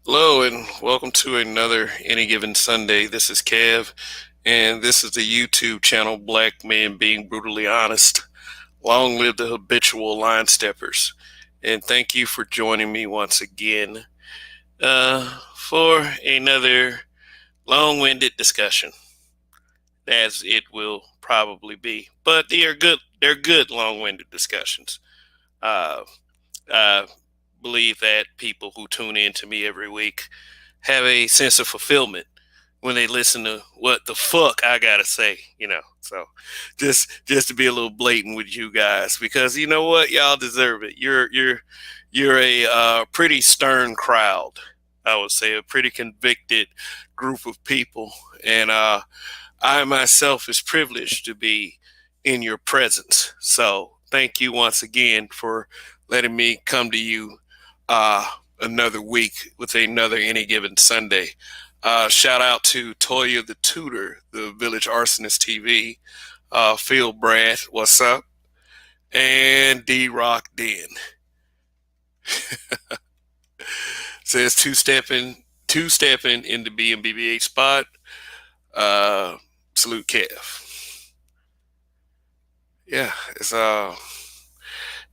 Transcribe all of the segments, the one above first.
Hello and welcome to another Any Given Sunday. This is Kev, and this is the YouTube channel Black Men Being Brutally Honest. Long live the habitual line steppers. And thank you for joining me once again for another long winded discussion, as it will probably be. But they're good long winded discussions. Uh, I believe that people who tune in to me every week have a sense of fulfillment when they listen to what the fuck I gotta say. So just to be a little blatant with you guys, because you know what, y'all deserve it. You're a pretty stern crowd. I would say a pretty convicted group of people, and I myself is privileged to be in your presence. So thank you once again for letting me come to you uh, another week with another Any Given Sunday. Shout out to Toya the Tutor, the Village Arsonist TV, Phil Brad, what's up? And D Rock Den. Says two stepping in the BMBBH spot. Salute Kev. Yeah, it's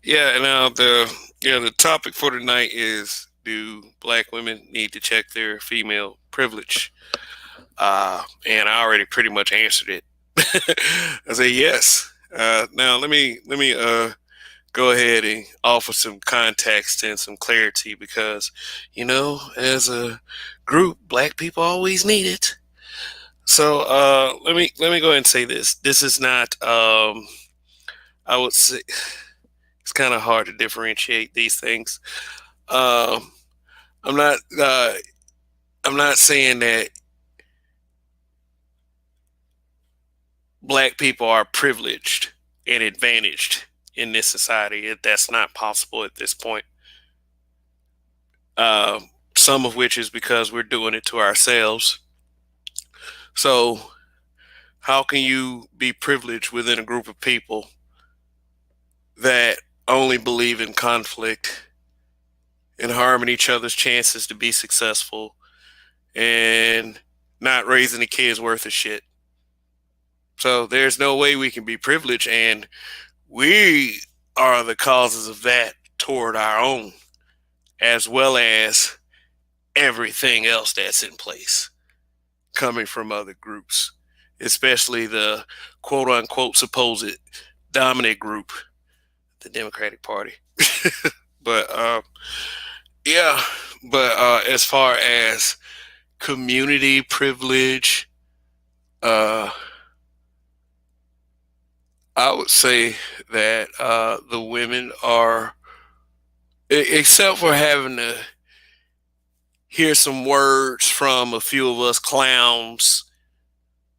yeah, now the topic for tonight is, do black women need to check their female privilege? And I already pretty much answered it. I say yes. Now let me go ahead and offer some context and some clarity, because as a group, black people always need it. So let me go ahead and say this. This is not I would say it's kind of hard to differentiate these things. Um, I'm not I'm not saying that black people are privileged and advantaged in this society. That's not possible at this point. Uh, some of which is because we're doing it to ourselves. So how can you be privileged within a group of people that only believe in conflict and harming each other's chances to be successful and not raising the kids worth of shit? So there's no way we can be privileged, and we are the causes of that toward our own, as well as everything else that's in place coming from other groups, especially the quote unquote supposed dominant group, the Democratic Party. But yeah, but as far as community privilege, uh, I would say that the women are, except for having to hear some words from a few of us clowns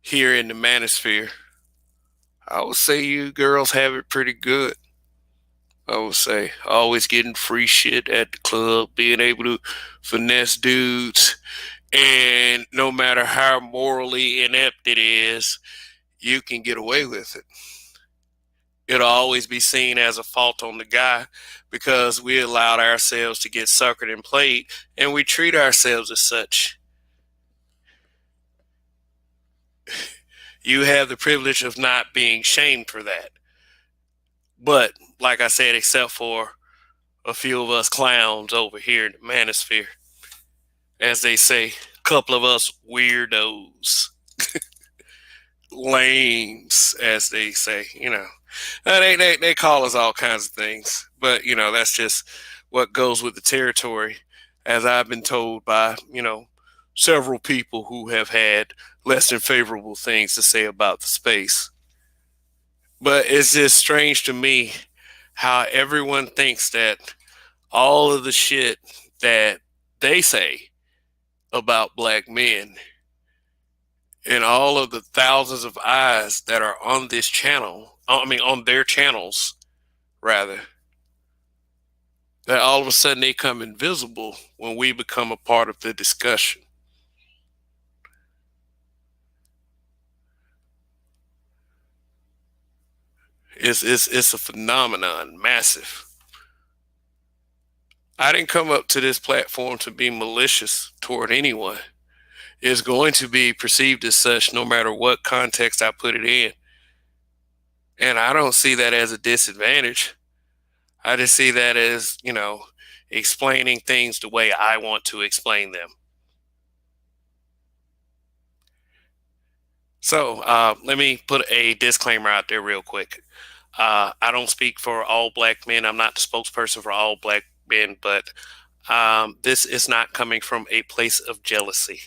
here in the manosphere, I would say you girls have it pretty good. I would say always getting free shit at the club, being able to finesse dudes, and no matter how morally inept it is, you can get away with it. It'll always be seen as a fault on the guy because we allowed ourselves to get suckered and played, and we treat ourselves as such. You have the privilege of not being shamed for that. But, like I said, except for a few of us clowns over here in the manosphere, as they say, a couple of us weirdos, lames, as they say. They call us all kinds of things, but that's just what goes with the territory, as I've been told by several people who have had less than favorable things to say about the space. But it's just strange to me how everyone thinks that all of the shit that they say about black men and all of the thousands of eyes that are on this channel, I mean, on their channels, rather, that all of a sudden they come invisible when we become a part of the discussion. It's a phenomenon, massive. I didn't come up to this platform to be malicious toward anyone. It's going to be perceived as such no matter what context I put it in. And I don't see that as a disadvantage. I just see that as, explaining things the way I want to explain them. So let me put a disclaimer out there real quick. I don't speak for all black men. I'm not the spokesperson for all black men, but this is not coming from a place of jealousy.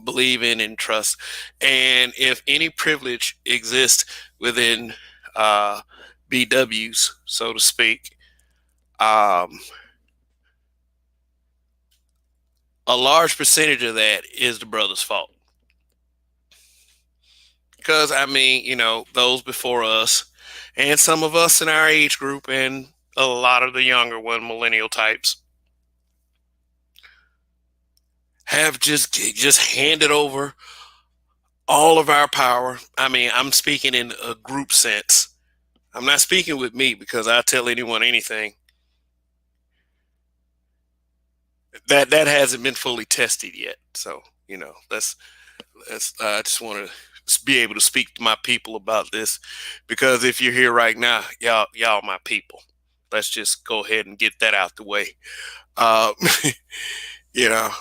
Believe in and trust. And if any privilege exists within BWs, so to speak, um, a large percentage of that is the brother's fault. Because, I mean, those before us and some of us in our age group and a lot of the younger one, millennial types, have just handed over all of our power. I mean, I'm speaking in a group sense. I'm not speaking with me because I tell anyone anything. That hasn't been fully tested yet. So, let's I just want to be able to speak to my people about this, because if you're here right now, y'all my people. Let's just go ahead and get that out the way. Uh,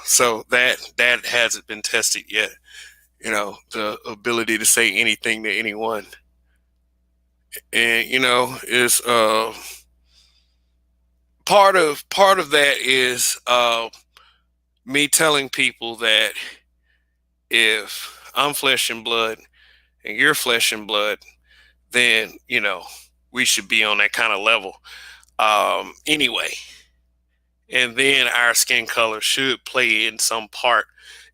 so that hasn't been tested yet. The ability to say anything to anyone, and is part of that is me telling people that if I'm flesh and blood and you're flesh and blood, then we should be on that kind of level anyway. And then our skin color should play in some part,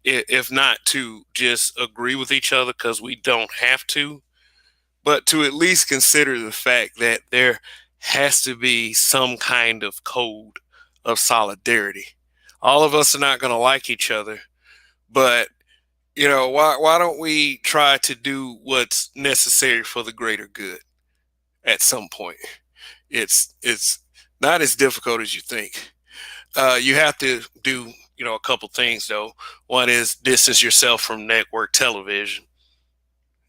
if not to just agree with each other because we don't have to, but to at least consider the fact that there has to be some kind of code of solidarity. All of us are not going to like each other, but why don't we try to do what's necessary for the greater good at some point? It's not as difficult as you think. You have to do a couple things though. One is distance yourself from network television.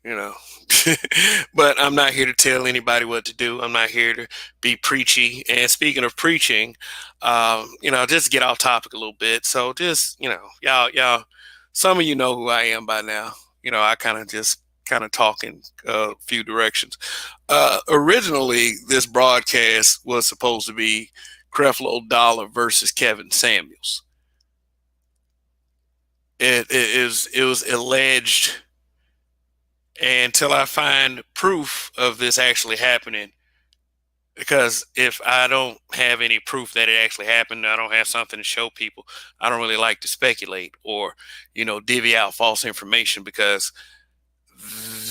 You know, but I'm not here to tell anybody what to do. I'm not here to be preachy. And speaking of preaching, just get off topic a little bit. So just y'all, some of you know who I am by now. I kind of talk in a few directions. Originally, this broadcast was supposed to be Creflo Dollar versus Kevin Samuels. It was alleged, and until I find proof of this actually happening, because if I don't have any proof that it actually happened, I don't have something to show people. I don't really like to speculate or divvy out false information, because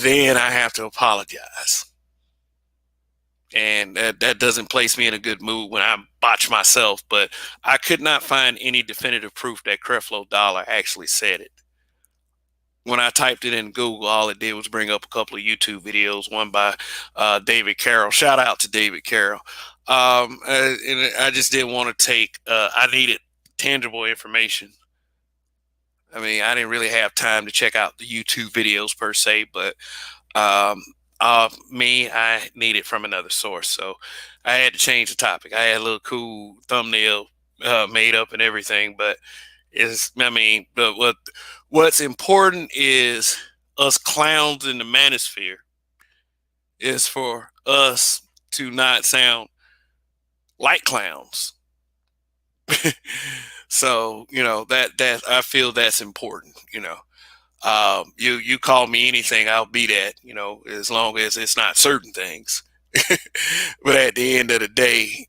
then I have to apologize. And that doesn't place me in a good mood when I botch myself. But I could not find any definitive proof that Creflo Dollar actually said it. When I typed it in Google, all it did was bring up a couple of YouTube videos, one by David Carroll. Shout out to David Carroll. And I just didn't want to take, I needed tangible information. I mean, I didn't really have time to check out the YouTube videos per se, but I need it from another source. So I had to change the topic. I had a little cool thumbnail made up and everything, but but what's important is us clowns in the manosphere is for us to not sound like clowns. So that I feel that's important. You call me anything, I'll be that. As long as it's not certain things. But at the end of the day,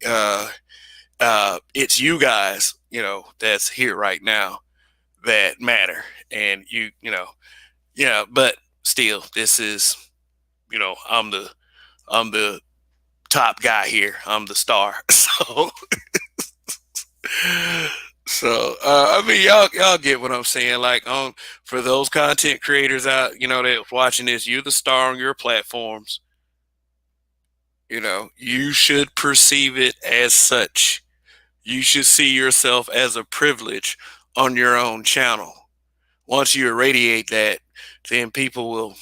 it's you guys, that's here right now that matter, and yeah. But still, this is, I'm the top guy here. I'm the star. So I mean, y'all get what I'm saying. Like, for those content creators out, that watching this, you're the star on your platforms. You should perceive it as such. You should see yourself as a privilege on your own channel. Once you irradiate that, then people will,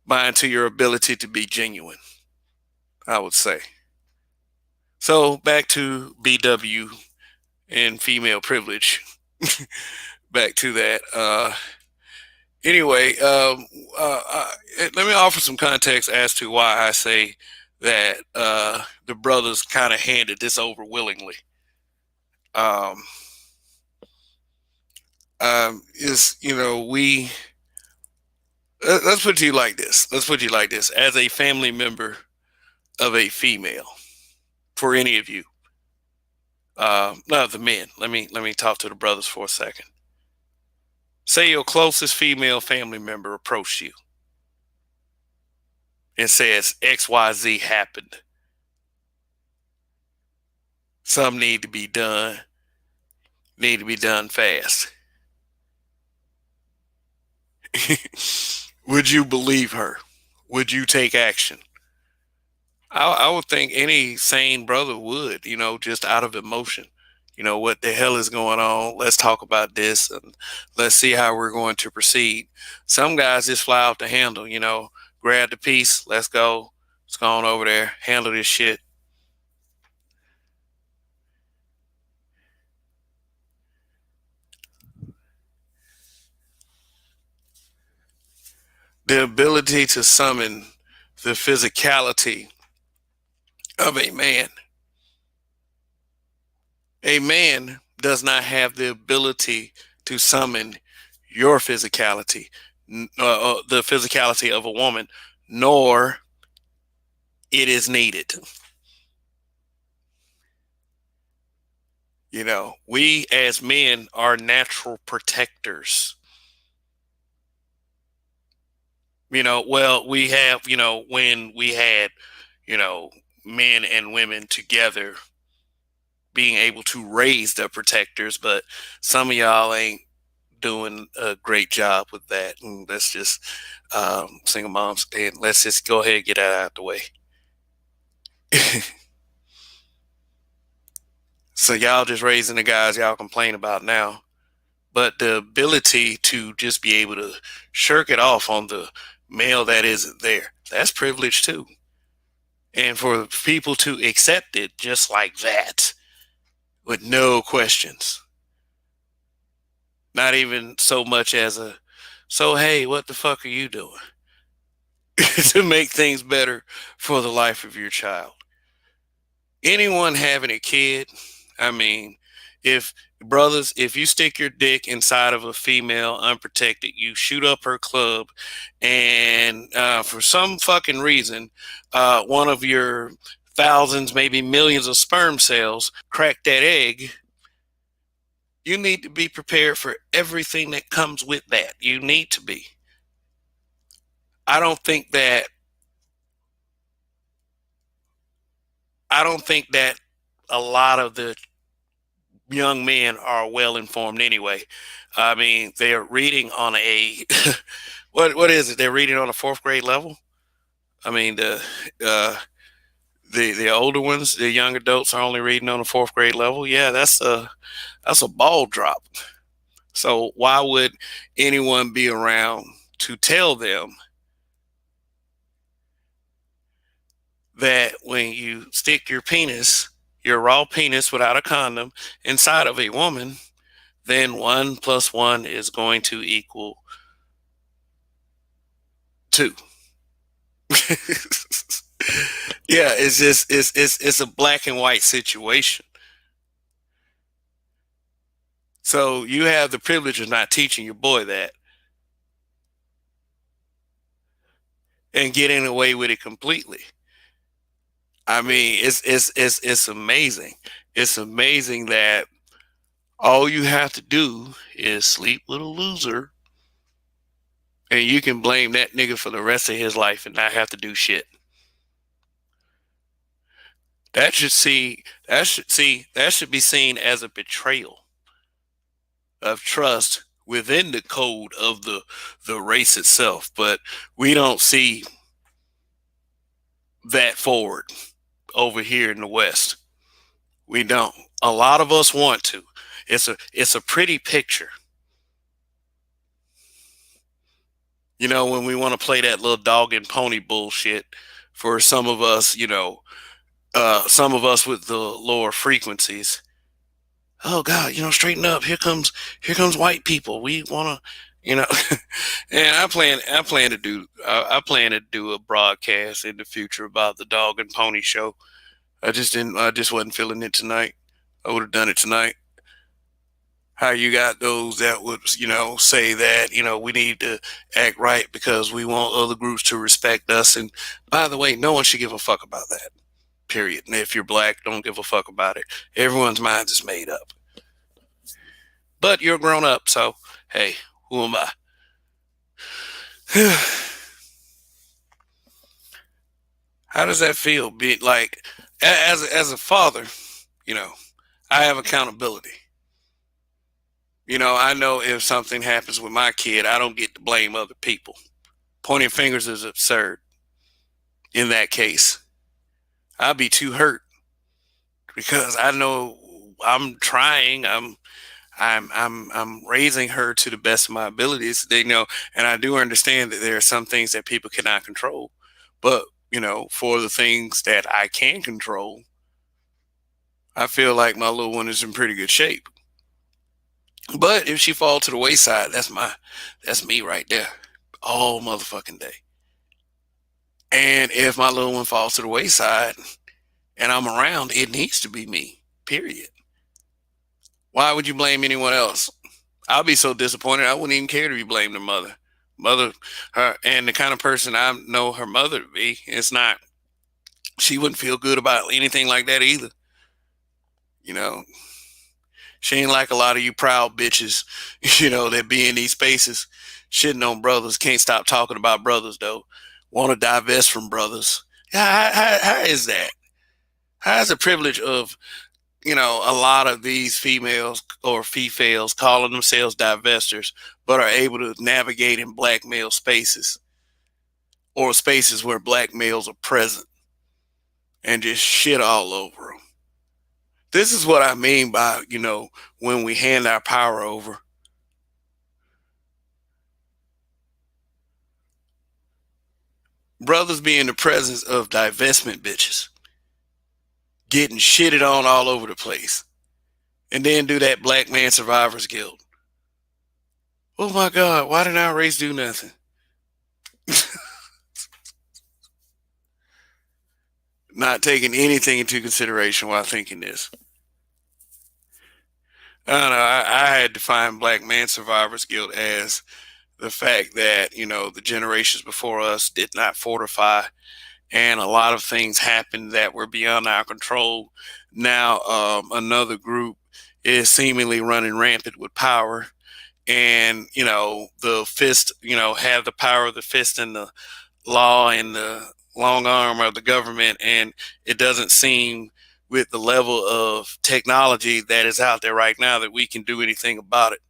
buy into your ability to be genuine, I would say. So back to BW and female privilege. Back to that. Anyway, let me offer some context as to why I say that the brothers kind of handed this over willingly. Um, is we let's put it to you like this. Let's put it to you like this. As a family member of a female, for any of you, no, the men. Let me talk to the brothers for a second. Say your closest female family member approached you and says XYZ happened. Some need to be done. Need to be done fast. Would you believe her? Would you take action? I would think any sane brother would, just out of emotion. What the hell is going on? Let's talk about this and let's see how we're going to proceed. Some guys just fly off the handle, grab the piece, let's go. Let's go on over there, handle this shit. The ability to summon the physicality of a man. A man does not have the ability to summon your physicality, the physicality of a woman, nor it is needed. We as men are natural protectors. Well, we have, when we had, men and women together being able to raise the protectors, but some of y'all ain't doing a great job with that. And let's just, single moms, and let's just go ahead and get that out the way. So y'all just raising the guys y'all complain about now. But the ability to just be able to shirk it off on the male that isn't there, that's privilege too. And for people to accept it just like that, with no questions, not even so much as so hey, what the fuck are you doing? To make things better for the life of your child. Anyone having a kid, I mean, if brothers, if you stick your dick inside of a female unprotected, you shoot up her club, and for some fucking reason, one of your thousands, maybe millions of sperm cells crack that egg, you need to be prepared for everything that comes with that. You need to be. I don't think that a lot of the young men are well informed anyway. I mean, they're reading on a what is it? They're reading on a fourth grade level. I mean, uh, the older ones, the young adults, are only reading on a fourth grade level. Yeah, that's a ball drop. So why would anyone be around to tell them that when you stick your raw penis without a condom, inside of a woman, then 1 + 1 is going to equal 2? Yeah, it's just it's a black and white situation. So you have the privilege of not teaching your boy that and getting away with it completely. I mean, it's amazing. It's amazing that all you have to do is sleep with a loser, and you can blame that nigga for the rest of his life and not have to do shit. That should be seen as a betrayal of trust within the code of the race itself. But we don't see that forward over here in the West. We don't. A lot of us want to. It's a pretty picture. You know, when we want to play that little dog and pony bullshit for some of us, some of us with the lower frequencies. Oh God, straighten up. Here comes white people. We want to, and I plan to do a broadcast in the future about the dog and pony show. I just wasn't feeling it tonight. I would have done it tonight. How you got those that would, say that, we need to act right because we want other groups to respect us. And by the way, no one should give a fuck about that. Period. And if you're black, don't give a fuck about it. Everyone's mind is made up. But you're grown up, so hey, who am I? How does that feel? Be like, as a father, you know, I have accountability. I know if something happens with my kid, I don't get to blame other people. Pointing fingers is absurd. In that case, I'd be too hurt because I know I'm trying. I'm raising her to the best of my abilities. And I do understand that there are some things that people cannot control. But for the things that I can control, I feel like my little one is in pretty good shape. But if she falls to the wayside, that's me right there, all motherfucking day. And if my little one falls to the wayside and I'm around, it needs to be me. Period. Why would you blame anyone else? I'll be so disappointed. I wouldn't even care to be blamed the mother, her, and the kind of person I know her mother to be. It's not. She wouldn't feel good about anything like that either. You know, she ain't like a lot of you proud bitches, that be in these spaces shitting on brothers. Can't stop talking about brothers though. Want to divest from brothers. Yeah, how is that? How is the privilege of a lot of these females or females calling themselves divestors, but are able to navigate in black male spaces or spaces where black males are present and just shit all over them? This is what I mean by, when we hand our power over. Brothers be in the presence of divestment bitches, getting shitted on all over the place, and then do that black man survivor's guilt. Oh my God, why didn't our race do nothing? Not taking anything into consideration while thinking this. I don't know. I had defined black man survivor's guilt as the fact that, the generations before us did not fortify, and a lot of things happened that were beyond our control. Now, another group is seemingly running rampant with power, and the fist, have the power of the fist and the law and the long arm of the government, and it doesn't seem with the level of technology that is out there right now that we can do anything about it.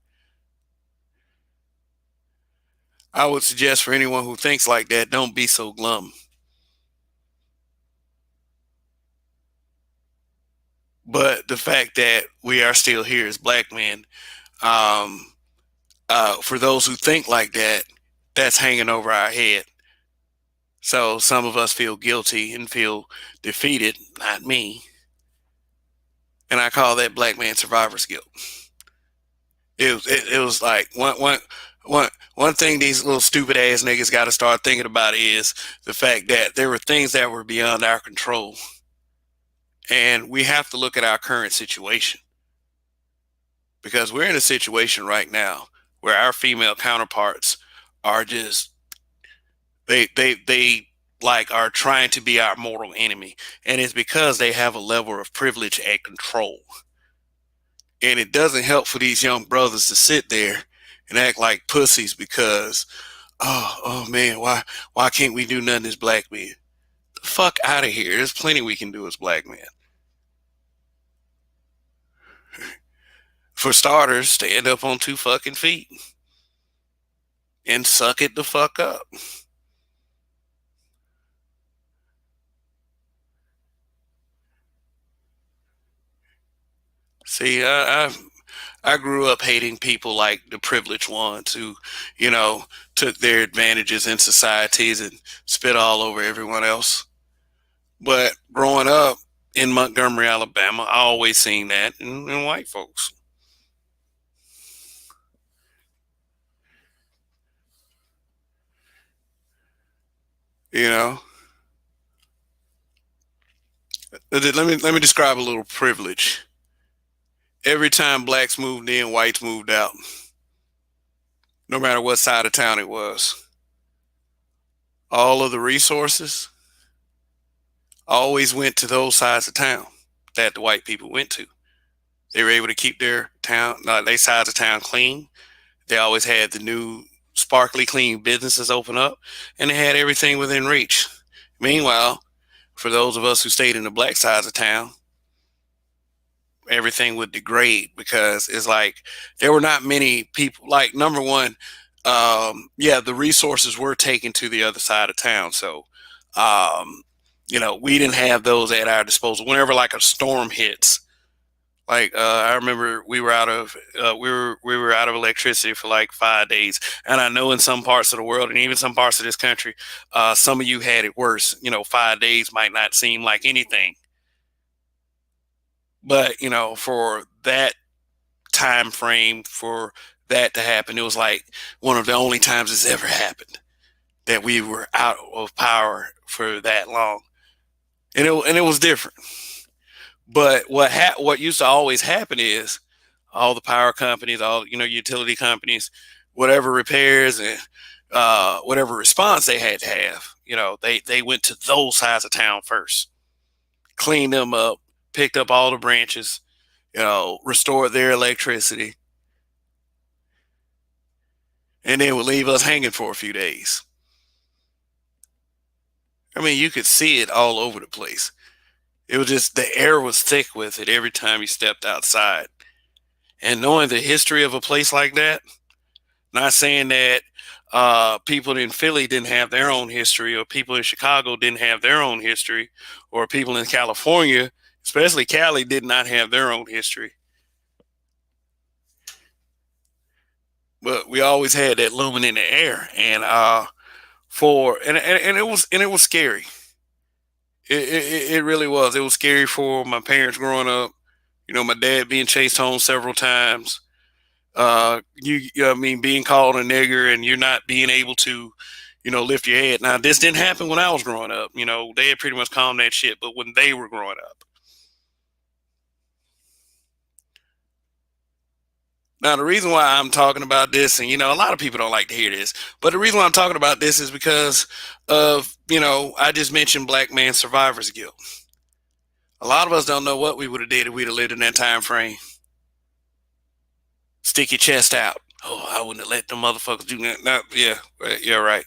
I would suggest for anyone who thinks like that, don't be so glum. But the fact that we are still here as black men, um, for those who think like that, that's hanging over our head. So some of us feel guilty and feel defeated, not me. And I call that black man survivor's guilt. It was like one thing these little stupid ass niggas got to start thinking about is the fact that there were things that were beyond our control, and we have to look at our current situation because we're in a situation right now where our female counterparts are just they like are trying to be our mortal enemy, and it's because they have a level of privilege and control. And it doesn't help for these young brothers to sit there and act like pussies because, oh man, why can't we do nothing as black men? The fuck out of here. There's plenty we can do as black men. For starters, stand up on 2 fucking feet and suck it the fuck up. See, I grew up hating people like the privileged ones who, you know, took their advantages in societies and spit all over everyone else. But growing up in Montgomery, Alabama, I always seen that in white folks. You know, let me describe a little privilege. Every time blacks moved in, whites moved out, no matter what side of town it was. All of the resources always went to those sides of town that the white people went to. They were able to keep their town, their sides of town clean. They always had the new sparkly clean businesses open up, and they had everything within reach. Meanwhile, for those of us who stayed in the black sides of town, everything would degrade because it's like there were not many people. Like, number one, yeah, the resources were taken to the other side of town, so we didn't have those at our disposal. Whenever like a storm hits, like I remember we were out of electricity for like 5 days, and I know in some parts of the world and even some parts of this country, some of you had it worse. 5 days might not seem like anything, but for that time frame, for that to happen, it was like one of the only times it's ever happened that we were out of power for that long, and it was different. But what used to always happen is all the power companies, all utility companies, whatever repairs and whatever response they had to have, they went to those sides of town first, cleaned them up, picked up all the branches, restored their electricity, and then would leave us hanging for a few days. I mean, you could see it all over the place. It was just the air was thick with it every time you stepped outside. And knowing the history of a place like that, not saying that people in Philly didn't have their own history, or people in Chicago didn't have their own history, or people in California, especially Cali, did not have their own history. But we always had that looming in the air, and it was scary. It really was. It was scary for my parents growing up. My dad being chased home several times. I mean, being called a nigger and you're not being able to, lift your head. Now, this didn't happen when I was growing up. They had pretty much calmed that shit, but when they were growing up. Now, the reason why I'm talking about this, and a lot of people don't like to hear this, but the reason why I'm talking about this is because of, I just mentioned black man survivor's guilt. A lot of us don't know what we would have did if we'd have lived in that time frame. Stick your chest out. Oh, I wouldn't have let them motherfuckers do that. No, yeah, yeah, right.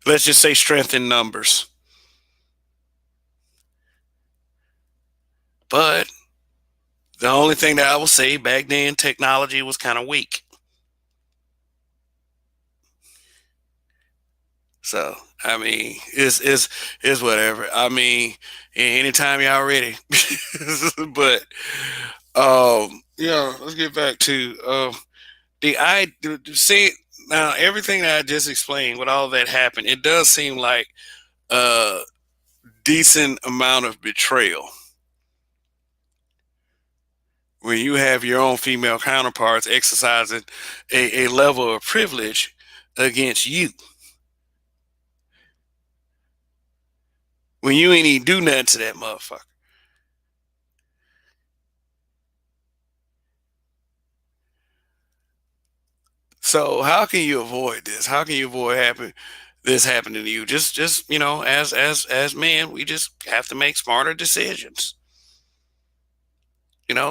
Let's just say strength in numbers. But the only thing that I will say, back then, technology was kind of weak. So I mean, it's whatever. I mean, anytime y'all ready. But yeah, let's get back to see now everything that I just explained. With all that happened, it does seem like a decent amount of betrayal when you have your own female counterparts exercising a level of privilege against you when you ain't even do nothing to that motherfucker. So how can you avoid this? How can you avoid this happening to you? Just as men, we just have to make smarter decisions.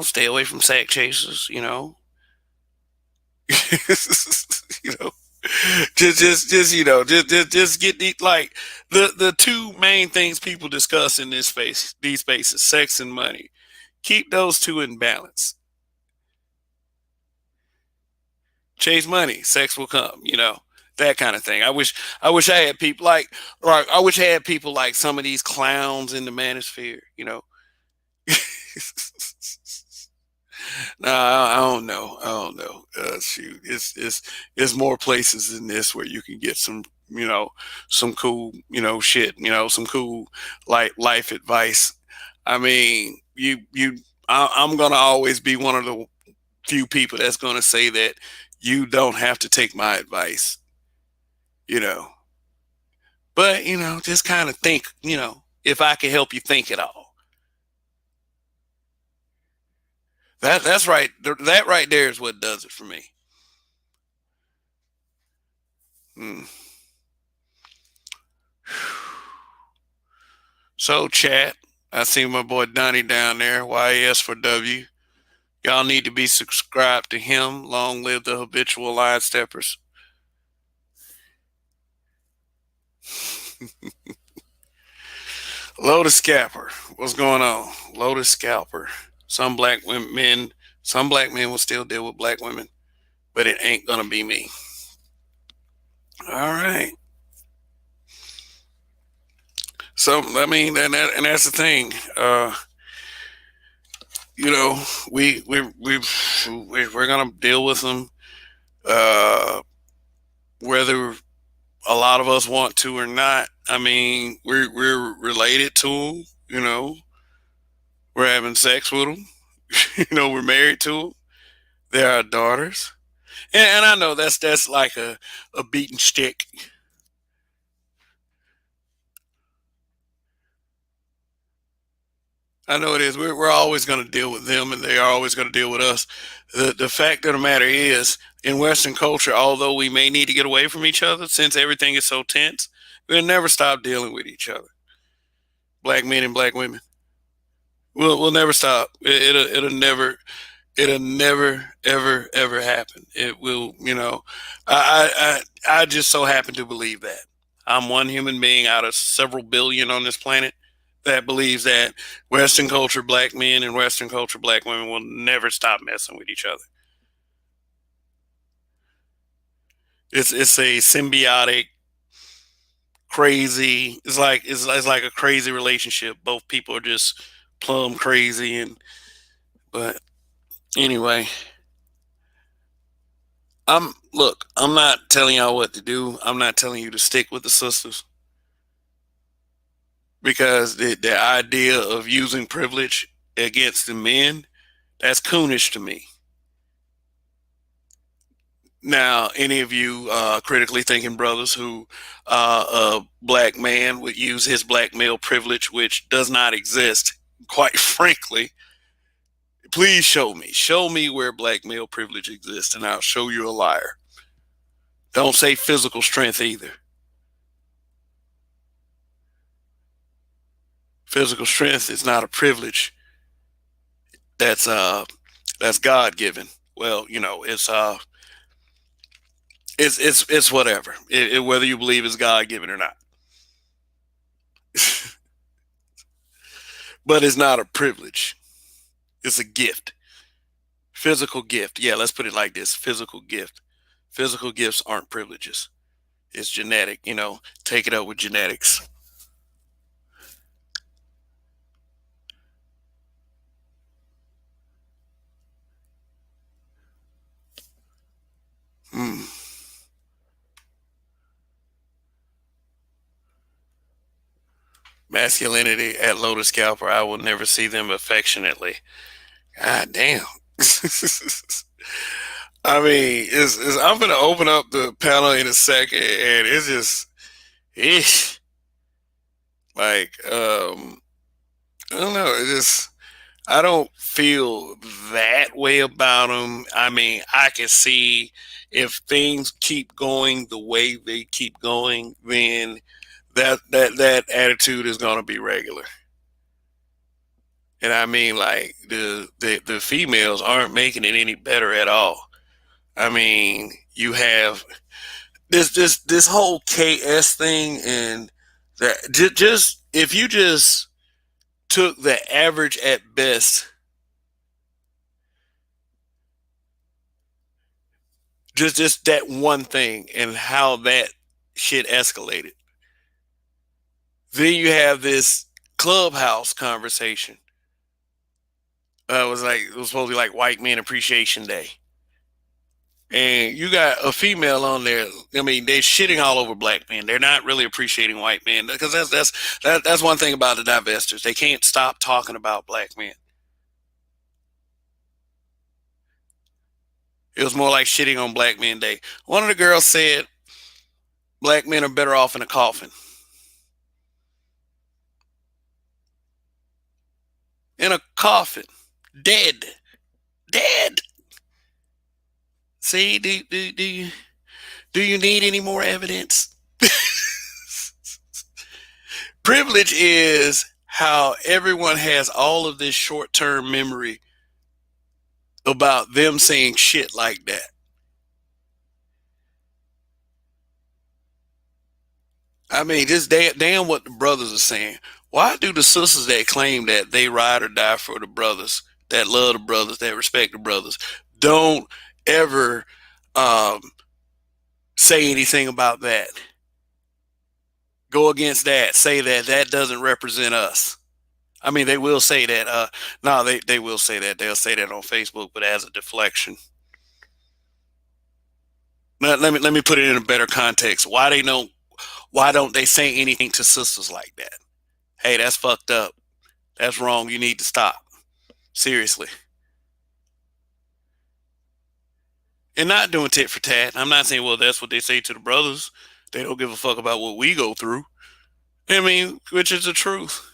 Stay away from sack chasers. you know, just get like the two main things people discuss in these spaces, sex and money. Keep those two in balance. Chase money, sex will come. That kind of thing. I wish I had people like I wish I had people like some of these clowns in the manosphere, you know. No, I don't know. I don't know. Shoot, it's more places than this where you can get some, some cool, shit, some cool like life advice. I mean, I'm gonna always be one of the few people that's gonna say that you don't have to take my advice, you know. But just kind of think, if I can help you think it all. That's right. That right there is what does it for me. Mm. So, chat, I see my boy Donnie down there, YS for W. Y'all need to be subscribed to him. Long live the habitual line steppers. Lotus Scalper, what's going on? Lotus Scalper. Some black men will still deal with black women, but it ain't gonna be me. All right. So I mean, and that's the thing. You know, we're gonna deal with them, uh, whether a lot of us want to or not. I mean, we're related to them. We're having sex with them. We're married to them. They're our daughters, and I know that's like a beaten stick. I know it is. We're always going to deal with them, and they are always going to deal with us. The fact of the matter is, in Western culture, although we may need to get away from each other since everything is so tense, we'll never stop dealing with each other. Black men and black women. We'll never stop. It'll never ever happen. It will. I just so happen to believe that. I'm one human being out of several billion on this planet that believes that Western culture black men and Western culture black women will never stop messing with each other. It's a symbiotic, crazy. It's like a crazy relationship. Both people are just plumb crazy, but anyway, I'm not telling y'all what to do. I'm not telling you to stick with the sisters because the idea of using privilege against the men, that's coonish to me. Now, any of you critically thinking brothers who a black man would use his black male privilege, which does not exist, quite frankly, please show me. Show me where black male privilege exists, and I'll show you a liar. Don't say physical strength either. Physical strength is not a privilege. That's God given. Well, it's whatever. Whether you believe it's God given or not, but it's not a privilege. It's a gift. Physical gift. Yeah, let's put it like this: physical gift. Physical gifts aren't privileges. It's genetic. Take it up with genetics. Hmm. Masculinity at Lotus Scalper. I will never see them affectionately. God damn. I mean, I'm gonna open up the panel in a second, and it's just, ish. Like, I don't know. It just, I don't feel that way about them. I mean, I can see if things keep going the way they keep going, then that attitude is gonna be regular. And I mean, like the females aren't making it any better at all. I mean, you have this whole KS thing, and that just if you just took the average at best Just that one thing and how that shit escalated. Then you have this clubhouse conversation. It was supposed to be like White Men Appreciation Day, and you got a female on there. I mean, they're shitting all over black men. They're not really appreciating white men because that's one thing about the divestors. They can't stop talking about black men. It was more like shitting on Black Men Day. One of the girls said black men are better off in a coffin. In a coffin. Dead. Dead. See, do you need any more evidence? Privilege is how everyone has all of this short term memory about them saying shit like that. I mean, just damn what the brothers are saying. Why do the sisters that claim that they ride or die for the brothers, that love the brothers, that respect the brothers, don't ever um, say anything about that? Go against that. Say that that doesn't represent us. I mean, they will say that. No, they will say that. They'll say that on Facebook, but as a deflection. Now, let me put it in a better context. Why don't they say anything to sisters like that? Hey, that's fucked up. That's wrong. You need to stop. Seriously. And not doing tit for tat. I'm not saying, well, that's what they say to the brothers. They don't give a fuck about what we go through. I mean, which is the truth.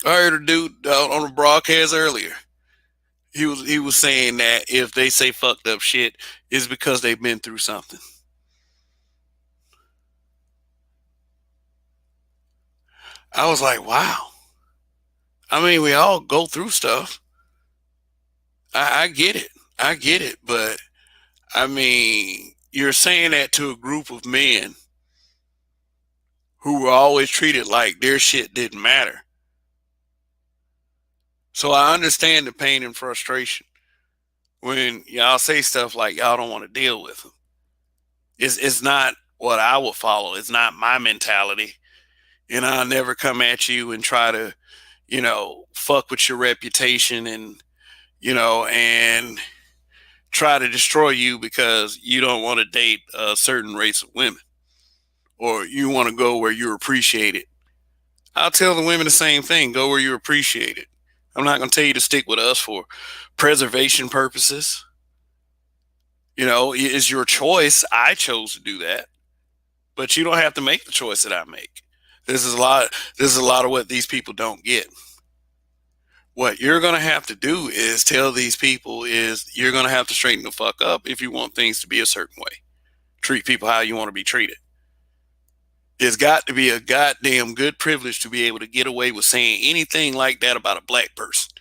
I heard a dude on the broadcast earlier. He was saying that if they say fucked up shit, it's because they've been through something. I was like, wow. I mean, we all go through stuff. I get it. I get it. But I mean, you're saying that to a group of men who were always treated like their shit didn't matter. So I understand the pain and frustration when y'all say stuff like y'all don't want to deal with them. It's not what I would follow. It's not my mentality. And I'll never come at you and try to, fuck with your reputation and try to destroy you because you don't want to date a certain race of women or you want to go where you're appreciated. I'll tell the women the same thing. Go where you're appreciated. I'm not going to tell you to stick with us for preservation purposes. It's your choice. I chose to do that, but you don't have to make the choice that I make. This is a lot. This is a lot of what these people don't get. What you're going to have to do is tell these people is you're going to have to straighten the fuck up if you want things to be a certain way. Treat people how you want to be treated. It's got to be a goddamn good privilege to be able to get away with saying anything like that about a black person.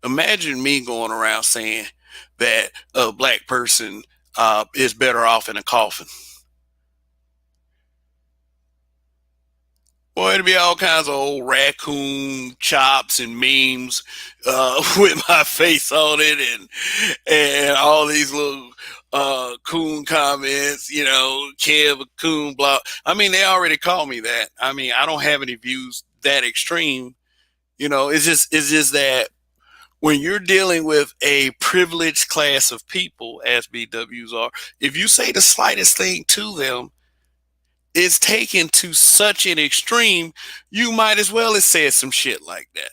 Imagine me going around saying that a black person is better off in a coffin. Boy, it'd be all kinds of old raccoon chops and memes with my face on it, and all these little coon comments. Kev a coon, blah. I mean, they already call me that. I mean, I don't have any views that extreme. It's just that when you're dealing with a privileged class of people, as BWs are, if you say the slightest thing to them, is taken to such an extreme, you might as well have said some shit like that.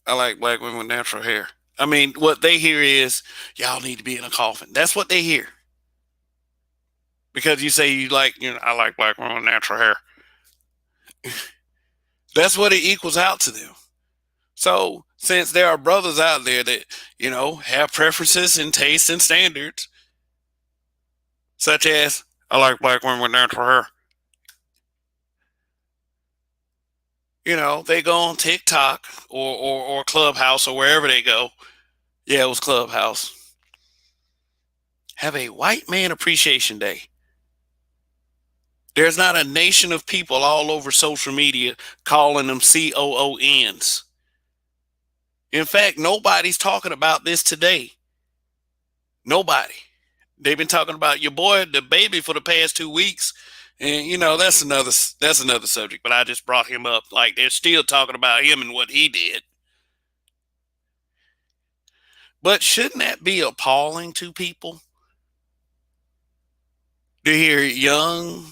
I like black women with natural hair. I mean, what they hear is, y'all need to be in a coffin. That's what they hear. Because you say I like black women with natural hair. That's what it equals out to them. So, since there are brothers out there that, have preferences and tastes and standards, such as, I like black women with natural hair. They go on TikTok or Clubhouse or wherever they go. Yeah, it was Clubhouse. Have a white man appreciation day. There's not a nation of people all over social media calling them COONs. In fact, nobody's talking about this today. Nobody. They've been talking about your boy, the baby, for the past 2 weeks. And that's another subject, but I just brought him up. Like they're still talking about him and what he did. But shouldn't that be appalling to people to hear young,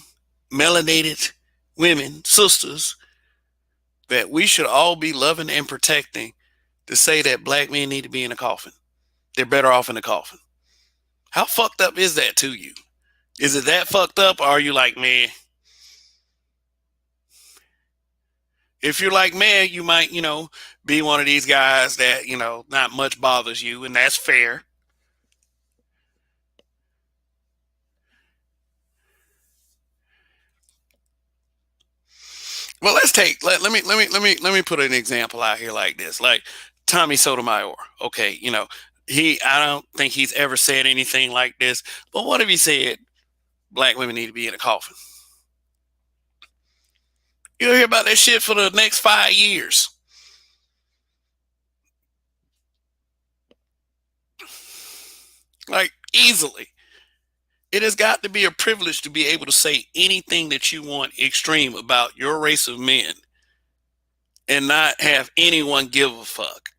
melanated women, sisters, that we should all be loving and protecting, to say that black men need to be in a coffin? They're better off in a coffin. How fucked up is that to you? Is it that fucked up? Or are you like, man, if you're like, man, you might, be one of these guys that, not much bothers you, and that's fair. Well, let me put an example out here like this. Like Tommy Sotomayor. Okay, I don't think he's ever said anything like this, but what if he said black women need to be in a coffin? You'll hear about that shit for the next 5 years. Like easily. It has got to be a privilege to be able to say anything that you want extreme about your race of men and not have anyone give a fuck.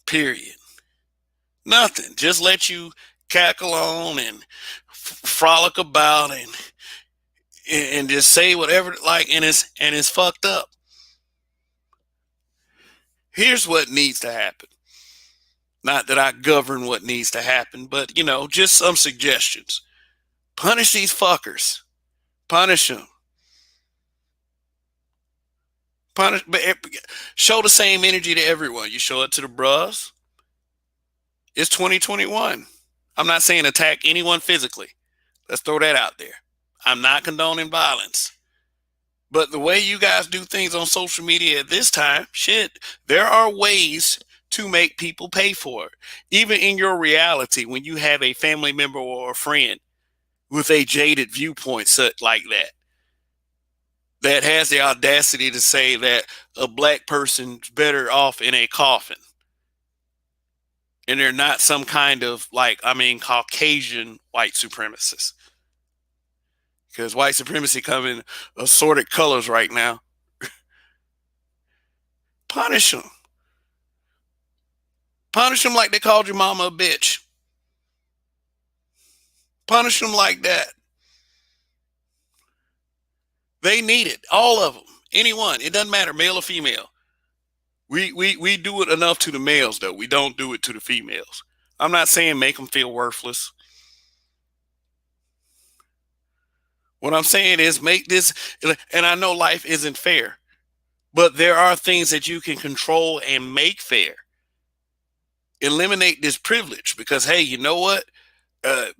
Period. Nothing. Just let you cackle on and frolic about and just say whatever like and it's fucked up. Here's what needs to happen. Not that I govern what needs to happen, but just some suggestions. Punish these fuckers. Punish them. Punish, but show the same energy to everyone. You show it to the bros. It's 2021. I'm not saying attack anyone physically. Let's throw that out there. I'm not condoning violence. But the way you guys do things on social media at this time, shit, there are ways to make people pay for it. Even in your reality, when you have a family member or a friend with a jaded viewpoint such like that has the audacity to say that a black person's better off in a coffin. And they're not some kind of Caucasian white supremacists. Because white supremacy comes in assorted colors right now. Punish them. Punish them like they called your mama a bitch. Punish them like that. They need it. All of them. Anyone. It doesn't matter, male or female. We do it enough to the males, though. We don't do it to the females. I'm not saying make them feel worthless. What I'm saying is make this, and I know life isn't fair, but there are things that you can control and make fair. Eliminate this privilege because, hey, you know what?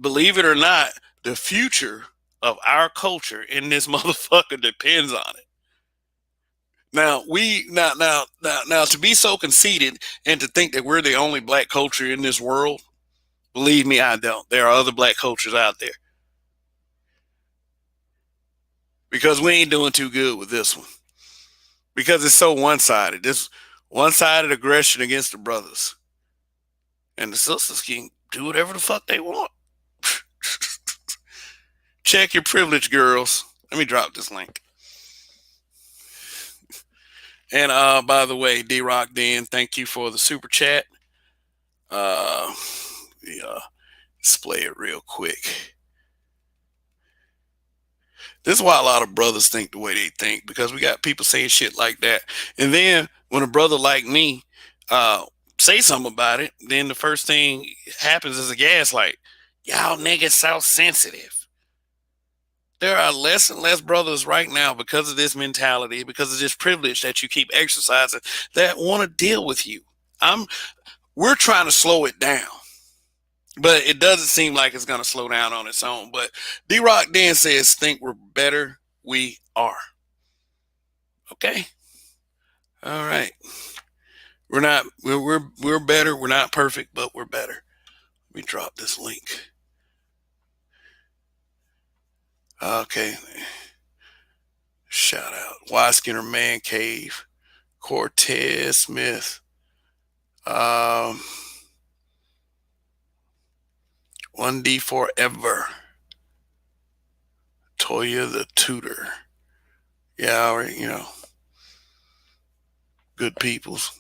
Believe it or not, the future of our culture in this motherfucker depends on it. Now to be so conceited and to think that we're the only black culture in this world, believe me, I don't. There are other black cultures out there. Because we ain't doing too good with this one. Because it's so one-sided. This one-sided aggression against the brothers. And the sisters can do whatever the fuck they want. Check your privilege, girls. Let me drop this link. And by the way, D Rock Den, thank you for the super chat. Yeah, display it real quick. This is why a lot of brothers think the way they think, because we got people saying shit like that. And then when a brother like me say something about it, then the first thing happens is a gaslight. Y'all niggas so sensitive. There are less and less brothers right now because of this mentality, because of this privilege that you keep exercising, that want to deal with you. We're trying to slow it down. But it doesn't seem like it's going to slow down on its own. But D Rock then says, think we're better. We are. Okay. All right. We're not, we're better. We're not perfect, but we're better. Let me drop this link. Okay. Shout out. Y Skinner Man Cave. Cortez Smith. 1D Forever. Toya the Tutor. Yeah, or, good peoples,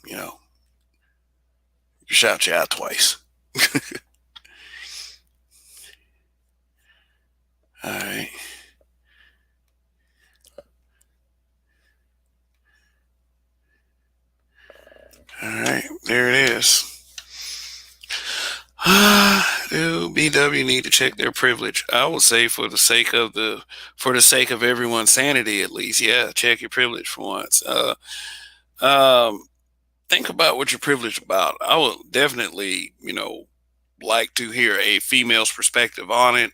shout you out twice. All right. All right, there it is. Do BW need to check their privilege? I would say for the sake of everyone's sanity, at least, yeah, check your privilege for once. Think about what you're privileged about. I would definitely, like to hear a female's perspective on it.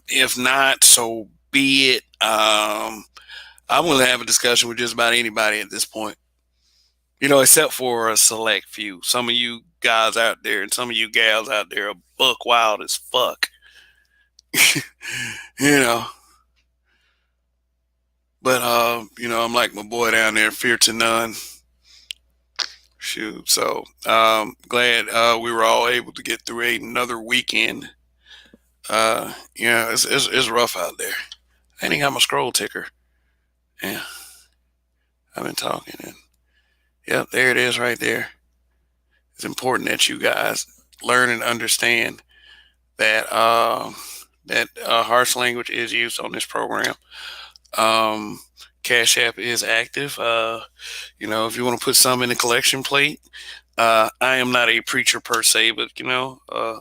If not, so be it. I'm willing to have a discussion with just about anybody at this point. Except for a select few. Some of you guys out there and some of you gals out there are buck wild as fuck. you know. But I'm like my boy down there, fear to none. Shoot. So glad we were all able to get through another weekend. It's rough out there. I ain't got my scroll ticker. Yeah. I've been talking and yep, there it is right there. It's important that you guys learn and understand that harsh language is used on this program. Cash App is active. If you want to put some in the collection plate, I am not a preacher per se, but a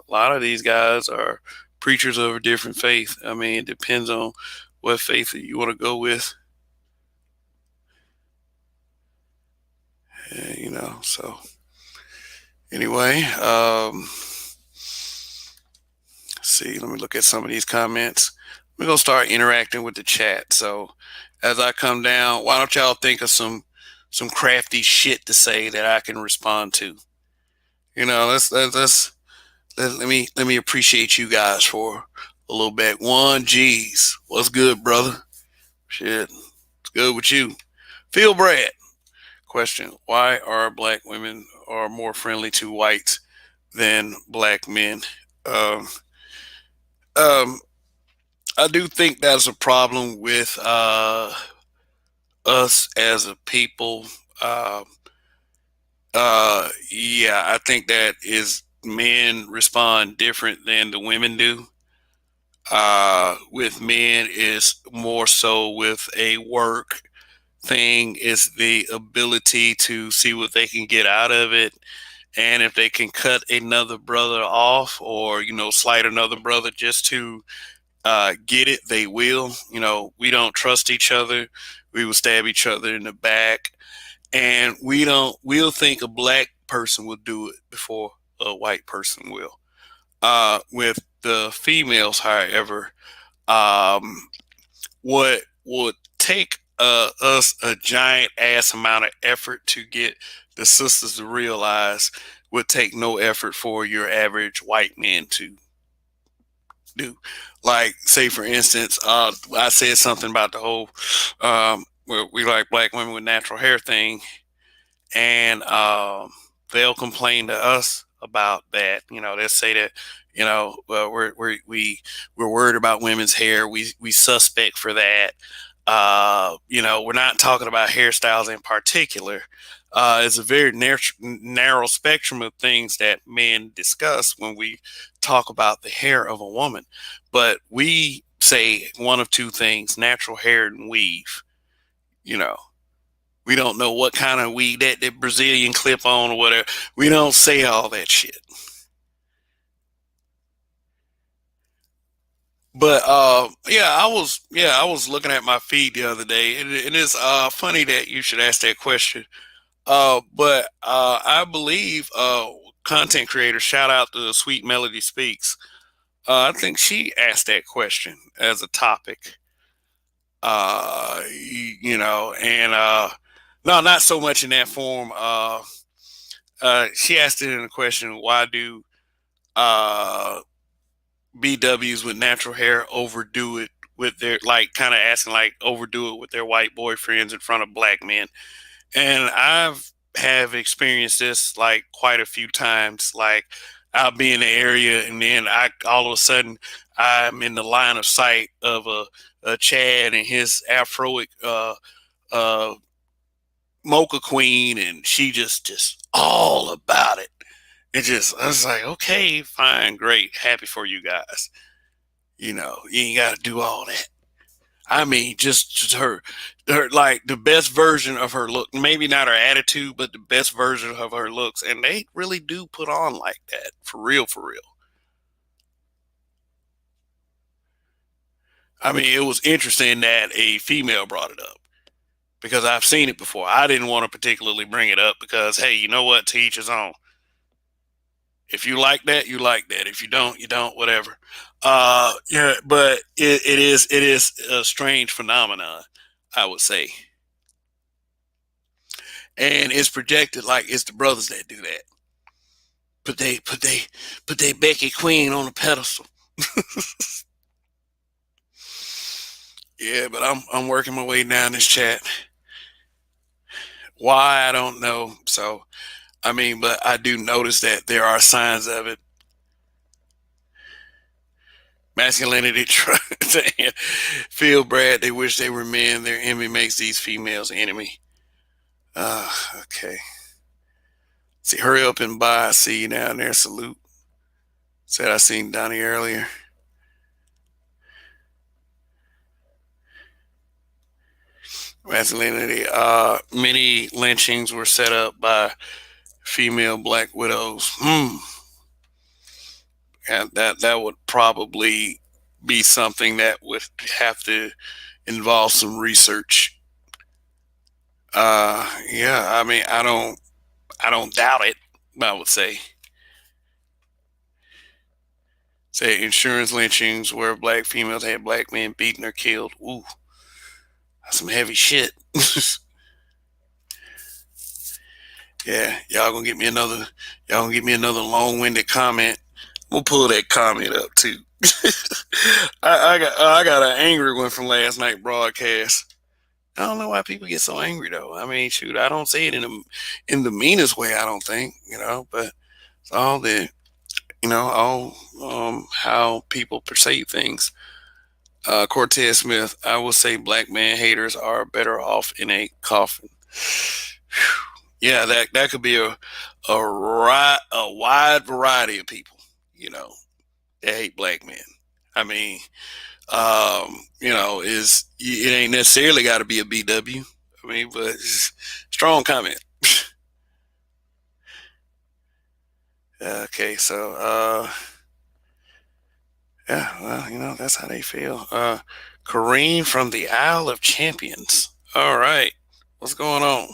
lot of these guys are preachers of a different faith. I mean, it depends on what faith that you want to go with. So anyway, see, let me look at some of these comments. We're going to start interacting with the chat. So as I come down, why don't y'all think of some crafty shit to say that I can respond to? Let me appreciate you guys for a little bit. 1G's. What's good, brother? Shit. It's good with you. Phil Brad. Question: why are black women are more friendly to whites than black men? I do think that's a problem with us as a people. I think that is men respond different than the women do. With men, is more so with a work thing, is the ability to see what they can get out of it. And if they can cut another brother off or, slight another brother just to get it, they will. We don't trust each other. We will stab each other in the back. And we'll think a black person will do it before a white person will. With the females, however, what would take us a giant ass amount of effort to get the sisters to realize would take no effort for your average white man to do. Like, say for instance, I said something about the whole we like black women with natural hair thing, and they'll complain to us about that. They'll say that well, we're worried about women's hair. We suspect for that. We're not talking about hairstyles in particular. It's a very narrow spectrum of things that men discuss when we talk about the hair of a woman. But we say one of two things: natural hair and weave. We don't know what kind of weave, that Brazilian clip on or whatever. We don't say all that shit. But I was looking at my feed the other day, and it's funny that you should ask that question. But I believe content creator, shout out to Sweet Melody Speaks. I think she asked that question as a topic. And no, not so much in that form. She asked it in a question: why do BWs with natural hair overdo it with their, like, kind of asking, like, overdo it with their white boyfriends in front of black men. And I've have experienced this like quite a few times. Like, I'll be in the area and then I all of a sudden I'm in the line of sight of a Chad and his Afroic uh mocha queen, and she just all about it. It just, I was like, okay, fine, great, happy for you guys. You ain't got to do all that. I mean, just her like the best version of her look. Maybe not her attitude, but the best version of her looks. And they really do put on like that, for real, for real. I mean, it was interesting that a female brought it up because I've seen it before. I didn't want to particularly bring it up because, hey, you know what? To each his own. If you like that, you like that. If you don't, you don't. Whatever. Yeah, but it is a strange phenomenon, I would say, and it's projected like it's the brothers that do that. Put they Becky Queen on the pedestal. Yeah, but I'm working my way down this chat. Why, I don't know. So I mean, but I do notice that there are signs of it. Masculinity feel Brad, they wish they were men. Their envy makes these females enemy. Okay. See, hurry up and buy. I see you down there. Salute. Said I seen Donnie earlier. Masculinity. Many lynchings were set up by female black widows. And that would probably be something that would have to involve some research. Yeah, I mean, I don't doubt it. I would say insurance lynchings where black females had black men beaten or killed. Ooh, that's some heavy shit. Yeah, y'all gonna get me another long-winded comment. We'll pull that comment up too. I got an angry one from last night broadcast. I don't know why people get so angry though. I mean, shoot, I don't say it in the meanest way. I don't think, but it's all the all how people perceive things. Cortez Smith, I will say black man haters are better off in a coffin. Yeah, that could be a wide variety of people, that hate black men. I mean, is it ain't necessarily got to be a BW. I mean, but strong comment. Okay, so yeah, well, that's how they feel. Kareem from the Isle of Champions. All right, what's going on?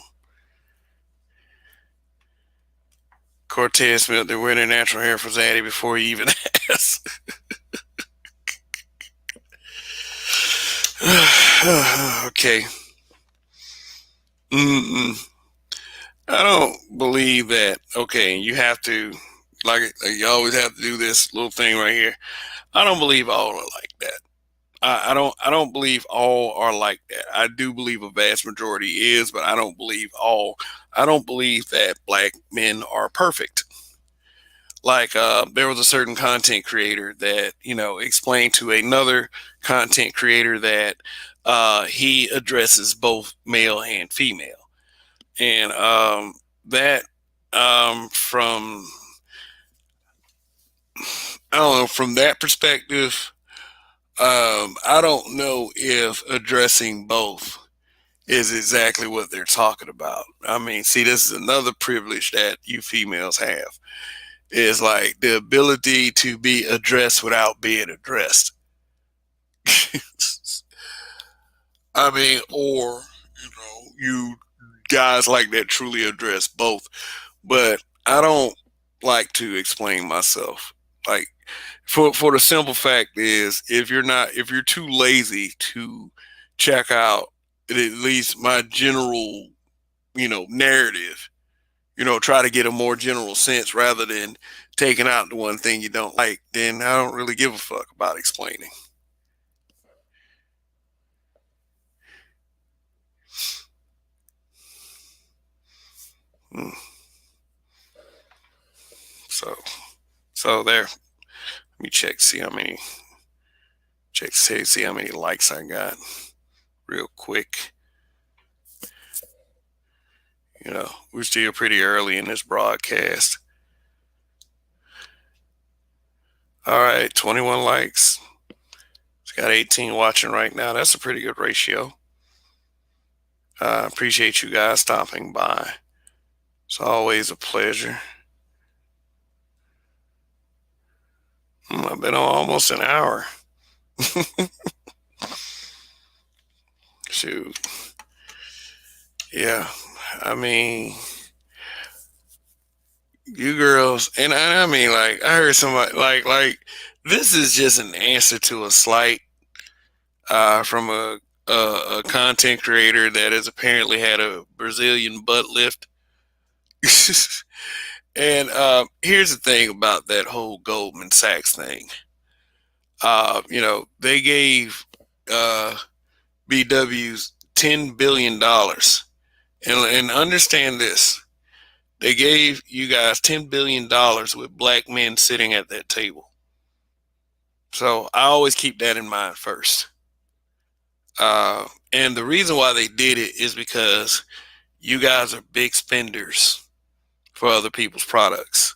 Cortez Smith, they wear their natural hair for Zaddy before you even ask. Okay. Mm-mm. I don't believe that. Okay, you have to, like you always have to do this little thing right here. I don't believe all are like that. I don't believe all are like that. I do believe a vast majority is, but I don't believe all. I don't believe that black men are perfect. Like there was a certain content creator that explained to another content creator that he addresses both male and female, and that from I don't know, from that perspective, I don't know if addressing both is exactly what they're talking about. I mean, see, this is another privilege that you females have, is like the ability to be addressed without being addressed. I mean, or you guys like that truly address both, but I don't like to explain myself. Like, for the simple fact is, if you're too lazy to check out at least my general narrative, try to get a more general sense rather than taking out the one thing you don't like, then I don't really give a fuck about explaining. So there. Let me check, see how many likes I got real quick. You know, we're still pretty early in this broadcast. All right, 21 likes. It's got 18 watching right now. That's a pretty good ratio. Appreciate you guys stopping by. It's always a pleasure. I've been on almost an hour. Shoot. Yeah, I mean, you girls, and I mean, like, I heard somebody, like, this is just an answer to a slight from a content creator that has apparently had a Brazilian butt lift. And here's the thing about that whole Goldman Sachs thing. You know, they gave BW's $10 billion. And understand this. They gave you guys $10 billion with black men sitting at that table. So I always keep that in mind first. And the reason why they did it is because you guys are big spenders for other people's products.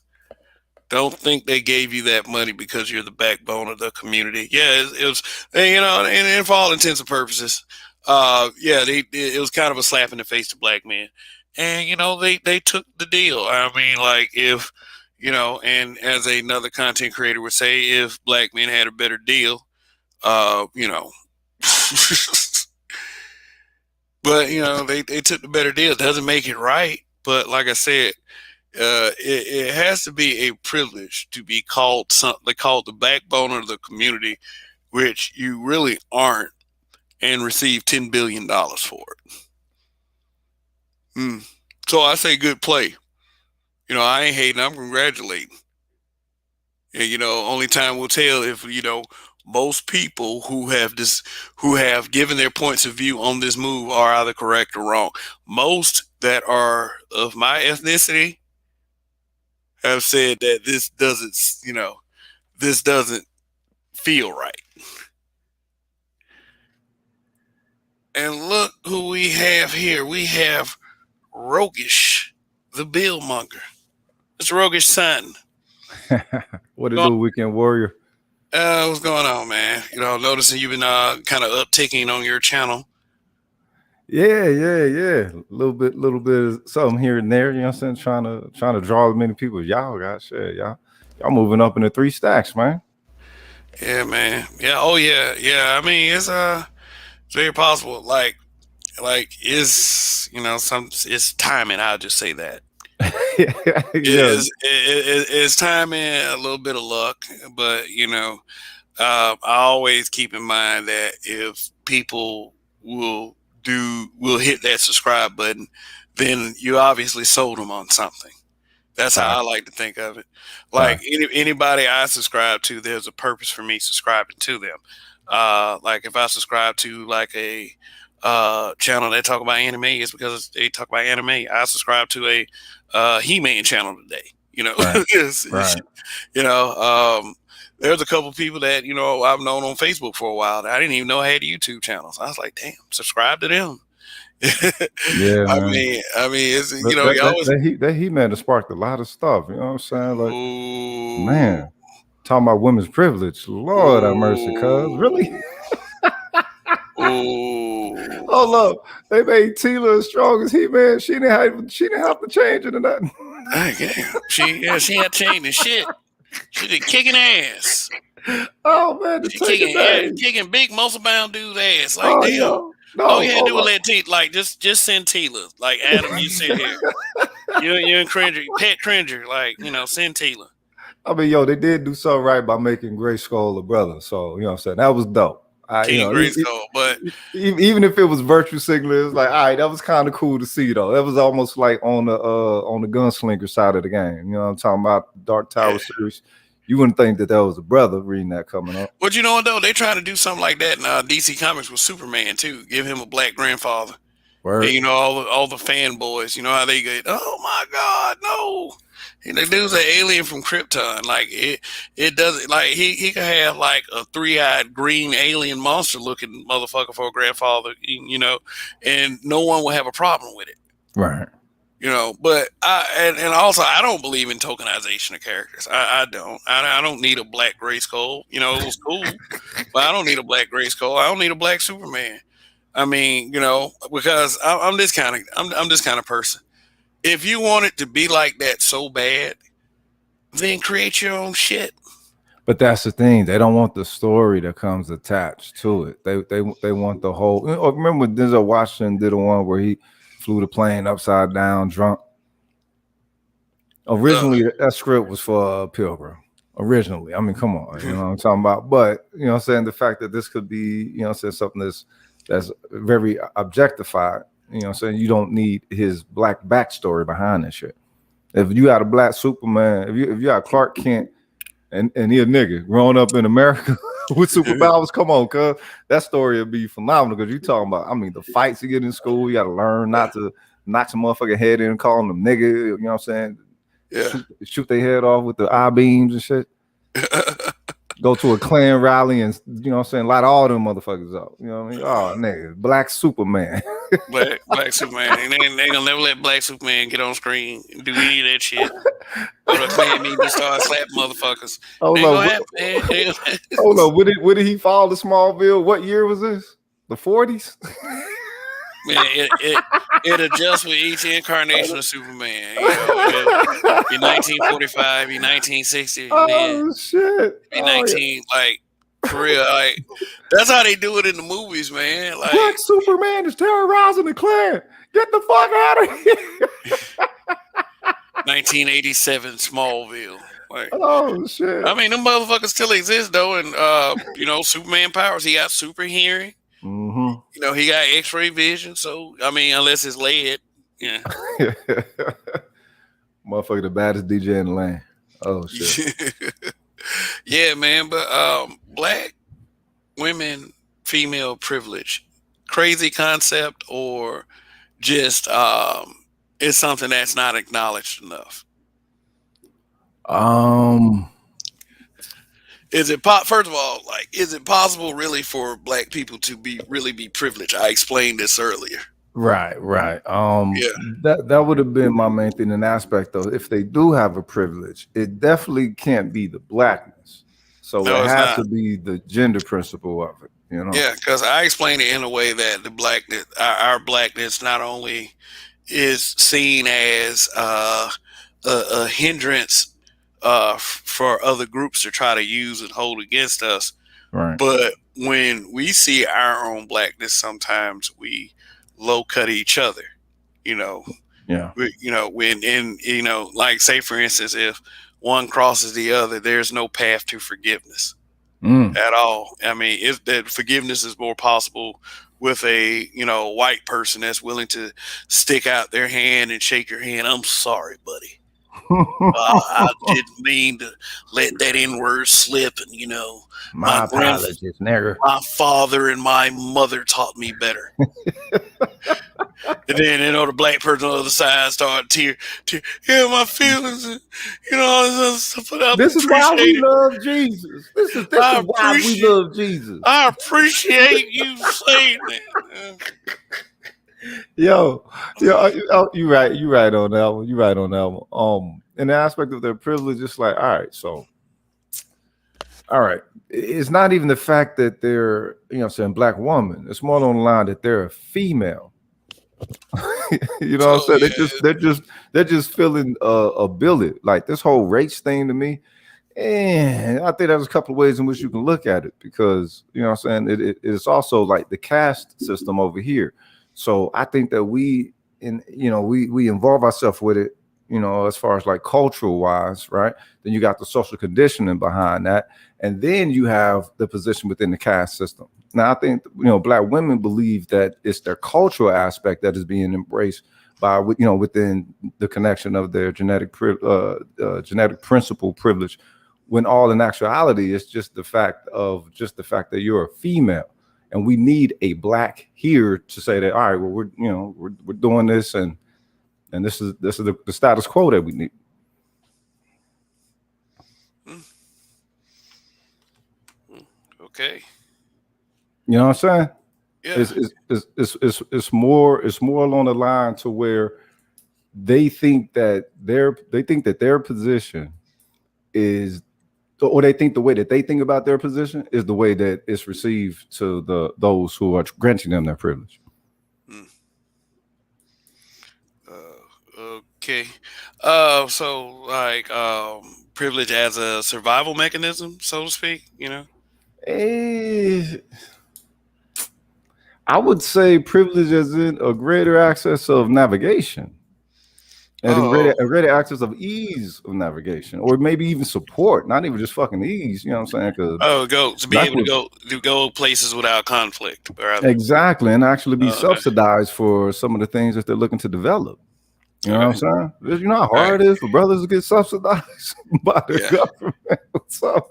Don't think they gave you that money because you're the backbone of the community. Yeah, it was, you know, and for all intents and purposes, yeah, it was kind of a slap in the face to black men. And, you know, they took the deal. I mean, like, if, you know, and as another content creator would say, if black men had a better deal, you know, but, you know, they took the better deal. It doesn't make it right. But like I said, it has to be a privilege to be called something called the backbone of the community, which you really aren't, and receive $10 billion for it. So I say good play. You know, I ain't hating, I'm congratulating. And, you know, only time will tell if, you know, most people who have given their points of view on this move are either correct or wrong. Most that are of my ethnicity have said that this doesn't, you know, this doesn't feel right. And look who we have here. We have Roguish, the bill monger. It's Roguish son. What it do, Weekend Warrior? What's going on, man? You know, noticing you've been kind of upticking on your channel. Yeah. A little bit of something here and there. You know what I'm saying? Trying to draw as many people as y'all got. Shit, y'all moving up in the 3 stacks, man. Yeah, man. Yeah. Oh, yeah. I mean, it's very possible. Like is, you know, it's timing. I'll just say that. Yeah. It's timing, a little bit of luck, but you know, I always keep in mind that if people will hit that subscribe button, then you obviously sold them on something. That's how I like to think of it. Like anybody I subscribe to, there's a purpose for me subscribing to them. Like if I subscribe to like a channel that talk about anime, it's because they talk about anime. I subscribe to a He-Man channel today. You know, right. You know, there's a couple people that, you know, I've known on Facebook for a while that I didn't even know had YouTube channels. I was like, damn, subscribe to them. Yeah, I mean, it's, you know, that He-Man has sparked a lot of stuff. You know what I'm saying? Like, man, talking about women's privilege. Lord have mercy, cuz really. Hold up, they made Teela as strong as He-Man. She didn't have to change it or nothing. Damn. She had changed the shit. She did kicking ass. Oh man, kicking big muscle bound dude's ass. Like damn. No, all you had to do was let Teela, like just send Teela. Like Adam, you sit here. you and Cringer, Pet Cringer, like, you know, send Teela. I mean, yo, they did do something right by making Grayskull a brother. So, you know what I'm saying? That was dope. King Grayskull. But even if it was virtue signaling, it's like, all right, that was kind of cool to see though. That was almost like on the gunslinger side of the game. You know what I'm talking about? Dark Tower series. You wouldn't think that was a brother reading that coming up. But you know what though? They trying to do something like that in DC Comics with Superman too. Give him a black grandfather. Word. And, you know, all the fanboys. You know how they get, oh my God, no. And the dude's an alien from Krypton. Like it doesn't like he could have like a 3-eyed green alien monster looking motherfucker for a grandfather, you know, and no one will have a problem with it. Right. You know, but and also I don't believe in tokenization of characters. I don't. I don't need a black Grayskull. You know, it was cool, but I don't need a black Grayskull. I don't need a black Superman. I mean, you know, because I'm this kind of person. If you want it to be like that so bad, then create your own shit. But that's the thing; they don't want the story that comes attached to it. They want the whole. Remember when Denzel Washington did the one where he flew the plane upside down drunk? Originally, that script was for Pilgrim. Originally, I mean, come on, you know what I'm talking about. But you know, what I'm saying the fact that this could be, you know, saying something that's very objectified. You know, what I'm saying you don't need his black backstory behind this shit. If you got a black Superman, if you got Clark Kent and he a nigga growing up in America with superpowers, come on, cuz that story would be phenomenal. Because you talking about, I mean, the fights you get in school, you got to learn not to knock some motherfucking head in, calling them nigga. You know what I'm saying? Yeah. Shoot their head off with the I-beams and shit. Go to a Klan rally and, you know what I'm saying, light all them motherfuckers up. You know what I mean? Oh, nigga, black Superman. Black Superman. And they gonna never let black Superman get on screen and do any of that shit. Go to a Klan meeting and start slapping motherfuckers. Oh no, where did he fall to Smallville? What year was this? The 40s? Man, it adjusts with each incarnation of Superman. You know, in 1945, in 1960, oh shit! In 19 like for real, like that's how they do it in the movies, man. Like Black Superman is terrorizing the Klan. Get the fuck out of here! 1987 Smallville. Like, oh shit! I mean, them motherfuckers still exist though, and you know, Superman powers. He got super hearing. Mm-hmm. You know, he got X-ray vision. So I mean, unless it's lead, yeah. Motherfucker, the baddest DJ in the land. Oh shit. Yeah, man. But black women, female privilege, crazy concept, or just it's something that's not acknowledged enough. Is it first of all, like, is it possible really for black people to be privileged? I explained this earlier. Right. Yeah. That would have been my main thing. An aspect though, if they do have a privilege, it definitely can't be the blackness. So it has to be the gender principle of it. You know? Yeah, because I explained it in a way that the blackness, our blackness, not only is seen as a hindrance for other groups to try to use and hold against us. Right. But when we see our own blackness, sometimes we low cut each other, you know. Yeah. You know, like say for instance, if one crosses the other, there's no path to forgiveness at all. I mean, if that forgiveness is more possible with a, you know, white person that's willing to stick out their hand and shake your hand. I'm sorry, buddy. I didn't mean to let that N-word slip, and you know, my apologies, nigger. My father and my mother taught me better. And then, you know, the black person on the other side started tear. Yeah, my feelings, and, you know, all this other stuff. This is why we love Jesus. This is why we love Jesus. I appreciate you saying that. Yo, you right on that one. You right on that one. In the aspect of their privilege, it's like, all right. It's not even the fact that they're, you know, saying black woman. It's more on the line that they're a female. You know what I'm saying? They're just feeling a billet. Like this whole race thing to me. And I think there's a couple of ways in which you can look at it, because you know what I'm saying, it's also like the caste system over here. So I think that we involve ourselves with it, you you know, as far as like cultural wise, right? Then you got the social conditioning behind that, and then you have the position within the caste system. Now, I think, you know, Black women believe that it's their cultural aspect that is being embraced by, you know, within the connection of their genetic principle privilege, when all in actuality it's just the fact that you're a female, and we need a Black here to say that, all right, well, we're doing this, and this is the status quo that we need. Okay. You know what I'm saying? Yeah. It's more along the line to where they think that their position is, or they think the way that they think about their position is the way that it's received to those who are granting them their privilege. Okay. So like privilege as a survival mechanism, so to speak, you know? I would say privilege as in a greater access of navigation, and a greater access of ease of navigation, or maybe even support, not even just fucking ease. You know what I'm saying? Be able to go places without conflict. Exactly, and actually be subsidized for some of the things that they're looking to develop. You know what I'm saying? You know how hard it is for brothers to get subsidized by the government. So,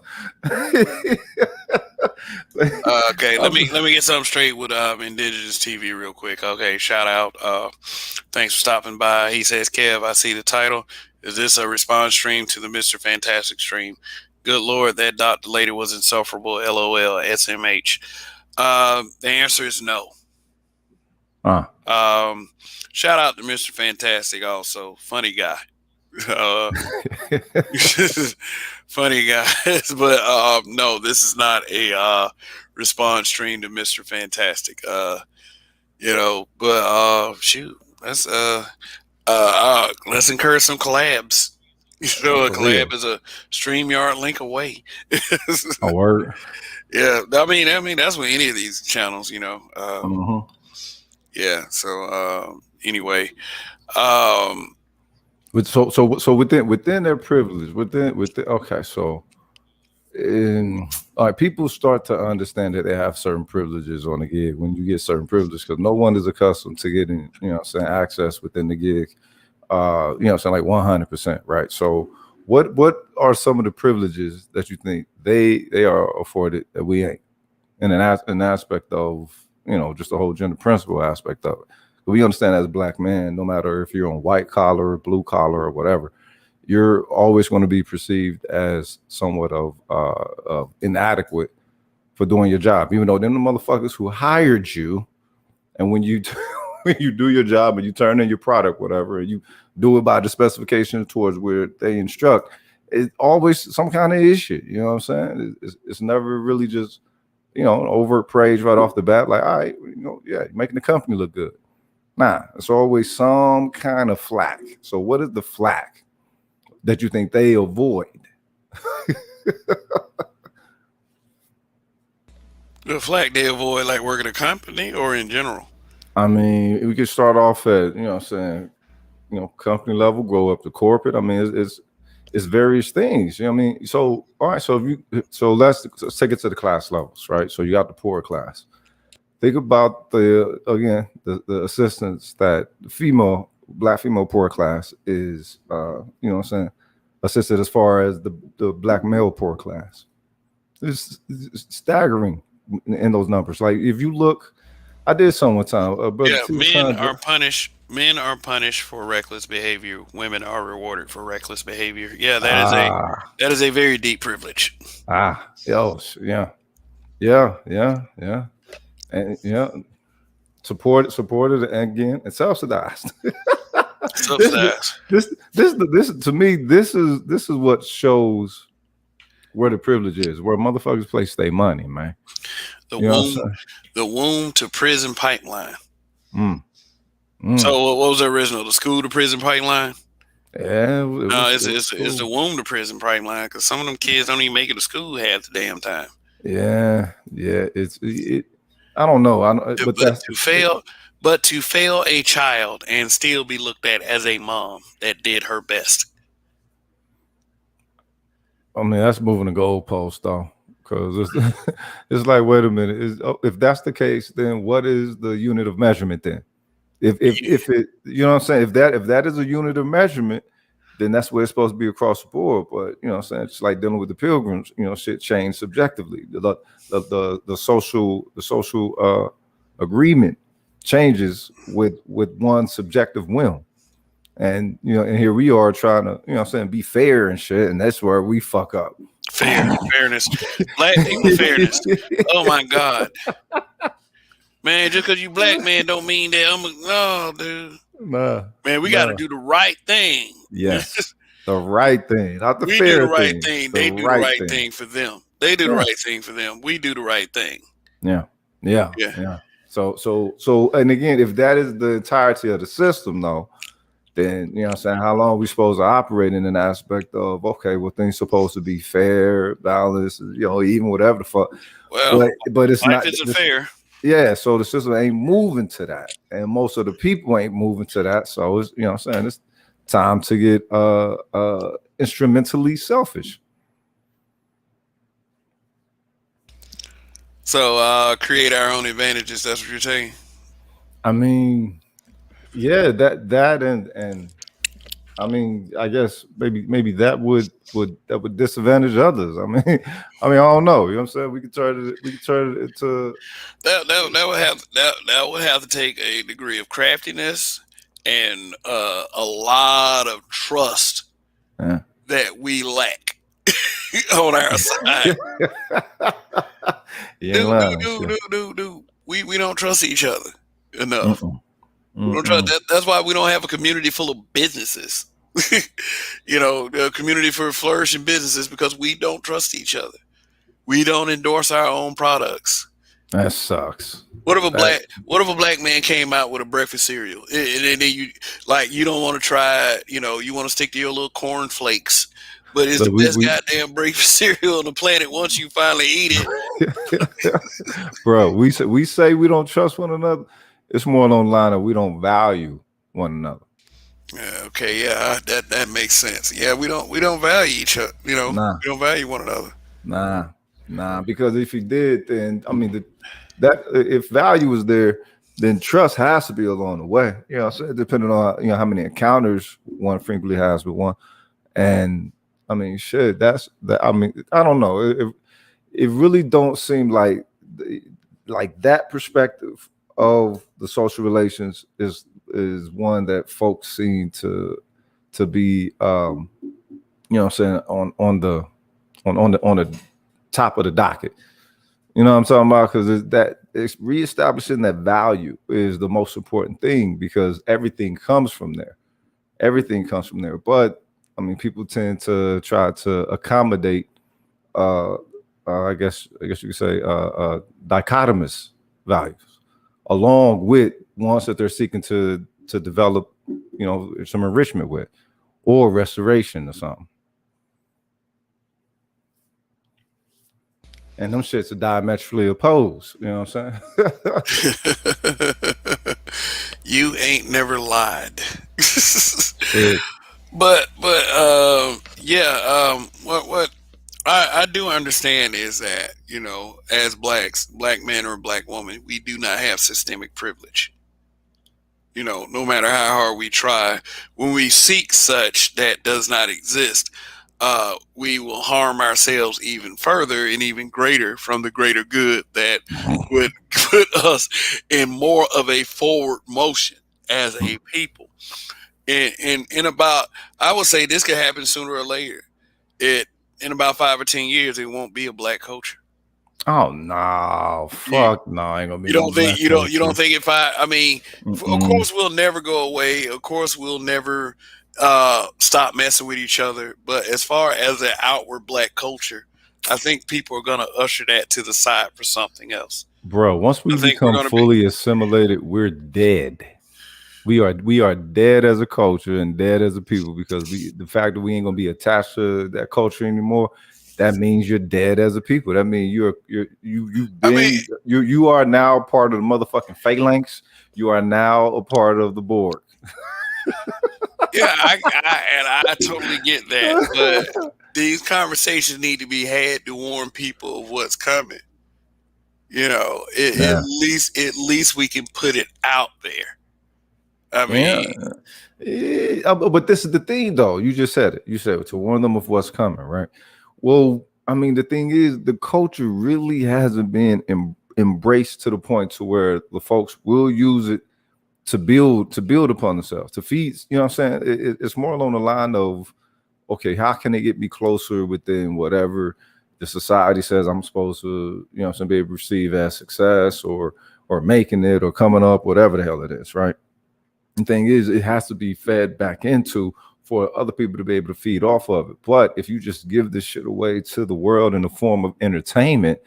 okay, let me get something straight with Indigenous TV real quick. Okay, shout out. Thanks for stopping by. He says, Kev, I see the title. Is this a response stream to the Mr. Fantastic stream? Good Lord, that doctor lady was insufferable. LOL, SMH. The answer is no. Shout out to Mr. Fantastic also. Funny guy. Funny guys. But no, this is not a response stream to Mr. Fantastic. You know, but shoot, let's encourage some collabs. You know, a collab is a StreamYard link away. A word. Yeah, I mean that's with any of these channels, you know. Yeah. So anyway, so within their privilege, okay, so all right, people start to understand that they have certain privileges on the gig when you get certain privileges, because no one is accustomed to getting, you know, saying access within the gig, you know, saying like 100%, right? So what are some of the privileges that you think they are afforded that we ain't, in an aspect of, you know, just the whole gender principle aspect of it? We understand as a Black man, no matter if you're on white collar, blue collar, or whatever, you're always going to be perceived as somewhat of inadequate for doing your job, even though them the motherfuckers who hired you, and when you when you do your job and you turn in your product, whatever, and you do it by the specifications towards where they instruct, it's always some kind of issue. You know what I'm saying? It's never really just, you know, overt praise right off the bat, like, all right, you know, yeah, you're making the company look good. Nah, it's always some kind of flack. So what is the flack that you think they avoid? The flack they avoid, like working a company or in general? I mean, we could start off at, you know what I'm saying, you know, company level, grow up to corporate. I mean, it's various things. You know what I mean? So, all right, so let's take it to the class levels, right? So you got the poor class. Think about the assistance that the Black female poor class is, you know what I'm saying, assisted as far as the Black male poor class. It's staggering in those numbers. Like if you look, I did some one time. Men are punished for reckless behavior. Women are rewarded for reckless behavior. Yeah, that is a very deep privilege. Yeah. And yeah, supported, and again, and subsidized. This to me, this is what shows where the privilege is, where motherfuckers place their money, man. The womb to prison pipeline. So what was the original? The school to prison pipeline? Yeah, it's the womb to prison pipeline, because some of them kids don't even make it to school half the damn time. Yeah, it's I don't know. but to fail a child and still be looked at as a mom that did her best. I mean, that's moving the goalpost though, because it's like, wait a minute, if that's the case, then what is the unit of measurement then? If it, you know what I'm saying, if that is a unit of measurement, then that's where it's supposed to be across the board. But you know what I'm saying, it's like dealing with the pilgrims, you know, shit changed subjectively. The social agreement changes with one subjective whim. And you know, and here we are trying to, you know what I'm saying, be fair and shit, and that's where we fuck up. Fairness. Black people fairness. Oh my God. Man, just because you black man don't mean that no, dude. Nah, man, we got to do the right thing. Yes, the right thing, not the we fair do the right thing. They do the right thing for them. They do the right thing for them. We do the right thing. Yeah. So, and again, if that is the entirety of the system, though, then you know what I'm saying, how long are we supposed to operate in an aspect of, okay, well, things supposed to be fair, balanced, you know, even whatever the fuck. Well, but it's not. Isn't fair. Yeah, so the system ain't moving to that, and most of the people ain't moving to that. So it's, you know what I'm saying, it's time to get instrumentally selfish. So create our own advantages. That's what you're saying. I mean, yeah, that and I mean, I guess maybe that would disadvantage others. I mean, I don't know. You know what I'm saying? We could turn it into that would have to take a degree of craftiness and a lot of trust that we lack on our side. Dude. We don't trust each other enough. We don't trust that's why we don't have a community full of businesses. You know, a community for flourishing businesses, because we don't trust each other. We don't endorse our own products. That sucks. What if a black man came out with a breakfast cereal and then you don't want to try it, you know, you want to stick to your little corn flakes, but it's the best goddamn breakfast cereal on the planet once you finally eat it. Bro, we say we don't trust one another. It's more along the line of we don't value one another. Yeah, okay, yeah, that makes sense. Yeah, we don't value each other. You know, we don't value one another. Nah, because if you did, then I mean that if value was there, then trust has to be along the way. You know, so depending on, you know, how many encounters one frequently has with one, and I mean, shit, that's that. I mean, I don't know. It really don't seem like that perspective of the social relations is one that folks seem to be you know what I'm saying, on the top of the docket. You know what I'm talking about? Because it's reestablishing that value is the most important thing, because everything comes from there. But I mean, people tend to try to accommodate I guess you could say dichotomous values along with ones that they're seeking to develop, you know, some enrichment with, or restoration or something. And them shits are diametrically opposed. You know what I'm saying? You ain't never lied. Yeah. But what I do understand is that, you know, as black man or black woman, we do not have systemic privilege. You know, no matter how hard we try, when we seek such that does not exist, we will harm ourselves even further and even greater from the greater good that would put us in more of a forward motion as a people. And about, I would say this could happen sooner or later. In about 5 or 10 years, it won't be a black culture. Oh no, fuck no, ain't gonna be. You don't think if I mean, of course we'll never go away. Of course we'll never stop messing with each other. But as far as an outward black culture, I think people are gonna usher that to the side for something else. Bro, once we become fully assimilated, we're dead. We are dead as a culture and dead as a people, because the fact that we ain't gonna be attached to that culture anymore, that means you're dead as a people. That means you are now part of the motherfucking phalanx. You are now a part of the board. Yeah, I totally get that, but these conversations need to be had to warn people of what's coming. You know, Yeah. at least we can put it out there. I mean, But this is the thing, though. You just said it. You said it, to warn them of what's coming, right? Well, I mean, the thing is, the culture really hasn't been embraced to the point to where the folks will use it to build upon themselves, to feed. You know what I'm saying? It's more along the line of, okay, how can they get me closer within whatever the society says I'm supposed to, you know what I'm saying, be able to receive as success or making it or coming up, whatever the hell it is, right? The thing is, it has to be fed back into for other people to be able to feed off of it. But if you just give this shit away to the world in the form of entertainment,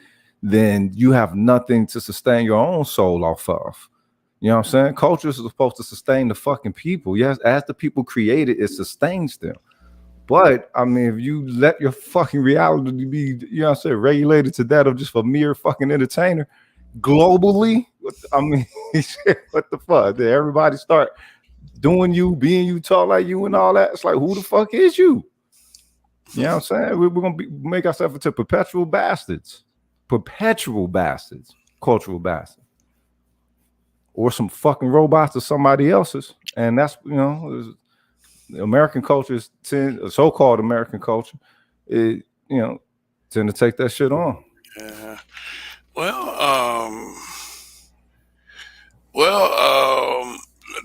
then you have nothing to sustain your own soul off of. You know what I'm saying? Culture is supposed to sustain the fucking people. Yes, as the people create it, it sustains them. But I mean, if you let your fucking reality be, you know what I'm saying, regulated to that of just a mere fucking entertainer globally, I mean, what the fuck? Did everybody start doing you, being you, talk like you, and all that? It's like, who the fuck is you? You know what I'm saying? We're gonna make ourselves into perpetual bastards, cultural bastards, or some fucking robots or somebody else's. And that's, you know, the American culture is so-called American culture, it, you know, tend to take that shit on. Yeah.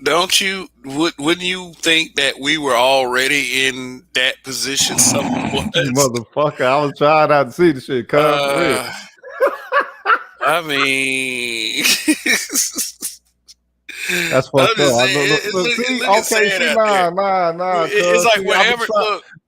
Don't you? Wouldn't you think that we were already in that position somewhat? Motherfucker, I was trying not to see the shit. I mean, that's fucked up. Nah. It's like wherever.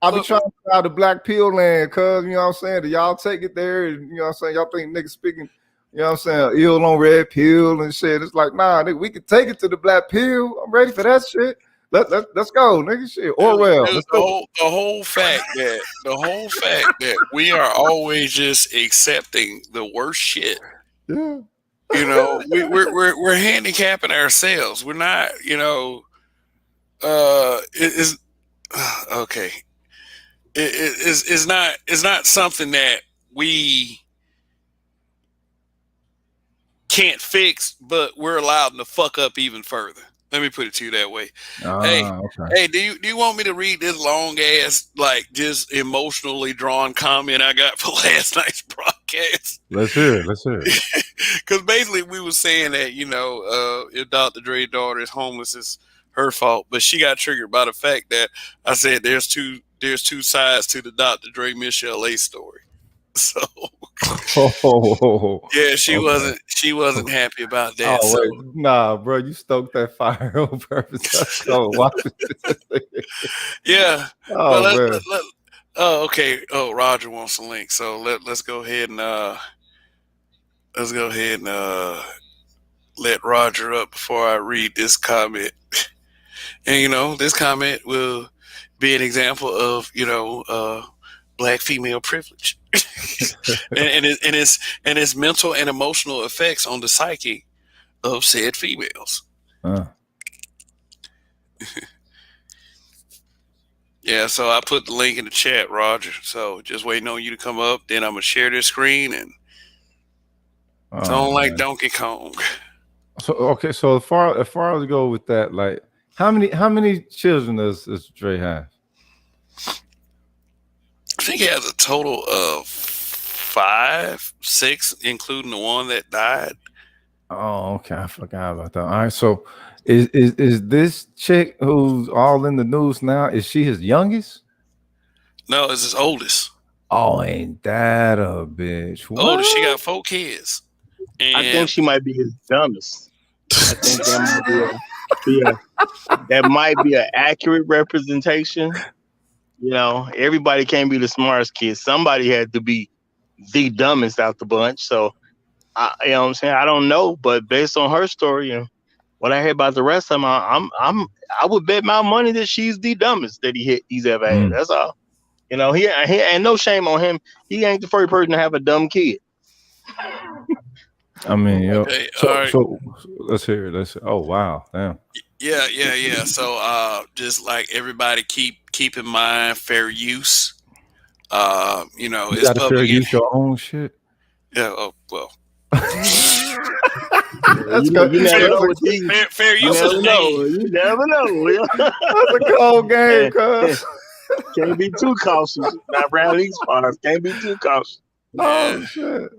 I've been trying to get out of black pill land, cuz, you know what I'm saying? Do y'all take it there? And, you know what I'm saying? Y'all think niggas speaking, you know what I'm saying, ill on red pill and shit. It's like, nah, nigga, we can take it to the black pill. I'm ready for that shit. Let's go, nigga. Shit. Orwell. The whole fact that we are always just accepting the worst shit. Yeah. You know, we're handicapping ourselves. We're not, you know, it's okay. It's not something that we can't fix, but we're allowed to fuck up even further. Let me put it to you that way. Hey, do you want me to read this long ass, like, just emotionally drawn comment I got for last night's broadcast? Let's hear it. Because basically we were saying that, you know, if Dr. Dre's daughter is homeless, it's her fault, but she got triggered by the fact that I said there's two sides to the Dr. Dre Michelle A story. So yeah, she wasn't happy about that. Nah, bro, you stoked that fire on purpose. Yeah. Okay. Oh, Roger wants a link, so let's go ahead and let Roger up before I read this comment. And you know, this comment will be an example of, you know, Black female privilege. and its mental and emotional effects on the psyche of said females. Yeah, so I put the link in the chat, Roger. So just waiting on you to come up. Then I'm gonna share this screen and like Donkey Kong. So so as far as I go with that, like how many children does Dre have? I think he has a total of 5, 6, including the one that died. Oh, okay. I forgot about that. All right. So is this chick who's all in the news now, is she his youngest? No, it's his oldest. Oh, ain't that a bitch? Oldest. She got 4 kids. And I think she might be his dumbest. I think that might be an accurate representation. You know, everybody can't be the smartest kid. Somebody had to be the dumbest out the bunch. So, you know what I'm saying? I don't know, but based on her story and what I heard about the rest of them, I would bet my money that she's the dumbest that he's ever had. That's all. You know, he and no shame on him. He ain't the first person to have a dumb kid. I mean, yo. Okay, all right. So let's hear it. Oh wow, damn. Yeah. So just like everybody keep in mind fair use. You know, You it's gotta fair public. use your own shit. Yeah, oh well. That's You never know with these. Fair You use is never a know. name. You never know. That's a cold game, cuz. Can't be too cautious. Not around these parts. Can't be too cautious. Oh shit.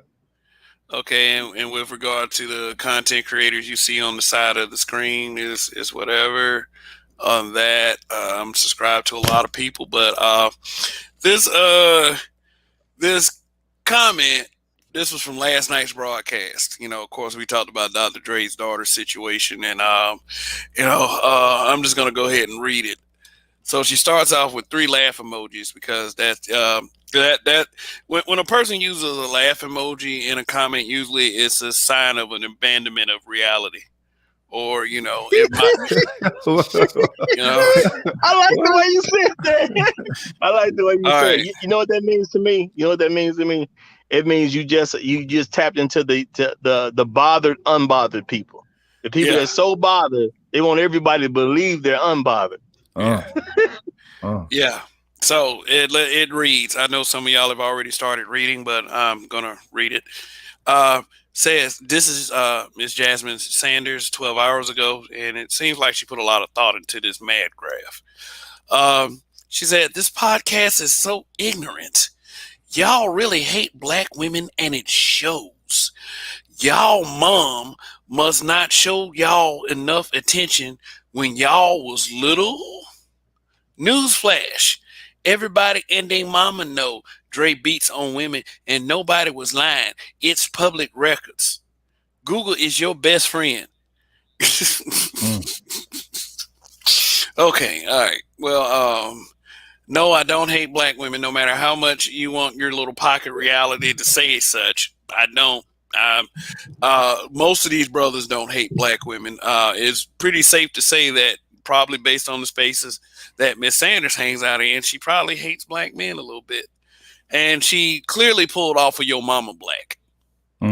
Okay, and with regard to the content creators you see on the side of the screen is whatever on that. I'm subscribed to a lot of people, but this comment, this was from last night's broadcast. You know, of course, we talked about Dr. Dre's daughter situation, and I'm just gonna go ahead and read it. So she starts off with 3 laugh emojis because that when a person uses a laugh emoji in a comment, usually it's a sign of an abandonment of reality, or it might, I like the way you said that. I like the way you said right. it. You know what that means to me? It means you just tapped into the bothered, unbothered people. The people that's so bothered, they want everybody to believe they're unbothered. Yeah. So it reads. I know some of y'all have already started reading, but I'm gonna read it. Says this is Miss Jasmine Sanders 12 hours ago, and it seems like she put a lot of thought into this mad graph. She said this podcast is so ignorant. Y'all really hate black women, and it shows. Y'all mom must not show y'all enough attention when y'all was little. Newsflash. Everybody and their mama know Dre beats on women and nobody was lying. It's public records. Google is your best friend. Okay, all right. Well, no, I don't hate black women, no matter how much you want your little pocket reality to say such. I don't. Most of these brothers don't hate black women. It's pretty safe to say that, probably based on the spaces that Miss Sanders hangs out in, she probably hates black men a little bit. And she clearly pulled off of Yo Mama Black.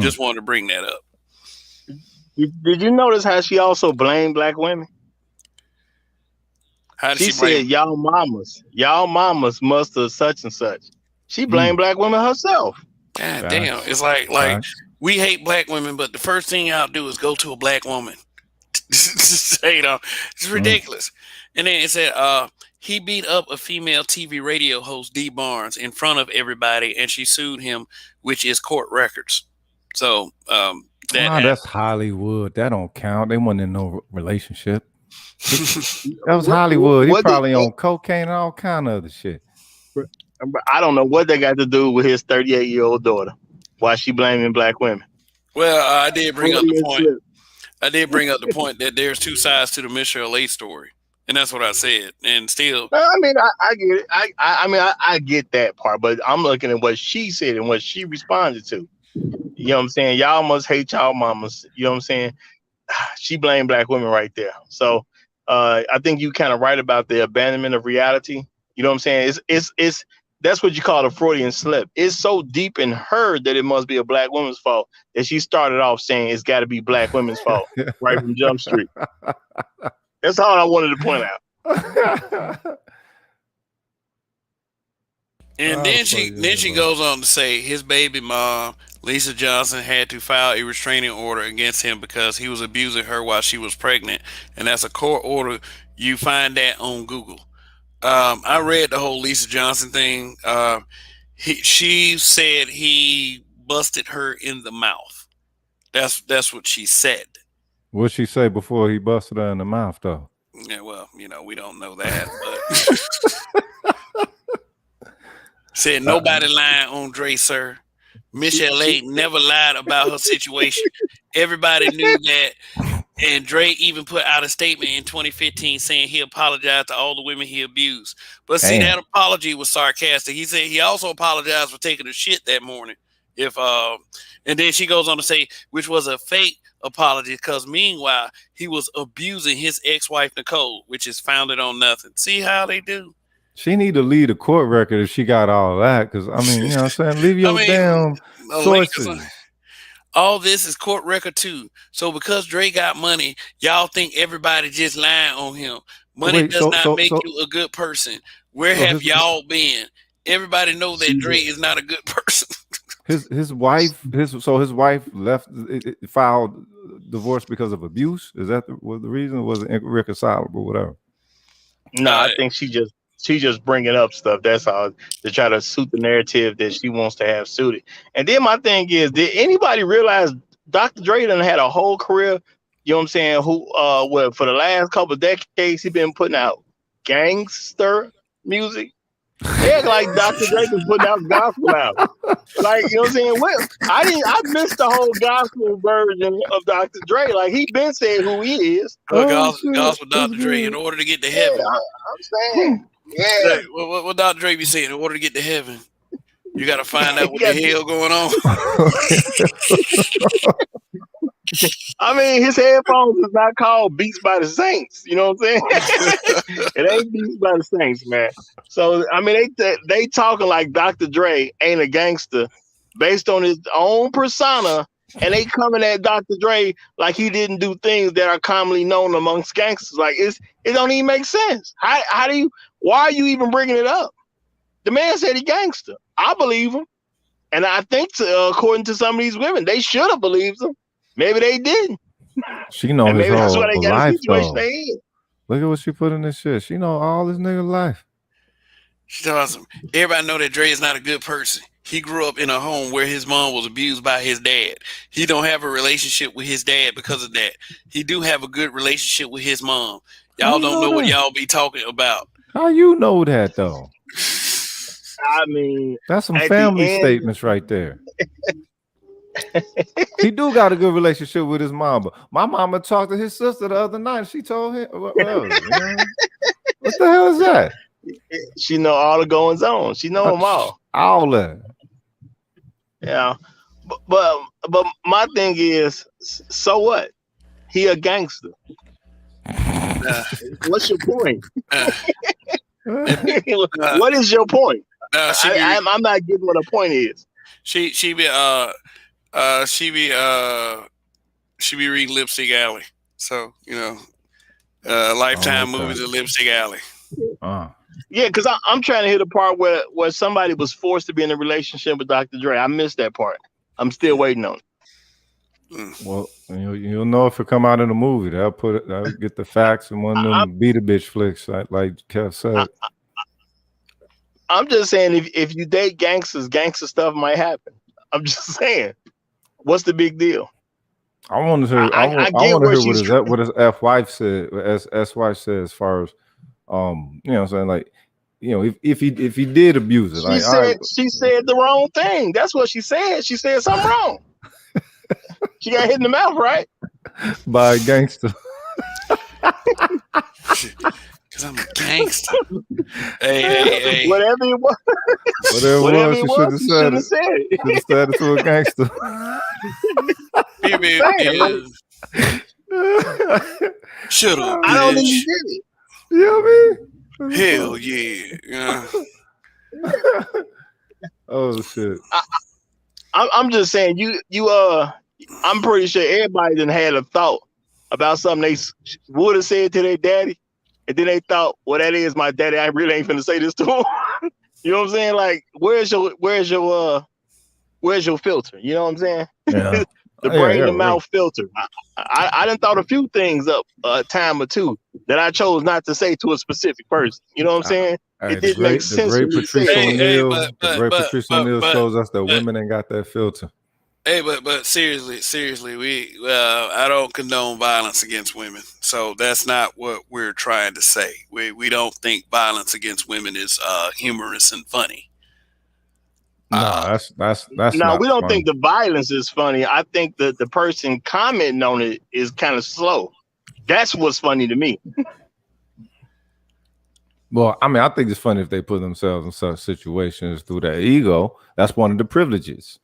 Just wanted to bring that up. Did you notice how she also blamed black women? How did she said, y'all mamas must have such and such. She blamed black women herself. God damn. It's like we hate black women, but the first thing y'all do is go to a black woman. It's ridiculous. And then it said he beat up a female TV radio host, Dee Barnes, in front of everybody, and she sued him, which is court records. So that's Hollywood. That don't count. They wasn't in no relationship. That was Hollywood. He probably on cocaine and all kind of other shit. I don't know what they got to do with his 38-year-old daughter. Why she blaming black women? Well, I did bring up the point. I did bring up the point that there's 2 sides to the Michelle A story, and that's what I said. And still, I mean, I get it. I get that part, but I'm looking at what she said and what she responded to. You know what I'm saying? Y'all must hate y'all mamas. You know what I'm saying? She blamed black women right there. So I think you kind of right about the abandonment of reality. You know what I'm saying? It's that's what you call a Freudian slip. It's so deep in her that it must be a black woman's fault that she started off saying it's got to be black women's fault right from Jump Street. That's all I wanted to point out. And then she goes on to say his baby mom, Lisa Johnson, had to file a restraining order against him because he was abusing her while she was pregnant, and that's a court order. You find that on Google. I read the whole Lisa Johnson thing. She said he busted her in the mouth. That's what she said. What'd she say before he busted her in the mouth, though? Yeah, well, we don't know that, but said nobody lying on Dre, sir. Michelle A never lied about her situation. Everybody knew that. And Dre even put out a statement in 2015 saying he apologized to all the women he abused. But see, that apology was sarcastic. He said he also apologized for taking a shit that morning. And then she goes on to say, which was a fake apology, because meanwhile, he was abusing his ex-wife, Nicole, which is founded on nothing. See how they do? She need to leave a court record if she got all that. Because, I mean, you know what I'm saying? Leave your damn sources. All this is court record too. So because Dre got money, y'all think everybody just lying on him. Money Wait, does not make you a good person. Where have y'all been? Everybody know that Dre is not a good person. his wife left, filed divorce because of abuse. Is that was the reason? Was it irreconcilable, whatever? No, I think she just bringing up stuff. That's all, to try to suit the narrative that she wants to have suited. And then my thing is, did anybody realize Dr. Dre done had a whole career? You know what I'm saying? Who for the last couple of decades he been putting out gangster music. They act like Dr. Dre been putting out gospel out. Like, you know what I'm saying? Well, I missed the whole gospel version of Dr. Dre. Like, he been saying who he is. Gospel Dr. Dre in order to get to heaven. Yeah, I'm saying. Yeah. What Dr. Dre be saying? In order to get to heaven, you got to find out what the hell going on. I mean, his headphones is not called Beats by the Saints. You know what I'm saying? It ain't Beats by the Saints, man. So, I mean, they talking like Dr. Dre ain't a gangster based on his own persona, and they coming at Dr. Dre like he didn't do things that are commonly known amongst gangsters. Like, it don't even make sense. Why are you even bringing it up? The man said he gangster. I believe him. And I think, according to some of these women, they should have believed him. Maybe they didn't. She know his maybe that's why they whole got life, a situation though. they in. Look at what she put in this shit. She know all this nigga life. She's awesome. Everybody know that Dre is not a good person. He grew up in a home where his mom was abused by his dad. He don't have a relationship with his dad because of that. He do have a good relationship with his mom. Y'all don't know what y'all be talking about. How you know that, though? I mean, that's some family statements right there. He do got a good relationship with his mom. But my mama talked to his sister the other night. She told him, what the hell is that? She know all the goings on. She know them all. All that. Yeah, but my thing is, so what? He a gangster. What's your point? What is your point? I'm not getting what a point is. She be reading Lipstick Alley. So, you know, Lifetime movies of Lipstick Alley. Yeah, because I'm trying to hit a part where somebody was forced to be in a relationship with Dr. Dre. I missed that part. I'm still waiting on it. Well, you'll know if it come out in the movie. They'll get the facts and one of them beat a bitch flicks, like Kev said. I'm just saying, if you date gangsters, gangster stuff might happen. I'm just saying, what's the big deal? I want to hear. I want to hear what his ex-wife said. Ex-wife said as far as, you know what I'm saying, like, you know, if he did abuse it, she said the wrong thing. That's what she said. She said something wrong. She got hit in the mouth, right? By a gangster. Because I'm a gangster. Hey. Whatever it was. Whatever it was, she should have said it. Should have said it to a gangster. Should have. I don't think he did it. You know what I mean? Hell yeah. Oh shit. I'm just saying, I'm pretty sure everybody done had a thought about something they would have said to their daddy, and then they thought, well, that is my daddy. I really ain't finna say this to him. You know what I'm saying? Like, where's your filter? You know what I'm saying? Yeah. The brain and mouth filter. I done thought a few things up a time or two that I chose not to say to a specific person. You know what I'm saying? It didn't make sense. The great Patrice O'Neal shows us that women ain't got that filter. Hey, but seriously, I don't condone violence against women. So that's not what we're trying to say. We don't think violence against women is humorous and funny. No, that's no. We don't think the violence is funny. I think that the person commenting on it is kind of slow. That's what's funny to me. Well, I mean, I think it's funny if they put themselves in such situations through their ego. That's one of the privileges.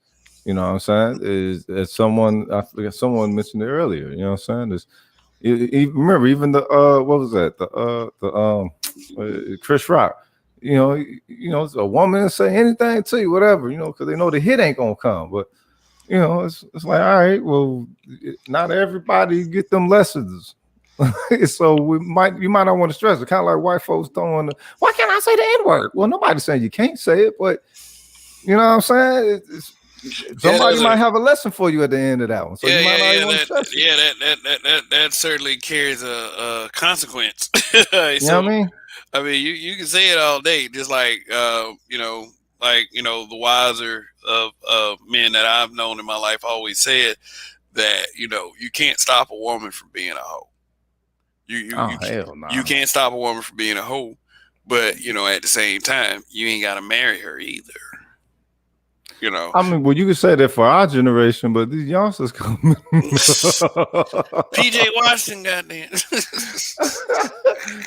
You know what I'm saying? Is someone, I forget, someone mentioned it earlier. You know what I'm saying? Remember even the what was that? The Chris Rock. You know, a woman say anything to you, whatever, you know, because they know the hit ain't gonna come. But you know, it's like, all right, well, not everybody get them lessons. So you might not want to stress it. Kind of like white folks throwing why can't I say the N-word? Well, nobody's saying you can't say it, but you know what I'm saying? Somebody might have a lesson for you at the end of that one. So you might not even want to stress it. That certainly carries a consequence. You know what I mean? I mean, you can say it all day, just like the wiser of men that I've known in my life always said that you can't stop a woman from being a hoe. You can't stop a woman from being a hoe, but at the same time, you ain't got to marry her either. I mean, well, you could say that for our generation, but these youngsters coming. PJ Washington, goddamn.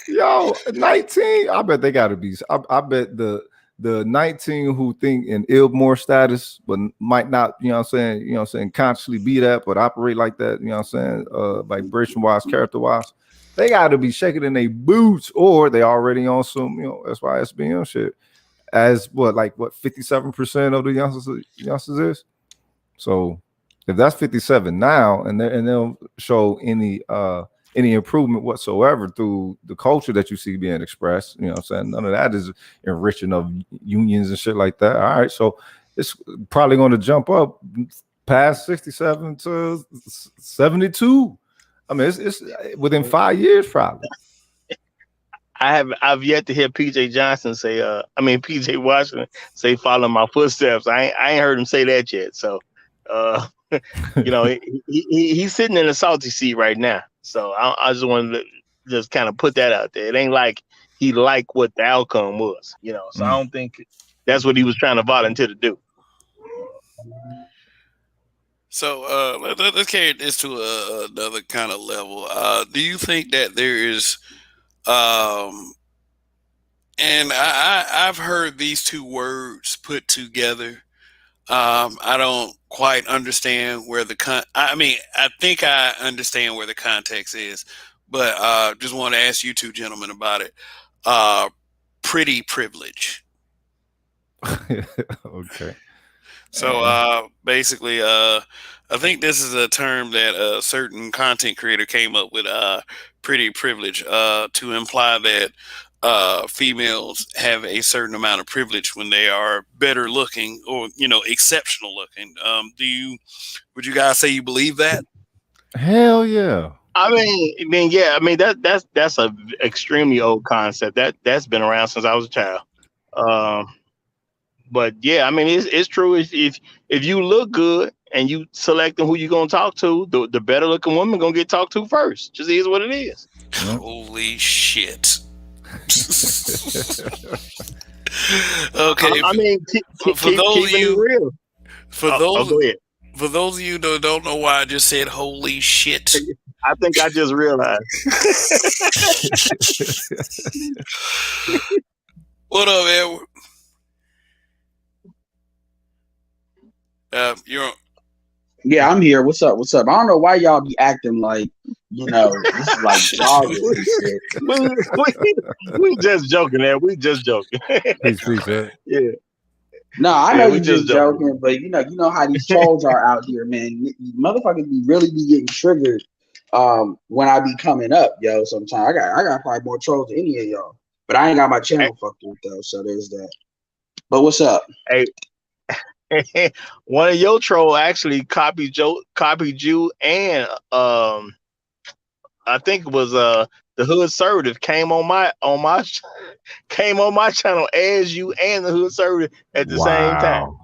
Yo, 19. I bet they got to be. I bet the 19 who think in Ilmore status, but might not, consciously be that, but operate like that, vibration-wise, character-wise, they got to be shaking in their boots, or they already on some, SYSBM shit. As 57% of the youngsters is. So if that's 57 now, and they'll show any improvement whatsoever through the culture that you see being expressed, none of that is enriching of unions and shit like that. All right, so it's probably going to jump up past 67 to 72. I mean, it's within 5 years probably. I've yet to hear PJ Washington say follow my footsteps. I ain't heard him say that yet. So he's sitting in a salty seat right now. So I just wanted to just kind of put that out there. It ain't like he liked what the outcome was, so I don't think that's what he was trying to volunteer to do. So let's carry this to another kind of level. Do you think that there is and I've heard these two words put together. I don't quite understand where I think I understand where the context is, but just want to ask you two gentlemen about it. Pretty privilege. Okay. So basically, I think this is a term that a certain content creator came up with, pretty privilege, to imply that females have a certain amount of privilege when they are better looking or, exceptional looking. Would you guys say you believe that? Hell yeah. That's a extremely old concept that's been around since I was a child. But yeah, it's true. If you look good and you selecting who you're gonna talk to, the better looking woman gonna get talked to first. Just is what it is. Holy shit. Okay. For those of you that don't know why I just said holy shit. I think I just realized. What up, Edward? Yeah, I'm here. What's up? I don't know why y'all be acting like, this is like jogging and shit. We just joking, man. We just joking. Yeah. No, I know you just joking, but you know how these trolls are out here, man. Motherfuckers really be getting triggered when I be coming up, yo. Sometimes I got probably more trolls than any of y'all, but I ain't got my channel fucked with though, so there's that. But what's up? Hey. One of your troll actually copied you, and I think it was the Hood Servative came on my channel as you and the Hood Servative at the same time.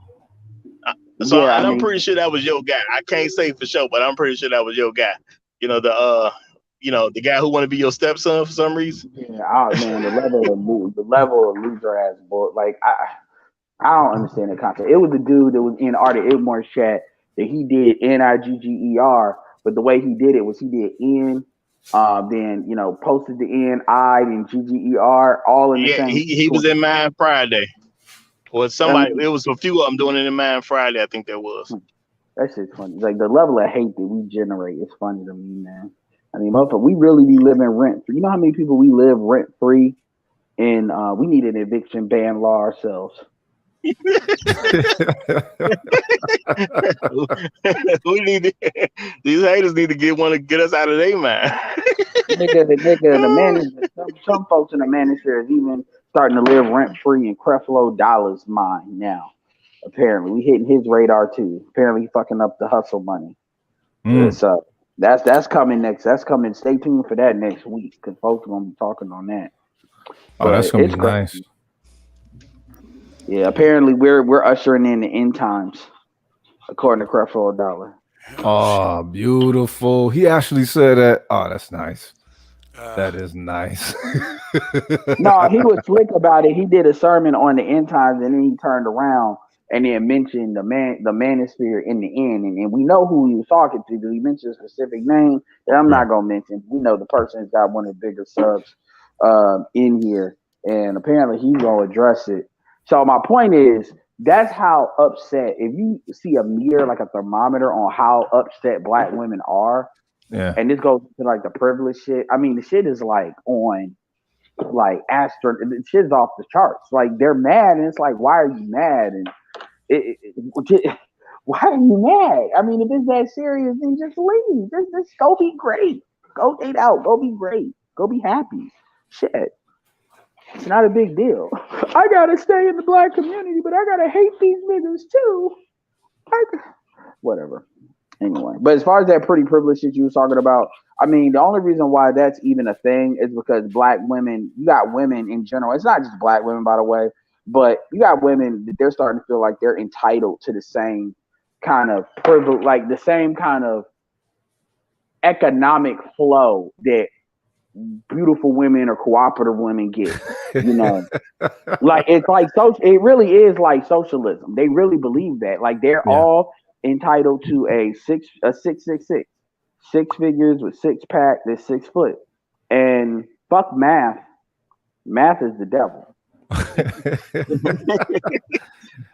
So yeah, I'm pretty sure that was your guy. I can't say for sure, but I'm pretty sure that was your guy. The guy who want to be your stepson for some reason. Yeah, man, the level of loser ass boy. Like I don't understand the concept. It was a dude that was in Art of Ilmore chat that he did NIGGER, but the way he did it was he did N, then posted the N, I, and GGER all in the same. He was in Mind Friday. Or somebody, it was a few of them doing it in Mind Friday, I think that was. That shit's funny. Like the level of hate that we generate is funny to me, man. Motherfucker, we really be living rent free. You know how many people we live rent free, and we need an eviction ban law ourselves. We need to, these haters need to get us out of their mind. The manager, some folks in the manager is even starting to live rent free in Creflo Dollar's mind now. Apparently, we hitting his radar too. Apparently, he fucking up the hustle money. So that's coming next. That's coming. Stay tuned for that next week because folks are gonna be talking on that. Oh, that's gonna be It's nice. crazy. Yeah, apparently we're ushering in the end times, according to Creflo Dollar. Oh, beautiful. He actually said that. Oh, that's nice. That is nice. No, he was slick about it. He did a sermon on the end times, and then he turned around and then mentioned the manosphere in the end, and we know who he was talking to. He mentioned a specific name that I'm not gonna mention. We know the person's got one of the bigger subs in here, and apparently he's gonna address it. So my point is, that's how upset. If you see a meter, like a thermometer, on how upset Black women are, Yeah. and this goes to like the privilege shit. I mean, the shit is like on like the shit's off the charts. Like they're mad, and it's like, why are you mad? And why are you mad? I mean, if it's that serious, then just leave. Just go be great. Go date out. Go be great. Go be happy. Shit. It's not a big deal. I gotta stay in the Black community, but I gotta hate these niggas too. Whatever. Anyway, but as far as that pretty privilege shit you was talking about, I mean, the only reason why that's even a thing is because Black women, you got women in general. It's not just Black women, by the way, but you got women that they're starting to feel like they're entitled to the same kind of privilege, like the same kind of economic flow that beautiful women or cooperative women get. You know, like it's like it really is like socialism. They really believe that. Like they're all entitled to a 666, 6 figures with 6-pack that's 6 foot, and fuck math. Math is the devil.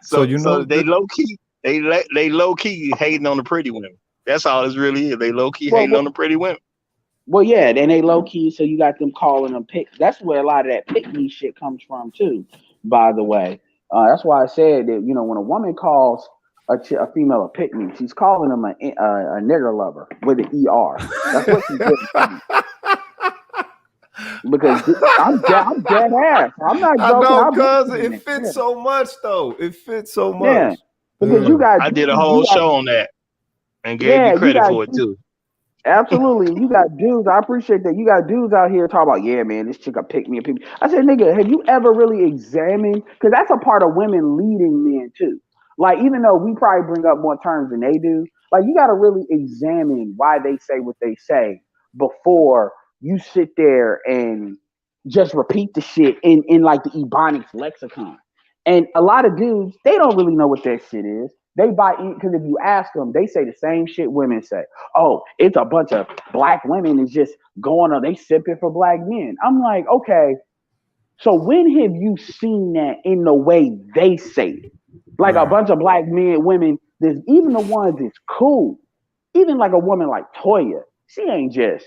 So they low key, they low key hating on the pretty women. That's all this really is. They low key hating on the pretty women. Well, yeah, then they low key, so you got them calling them pick. That's where a lot of that pick me shit comes from too. By the way, that's why I said that, you know, when a woman calls a female a pick me, she's calling them a nigger lover with an ER. That's what she's doing. Because I'm dead ass. I'm not joking. I know, cause it fits so much though. It fits so much. Yeah, because you got. I did a whole show on that and gave you credit for it too. Absolutely. You got dudes. I appreciate that. You got dudes out here talking about, yeah, man, this chick will pick me. I said, nigga, have you ever really examined? Because that's a part of women leading men too. Like, even though we probably bring up more terms than they do, like, you got to really examine why they say what they say before you sit there and just repeat the shit in like the Ebonics lexicon. And a lot of dudes, they don't really know what that shit is. They buy in because if you ask them, they say the same shit women say. Oh, it's a bunch of Black women is just going on, they sipping for Black men. I'm like, okay, so when have you seen that in the way they say it? Like a bunch of Black women, there's even the ones that's cool. Even like a woman like Toya, she ain't just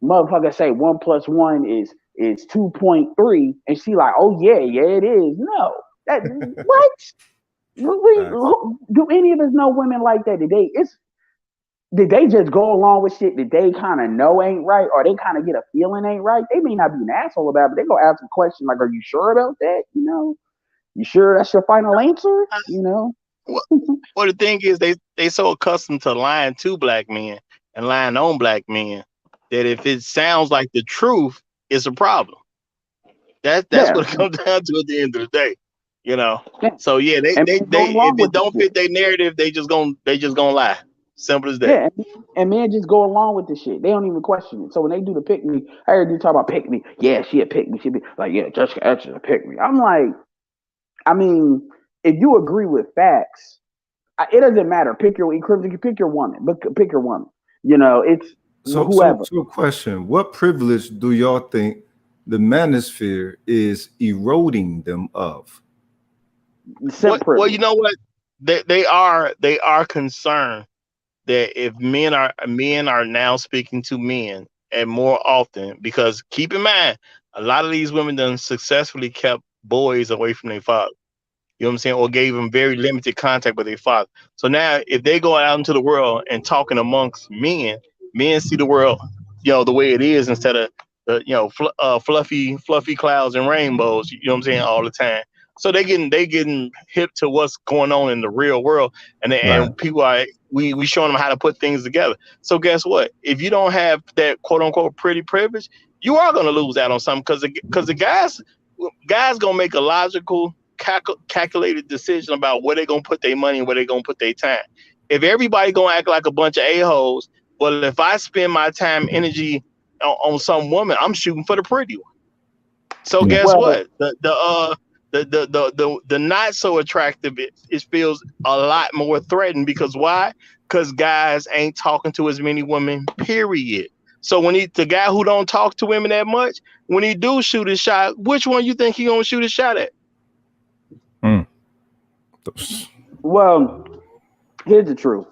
motherfucker say 1 + 1 is 2.3, and she like, oh yeah, it is. No, that what? Do any of us know women like that? Did they just go along with shit that they kind of know ain't right, or they kind of get a feeling ain't right? They may not be an asshole about it, but they go ask a question like, are you sure about that? You know, you sure that's your final answer? You know? Well, the thing is, they so accustomed to lying to Black men and lying on Black men that if it sounds like the truth, it's a problem. That's what it comes down to at the end of the day. You know, so yeah, they if it don't fit their narrative, they just gonna lie. Simple as that. Yeah, and men just go along with the shit. They don't even question it. So when they do the pick me, I heard you talk about pick me. Yeah, she'll pick me. She'll be like, yeah, Jessica Etcher pick me. I'm like, I mean, if you agree with facts, it doesn't matter. Pick your woman, but pick your woman. You know, it's whoever. So a question: what privilege do y'all think the manosphere is eroding them of? Well, you know what? They are concerned that if men are now speaking to men and more often, because keep in mind, a lot of these women done successfully kept boys away from their father. You know what I'm saying? Or gave them very limited contact with their father. So now, if they go out into the world and talking amongst men, men see the world, the way it is instead of fluffy clouds and rainbows. You know what I'm saying? All the time. So they getting hip to what's going on in the real world, and Right. people are we showing them how to put things together. So guess what? If you don't have that quote unquote pretty privilege, you are going to lose out on something because the guys gonna make a logical calculated decision about where they're gonna put their money and where they're gonna put their time. If everybody gonna act like a bunch of a-holes, well, if I spend my time, energy on some woman, I'm shooting for the pretty one. So Yeah. guess Well, what? The not so attractive, it feels a lot more threatened because why? Because guys ain't talking to as many women, period. So when the guy who don't talk to women that much, when he do shoot his shot, which one you think he gonna shoot his shot at? well, here's the truth.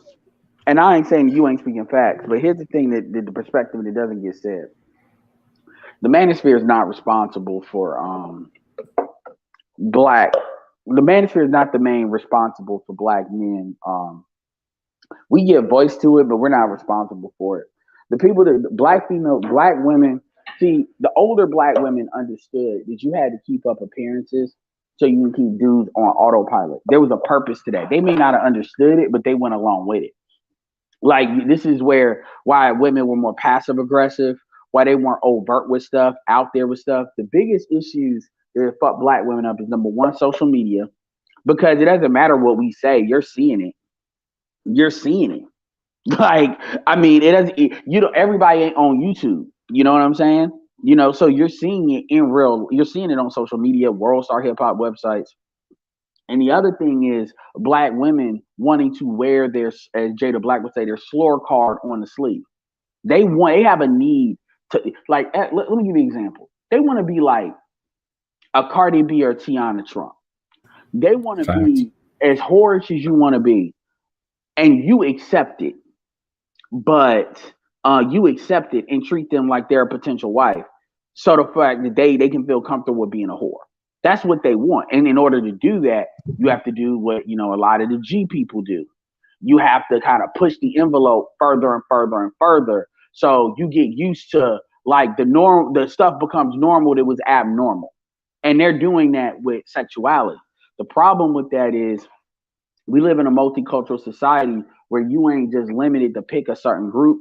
And I ain't saying you ain't speaking facts, but here's the thing that the perspective that doesn't get said. The manosphere is not responsible for black. The manosphere is not the main responsible for black men. We give voice to it, but we're not responsible for it. The people that black women. See, the older black women understood that you had to keep up appearances so you can keep dudes on autopilot. There was a purpose to that. They may not have understood it, but they went along with it. Like this is why women were more passive aggressive, why they weren't overt with stuff, out there with stuff. The biggest issues that fuck black women up is number one, social media, because it doesn't matter what we say, you're seeing it. You're seeing it. Like, I mean, it doesn't. Everybody ain't on YouTube. You know what I'm saying? So you're seeing it in real. You're seeing it on social media, World Star Hip Hop websites. And the other thing is black women wanting to wear their, as Jada Black would say, their slur card on the sleeve. They have a need to, like, let me give you an example. They want to be like a Cardi B or Tiana Trump. They want to be as whorish as you want to be, and you accept it. But you accept it and treat them like they're a potential wife. So the fact that they can feel comfortable with being a whore. That's what they want. And in order to do that, you have to do what, a lot of the G people do. You have to kind of push the envelope further and further and further. So you get used to like the stuff becomes normal that was abnormal. And they're doing that with sexuality. The problem with that is we live in a multicultural society where you ain't just limited to pick a certain group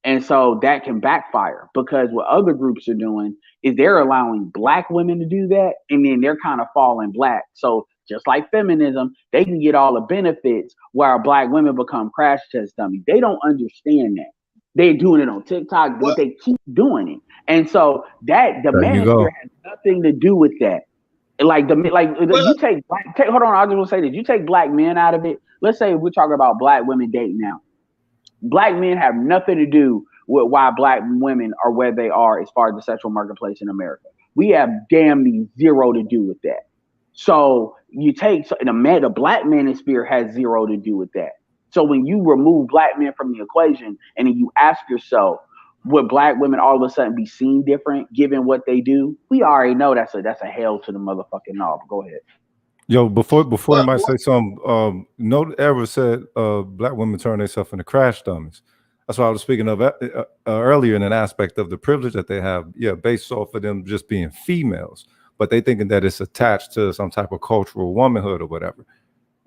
and so that can backfire because what other groups are doing is they're allowing black women to do that and then they're kind of falling black. So just like feminism, they can get all the benefits while black women become crash test dummies. They don't understand that. They're doing it on TikTok, but they keep doing it. And so the manosphere has nothing to do with that. You take hold on, I just want to say this. You take black men out of it. Let's say we're talking about black women dating now. Black men have nothing to do with why black women are where they are as far as the sexual marketplace in America. We have damn near zero to do with that. So the black manosphere has zero to do with that. So when you remove black men from the equation and then you ask yourself, would black women all of a sudden be seen different given what they do? We already know that's a hell to the motherfucking knob. Go ahead. Yo, before you might say something, no ever said black women turn themselves into crash dummies. That's what I was speaking of earlier in an aspect of the privilege that they have, based off of them just being females. But they thinking that it's attached to some type of cultural womanhood or whatever.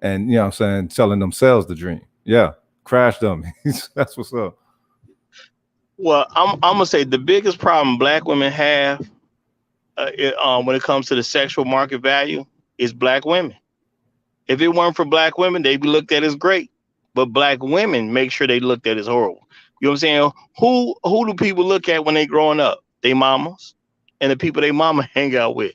And, you know what I'm saying, selling themselves the dream. Yeah, crash dummies. That's what's up. Well, I'm going to say the biggest problem black women have when it comes to the sexual market value is black women. If it weren't for black women, they'd be looked at as great. But black women make sure they looked at as horrible. You know what I'm saying? Who do people look at when they growing up? They mamas and the people they mama hang out with.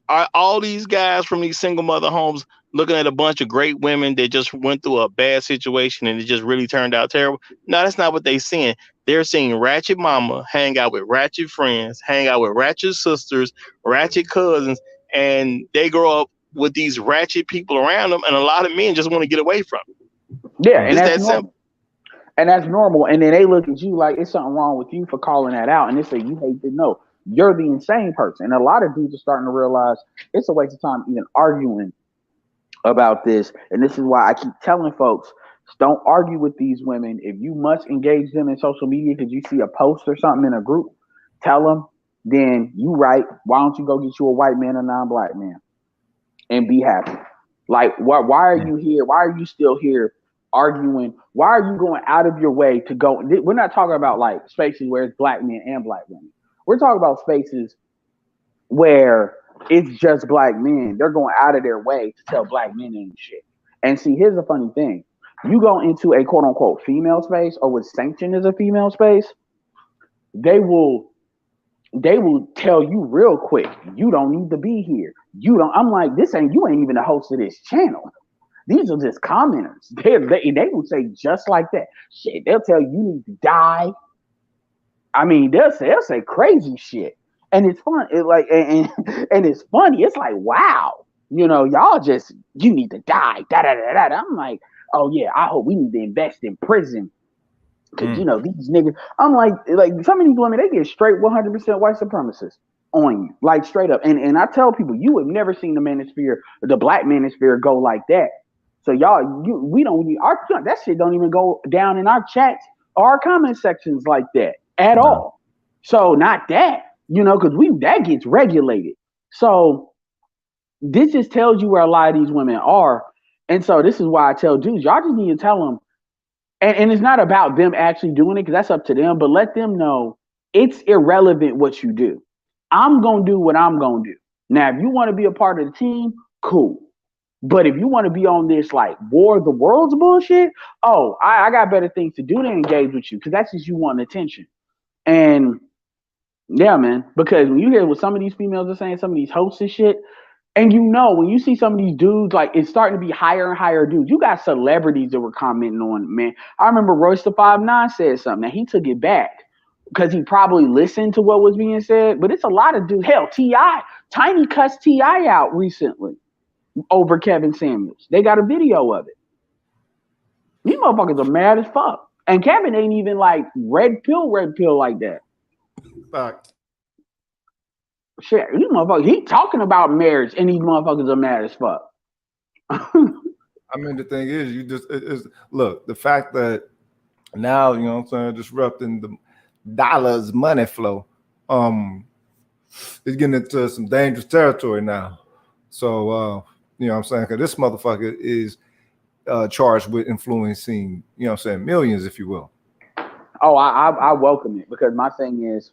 Are all these guys from these single mother homes looking at a bunch of great women that just went through a bad situation and it just really turned out terrible? No, that's not what they're seeing. They're seeing ratchet mama hang out with ratchet friends, hang out with ratchet sisters, ratchet cousins, and they grow up with these ratchet people around them, and a lot of men just want to get away from it. Yeah, and that's normal. And that's normal. And then they look at you like it's something wrong with you for calling that out, and they say you hate to know. you're the insane person. And a lot of dudes are starting to realize it's a waste of time even arguing about this. And this is why I keep telling folks, don't argue with these women. If you must engage them in social media because you see a post or something in a group, tell them, then you right. Why don't you go get you a white man or non-black man and be happy? Like, why are you here? Why are you still here arguing? Why are you going out of your way to go? We're not talking about like spaces where it's black men and black women. We're talking about spaces where it's just black men. They're going out of their way to tell black men ain't shit. And see, here's the funny thing. You go into a quote unquote female space or what's sanctioned as a female space, they will tell you real quick, you don't need to be here. I'm like, you ain't even the host of this channel. These are just commenters. They will say just like that. Shit, they'll tell you need to die. I mean, they'll say crazy shit. And it's fun. And it's funny. It's like, wow, y'all you need to die. Da, da, da, da. I'm like, oh yeah, I hope we need to invest in prison. Cause these niggas, I'm like some of these women, they get straight 100% white supremacists on you, like straight up. And I tell people, you have never seen the manosphere, the black manosphere go like that. So that shit don't even go down in our chats or our comment sections like that at all. So not that, cause that gets regulated. So this just tells you where a lot of these women are. And so this is why I tell dudes, y'all just need to tell them. And it's not about them actually doing it because that's up to them, but let them know it's irrelevant what you do. I'm going to do what I'm going to do. Now, if you want to be a part of the team, cool. But if you want to be on this like War of the Worlds bullshit, I got better things to do than engage with you because that's just you wanting attention. And yeah, man, because when you hear what some of these females are saying, some of these hosts and shit, and when you see some of these dudes, like it's starting to be higher and higher dudes. You got celebrities that were commenting on it, man. I remember Royce the 5'9" said something. Now he took it back because he probably listened to what was being said. But it's a lot of dudes. Hell, T.I. Tiny cussed T.I. out recently over Kevin Samuels. They got a video of it. These motherfuckers are mad as fuck. And Kevin ain't even like red pill like that. Fuck. Shit, these motherfuckers, he talking about marriage and these motherfuckers are mad as fuck. I mean, the thing is, look, the fact that now, disrupting the dollars money flow, is getting into some dangerous territory now. So, because this motherfucker is charged with influencing, millions, if you will. Oh, I welcome it because my thing is,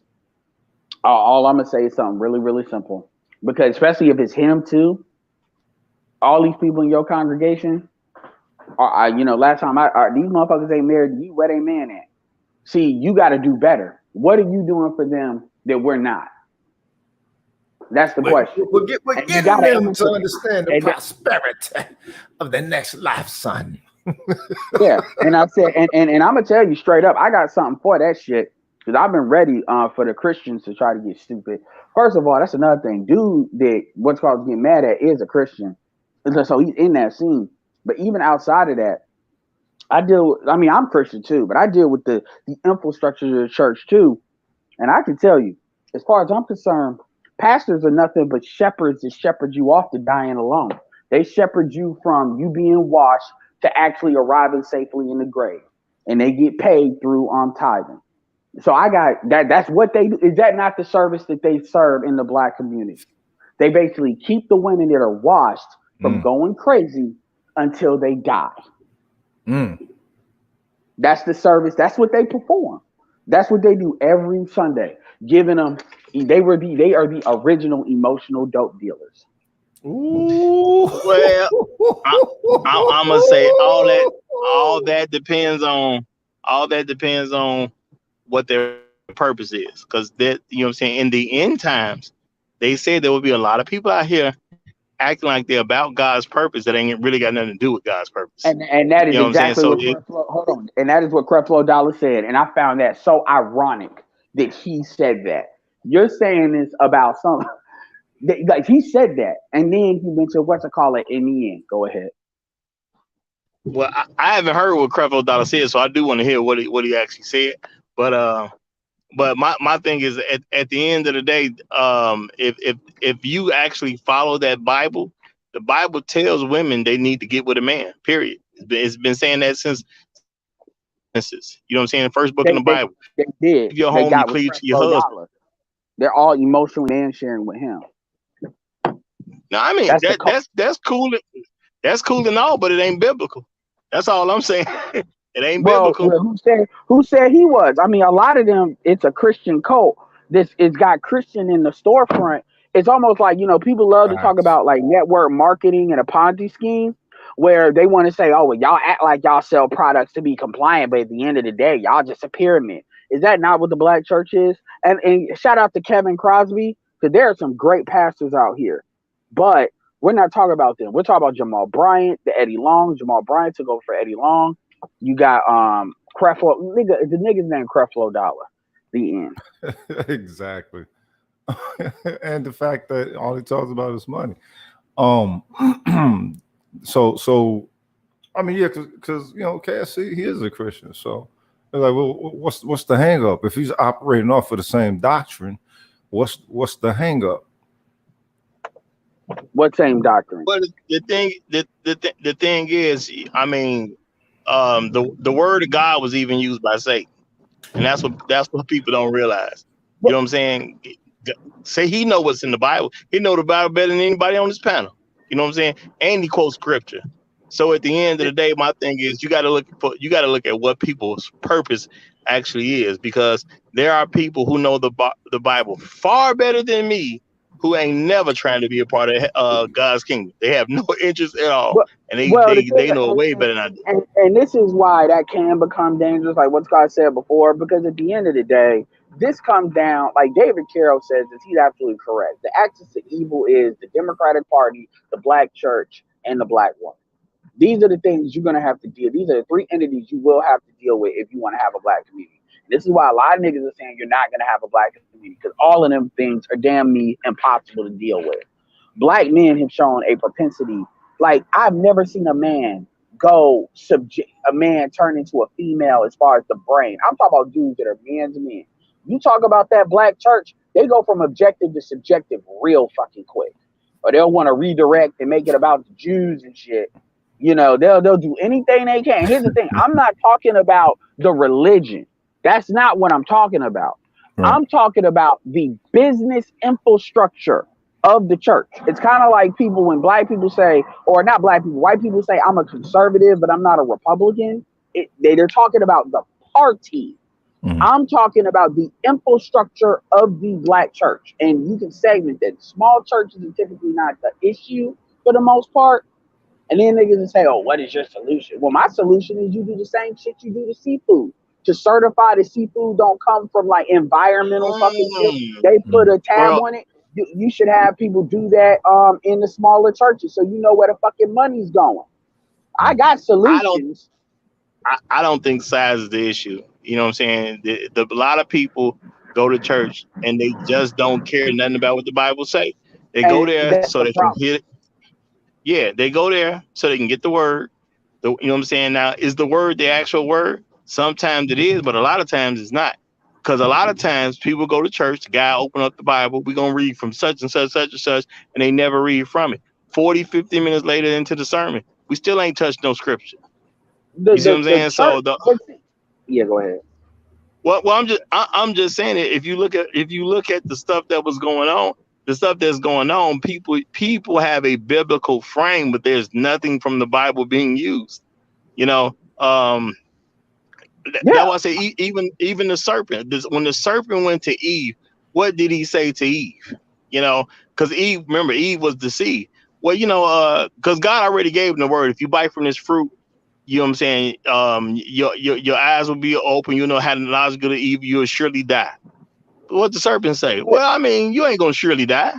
all I'm gonna say is something really, really simple. Because especially if it's him too, all these people in your congregation, last time these motherfuckers ain't married. You where they man at? See, you got to do better. What are you doing for them that we're not? That's the question. We're getting them to understand the prosperity of the next life, son. Yeah, and I said, and I'm gonna tell you straight up, I got something for that shit. Because I've been ready for the Christians to try to get stupid. First of all, that's another thing. Dude that what's called getting mad at is a Christian. So he's in that scene. But even outside of that, I'm Christian too, but I deal with the infrastructure of the church too. And I can tell you, as far as I'm concerned, pastors are nothing but shepherds that shepherd you off to dying alone. They shepherd you from you being washed to actually arriving safely in the grave. And they get paid through tithing. So I got that. That's what they do. Is that not the service that they serve in the black community? They basically keep the women that are washed from going crazy until they die. That's the service. That's what they perform. That's what they do every Sunday. Giving them, they are the original emotional dope dealers. Ooh. Well, I'm gonna say all that depends on what their purpose is, because that, what I'm saying, in the end times, they say there will be a lot of people out here acting like they're about God's purpose that ain't really got nothing to do with God's purpose. And that is exactly and that is what Creflo Dollar said, and I found that so ironic that he said that. You're saying this about some, like he said that, and then he mentioned in the end. Go ahead. Well, I haven't heard what Creflo Dollar said, so I do want to hear what he actually said. But but my thing is at the end of the day, if you actually follow that Bible, the Bible tells women they need to get with a man. Period. It's been saying that since Genesis. You know what I'm saying? The first book in the Bible. They did. If you're They home, you got with cleave to your Creflo husband. Dollar. They're all emotional and sharing with him. Now, I mean that's cool. That's cool and all, but it ain't biblical. That's all I'm saying. It ain't biblical. Who said he was? I mean, a lot of them, it's a Christian cult. It's got Christian in the storefront. It's almost like, you know, people love to talk about like network marketing and a Ponzi scheme where they want to say, oh, well, y'all act like y'all sell products to be compliant, but at the end of the day, y'all just a pyramid. Is that not what the black church is? And shout out to Kevin Crosby, because there are some great pastors out here. But we're not talking about them. We're talking about Jamal Bryant, the Eddie Long. Jamal Bryant took over for Eddie Long. You got Creflo, the nigga's name Creflo Dollar. The end. Exactly. And the fact that all he talks about is money. So I mean, yeah, because you know, KSC, he is a Christian. So they're like, well, what's the hang up? If he's operating off of the same doctrine, what's the hang up? What same doctrine? But the thing is, I mean, the word of God was even used by Satan, and that's what people don't realize. You know what I'm saying? Say he know what's in the Bible. He know the Bible better than anybody on this panel. You know what I'm saying? And he quotes scripture. So at the end of the day, my thing is you got to look at what people's purpose actually is, because there are people who know the Bible far better than me, who ain't never trying to be a part of God's kingdom. They have no interest at all, and they know way better than I do. And this is why that can become dangerous, like what Scott said before, because at the end of the day, this comes down, like David Carroll says this, he's absolutely correct. The axis of evil is the Democratic Party, the black church, and the black woman. These are the things you're going to have to deal. These are the three entities you will have to deal with if you want to have a black community. And this is why a lot of niggas are saying you're not going to have a black community, because all of them things are damn near impossible to deal with. Black men have shown a propensity. Like, I've never seen a man turn into a female as far as the brain. I'm talking about dudes that are men to men. You talk about that black church, they go from objective to subjective real fucking quick. Or they'll want to redirect and make it about the Jews and shit. You know, they'll do anything they can. Here's the thing. I'm not talking about the religion. That's not what I'm talking about. Right. I'm talking about the business infrastructure of the church. It's kind of like people, when black people say, or not black people, white people say, I'm a conservative, but I'm not a Republican. They're talking about the party. Mm-hmm. I'm talking about the infrastructure of the black church. And you can segment that. Small churches are typically not the issue for the most part. And then niggas will say, oh, what is your solution? Well, my solution is you do the same shit you do to seafood. To certify the seafood don't come from like environmental fucking shit. They put a tab on it. You should have people do that in the smaller churches so you know where the fucking money's going. I got solutions. I don't think size is the issue. You know what I'm saying? A lot of people go to church and they just don't care nothing about what the Bible say. They go there so they can hear it. Yeah, they go there so they can get the word. You know what I'm saying? Now, is the word the actual word? Sometimes it is, but a lot of times it's not. Because a lot of times people go to church, the guy open up the Bible, we're going to read from such and such, such and such, and they never read from it. 40, 50 minutes later into the sermon, we still ain't touched no scripture. You see what I'm saying? Yeah, go ahead. Well, I'm just saying that if you look at the stuff that was going on, the stuff that's going on, people have a biblical frame, but there's nothing from the Bible being used. You know, that's why I say even the serpent. When the serpent went to Eve, what did he say to Eve? You know, because Eve was deceived. Well, you know, because God already gave him the word. If you bite from this fruit, you know what I'm saying, your eyes will be open. You know how the knowledge of good and evil, you'll surely die. But what the serpent say? Well, I mean, you ain't gonna surely die.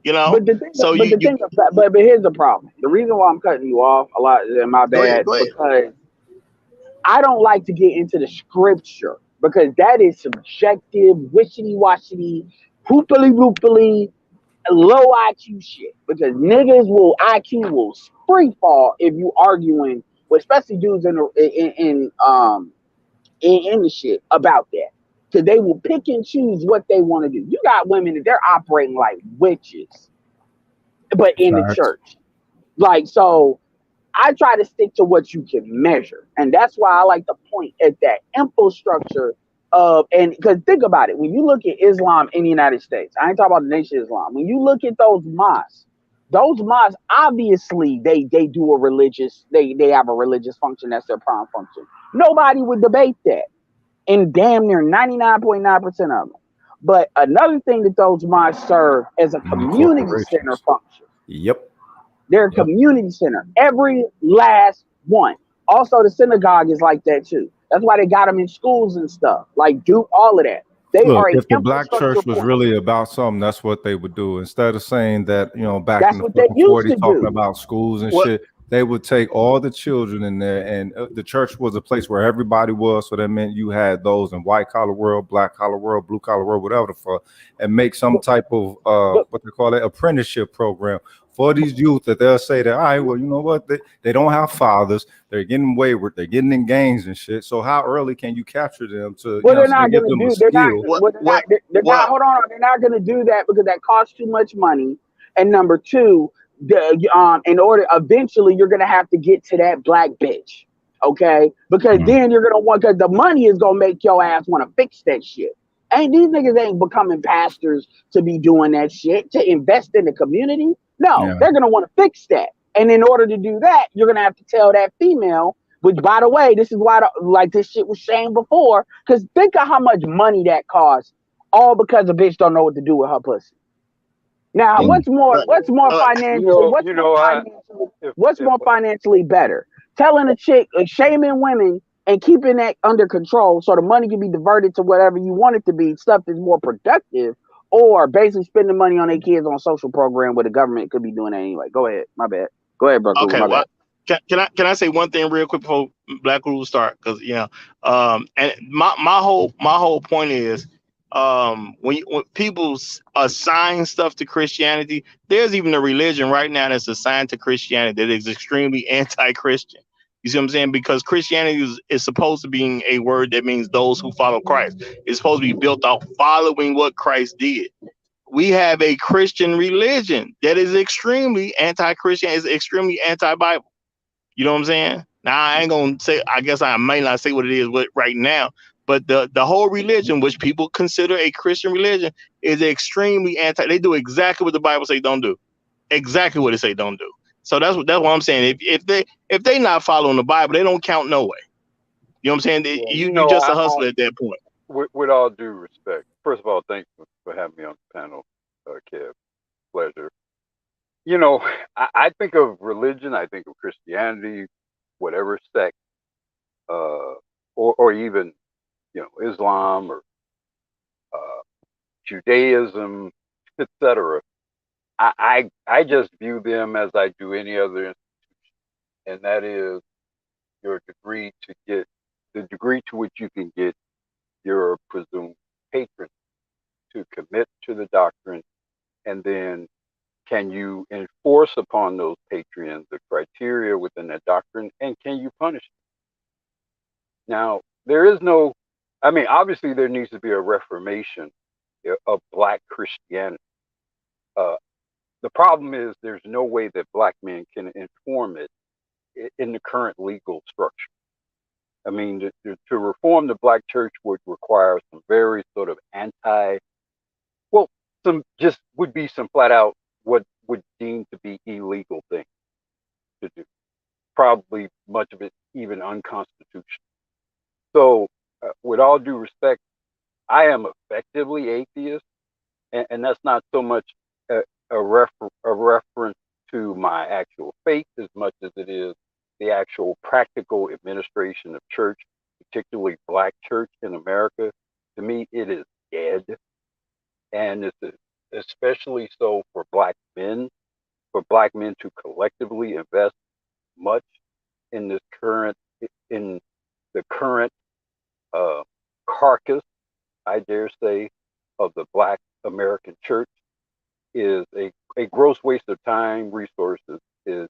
You know. But here's the problem. The reason why I'm cutting you off a lot, and my bad, go ahead. Because I don't like to get into the scripture because that is subjective, wishy-washy, hoopily-loopily, low IQ shit. Because IQ will free fall if you arguing with, especially dudes in the shit about that. because they will pick and choose what they want to do. You got women that they're operating like witches, but in the Facts. church. Like, so I try to stick to what you can measure. And that's why I like to point at that infrastructure of, and because think about it, when you look at Islam in the United States, I ain't talking about the nation of Islam. When you look at those mosques obviously they do a religious, they have a religious function. That's their prime function. Nobody would debate that. And damn near 99.9% of them. But another thing that those mosques serve as a community center function. Yep. They're a community center. Every last one. Also, the synagogue is like that too. That's why they got them in schools and stuff. Like, do all of that. They Look, are if the black church was point. really about something, that's what they would do. Instead of saying that, you know, back That's in the what they used 40s, to talking do. about schools and shit, they would take all the children in there, and the church was a place where everybody was. So that meant you had those in white collar world, black collar world, blue collar world, whatever the fuck, and make some type of what they call it, apprenticeship program for these youth, that they'll say that, all right, well, you know what, they don't have fathers, they're getting wayward, they're getting in gangs and shit. So how early can you capture them to, well, you know, they're not give going them to a do. They're skill? not. Hold on. They're not going to do that because that costs too much money. And number two, in order, eventually you're going to have to get to that black bitch, okay? Because then you're going to want, because the money is going to make your ass want to fix that shit. These niggas ain't becoming pastors to be doing that shit, to invest in the community. No, they're going to want to fix that. And in order to do that, you're going to have to tell that female, which, by the way, this is why this shit was shamed before, because think of how much money that costs, all because a bitch don't know what to do with her pussy. Now, what's more financially better? Telling a chick, shaming women, and keeping that under control so the money can be diverted to whatever you want it to be, stuff that's more productive, or basically spending money on their kids on a social program where the government could be doing that anyway. Go ahead. My bad. Go ahead, bro. Okay, well, can I say one thing real quick before Black Rule start? Because and my whole point is, when people assign stuff to Christianity, there's even a religion right now that's assigned to Christianity that is extremely anti-Christian. You see what I'm saying? Because Christianity is supposed to be a word that means those who follow Christ. It's supposed to be built off following what Christ did. We have a Christian religion that is extremely anti-Christian, is extremely anti-Bible. You know what I'm saying? Now, I ain't gonna say, I guess I may not say what it is right now, but the whole religion, which people consider a Christian religion, is extremely anti. They do exactly what the Bible say don't do. Exactly what it say don't do. So that's what I'm saying. If they not following the Bible, they don't count no way. You know what I'm saying? You just a hustler at that point. With all due respect, first of all, thanks for having me on the panel, Kev. Pleasure. You know, I think of religion, I think of Christianity, whatever sect, or even, Islam or Judaism, etc. I just view them as I do any other institution, and that is the degree to which you can get your presumed patron to commit to the doctrine, and then can you enforce upon those patrons the criteria within that doctrine, and can you punish them? Now, obviously there needs to be a reformation of Black Christianity. The problem is there's no way that Black men can inform it in the current legal structure. I mean, to reform the Black church would require some very sort of would be some flat out what would deem to be illegal things to do. Probably much of it even unconstitutional. So, with all due respect, I am effectively atheist, and that's not so much a reference to my actual faith as much as it is the actual practical administration of church, particularly Black church in America. To me, it is dead. And it's especially so for Black men to collectively invest much in the current carcass, I dare say, of the Black American church is a gross waste of time, resources, is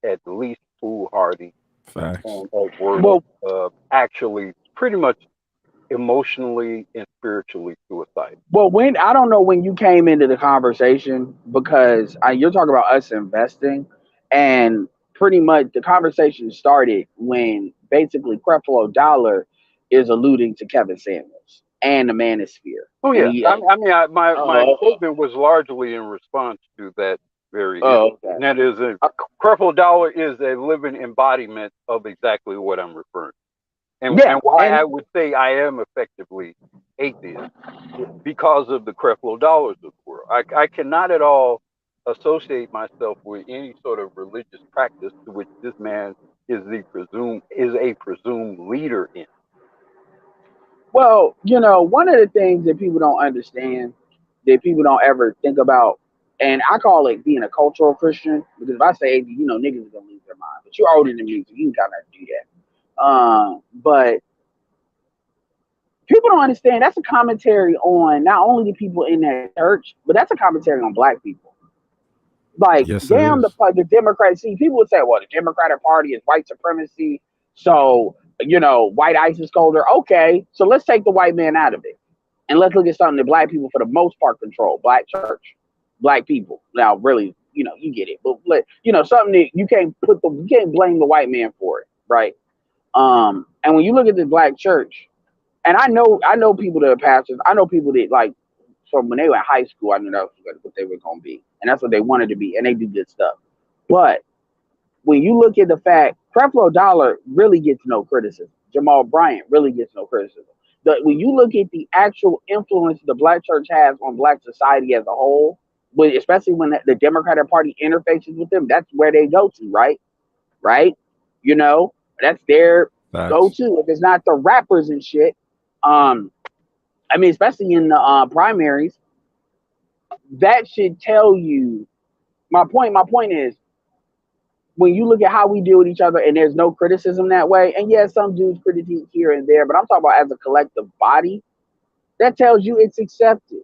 at least foolhardy. Facts. Actually pretty much emotionally and spiritually suicidal. Well, when I don't know when you came into the conversation because you're talking about us investing, and pretty much the conversation started when basically Creflo Dollar is alluding to Kevin Samuels and the Manosphere, Oh and yeah, he. my Oh, statement was largely in response to that very issue. oh, okay. And that is, Creflo Dollar is a living embodiment of exactly what I'm referring to. And Yeah, why and I would say I am effectively atheist because of the Creflo Dollars of the world. I cannot at all associate myself with any sort of religious practice to which this man is a presumed leader in. well, one of the things that people don't understand, that people don't ever think about, and I call it being a cultural Christian, because if I say, niggas are gonna lose their mind, but you're older than me, so you can kind of do that. But people don't understand that's a commentary on not only the people in that church, but that's a commentary on black people. Like, Yes, it damn, is. the Democrats. See, people would say, well, the Democratic Party is white supremacy, so white ISIS colder. Okay, so let's take the white man out of it, and let's look at something that black people, for the most part, control. Black church, black people. Now, really, you get it, but something that you can't blame the white man for it, right? And when you look at the black church, and I know people that are pastors. I know people that, like, from when they were in high school, I knew that was what they were going to be, and that's what they wanted to be, and they do good stuff. But when you look at the fact, Creflo Dollar really gets no criticism. Jamal Bryant really gets no criticism. When you look at the actual influence the black church has on black society as a whole, but especially when the Democratic Party interfaces with them, that's where they go to, right? Right? That's their go Facts. to. If it's not the rappers and shit, um, I mean, especially in the primaries, that should tell you. My point. My point is, when you look at how we deal with each other, and there's no criticism that way. And yes, some dudes critique here and there, but I'm talking about as a collective body. That tells you it's accepted.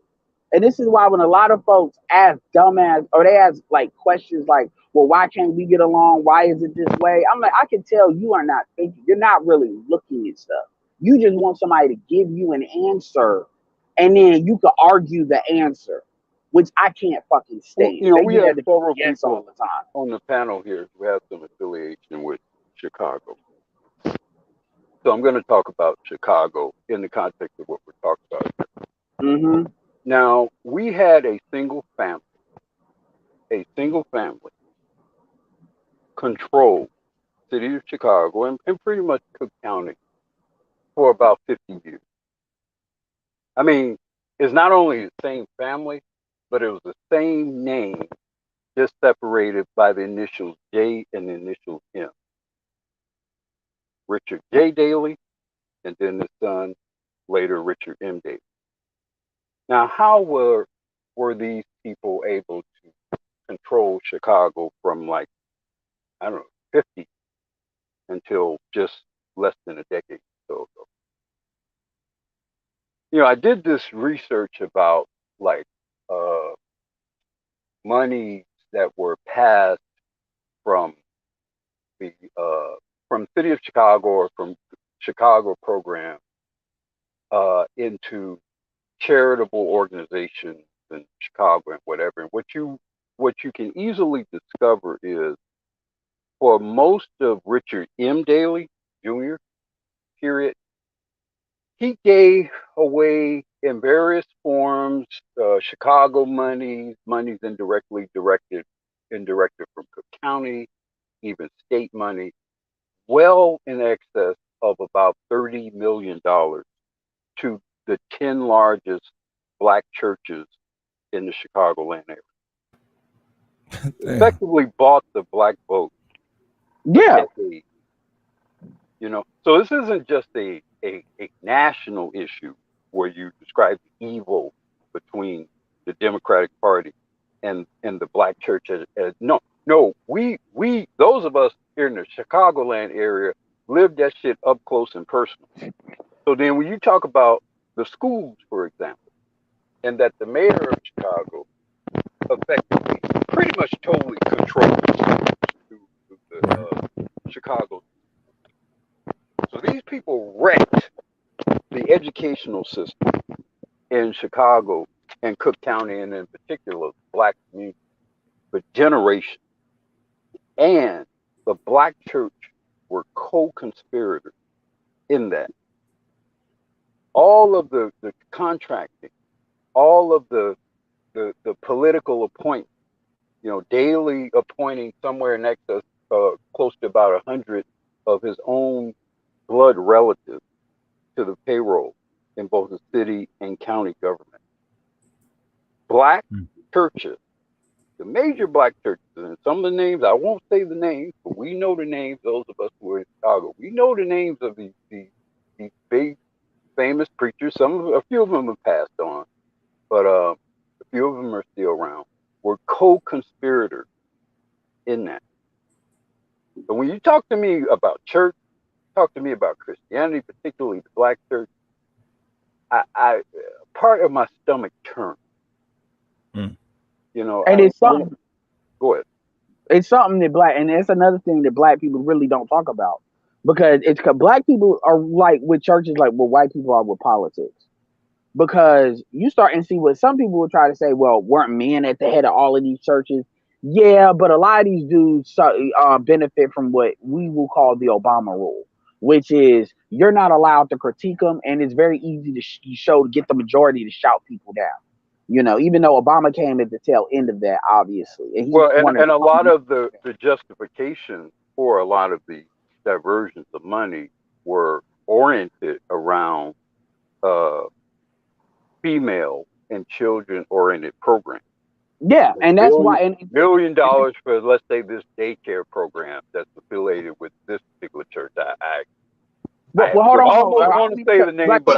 And this is why when a lot of folks ask dumbass, or they ask like questions like, well, why can't we get along? Why is it this way? I'm like, I can tell you are not thinking. You're not really looking at stuff. You just want somebody to give you an answer, and then you could argue the answer, which I can't fucking Well, stand. They we do have that to several yes all people the time. on the panel here who have some affiliation with Chicago. So I'm going to talk about Chicago in the context of what we're talking about here. Mm-hmm. Now, we had a single family control city of Chicago and pretty much Cook County for about 50 years. I mean, it's not only the same family, but it was the same name, just separated by the initials J and the initials M. Richard J. Daley, and then his son, later Richard M. Daley. Now, how were these people able to control Chicago from, like, I don't know, 50 until just less than a decade or so ago? I did this research about, like, money that were passed from the city of Chicago or from Chicago program into charitable organizations in Chicago and whatever. And what you can easily discover is, for most of Richard M. Daley Jr. period, he gave away in various forms Chicago monies indirectly directed from Cook County, even state money, well in excess of about $30 million to the 10 largest black churches in the Chicagoland area. Damn. Effectively bought the black vote. Yeah. So this isn't just a national issue where you describe the evil between the Democratic Party and the black church as we those of us here in the Chicagoland area lived that shit up close and personal. So then when you talk about the schools, for example, and that the mayor of Chicago effectively pretty much totally controls the Chicago. So these people wrecked the educational system in Chicago and Cook County, and in particular, black community, for generations. And the black church were co-conspirators in that. All of the contracting, all of the political appointments, daily appointing somewhere in excess, close to about 100 of his own blood relatives to the payroll in both the city and county government. Black churches, the major black churches, and some of the names, I won't say the names, but we know the names, those of us who are in Chicago, we know the names of these big famous preachers. A few of them have passed on, but a few of them are still around, were co-conspirators in that. So when you talk to me about church, talk to me about Christianity, particularly the black church, I part of my stomach turns. And it's something. Go ahead. It's something that and it's another thing that black people really don't talk about, because black people are like with churches, like what white people are with politics. Because you start and see what some people will try to say, well, weren't men at the head of all of these churches? Yeah, but a lot of these dudes benefit from what we will call the Obama rule, which is you're not allowed to critique them, and it's very easy to get the majority to shout people down. Even though Obama came at the tail end of that, obviously. And a lot of the justification for a lot of the diversions of money were oriented around female and children-oriented programs. Yeah, and that's why $1 million for, let's say, this daycare program that's affiliated with this particular church. Well, hold on. I want to say the name, but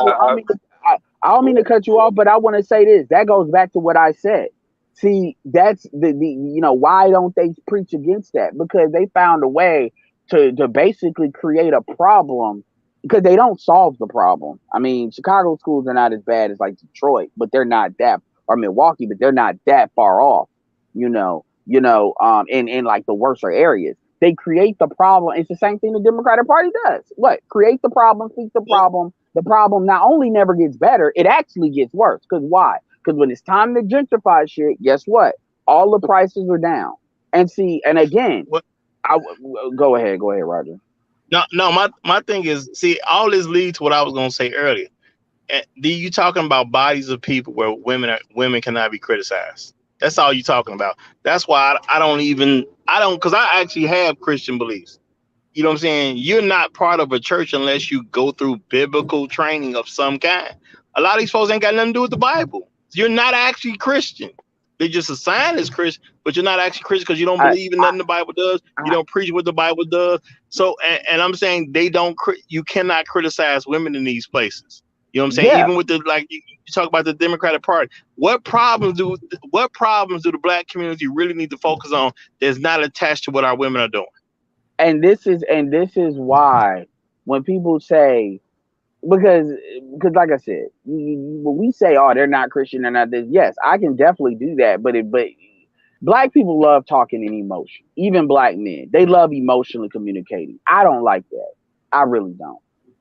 I don't mean to cut you off, but I want to say this. That goes back to what I said. See, that's why don't they preach against that? Because they found a way to basically create a problem, because they don't solve the problem. I mean, Chicago schools are not as bad as like Detroit, but they're not that, or Milwaukee, but they're not that far off, in like the worser areas. They create the problem. It's the same thing the Democratic Party does. What? Create the problem, fix the problem. The problem not only never gets better, it actually gets worse. Because why? Because when it's time to gentrify shit, guess what? All the prices are down. And see, and again, go ahead, Roger. No, my thing is, see, all this leads to what I was going to say earlier. And you talking about bodies of people where women cannot be criticized. That's all you talking about. That's why I don't, because I actually have Christian beliefs. You know what I'm saying? You're not part of a church unless you go through biblical training of some kind. A lot of these folks ain't got nothing to do with the Bible. You're not actually Christian. They just assign as Christian, but you're not actually Christian because you don't believe in nothing the Bible does. You don't preach what the Bible does. So, and I'm saying you cannot criticize women in these places. You know what I'm saying? Yeah. Even with you talk about the Democratic Party. What problems do the black community really need to focus on that's not attached to what our women are doing? And this is why when people say, because like I said, when we say, oh, they're not Christian, they're not this, yes, I can definitely do that. But black people love talking in emotion. Even black men, they love emotionally communicating. I don't like that. I really don't.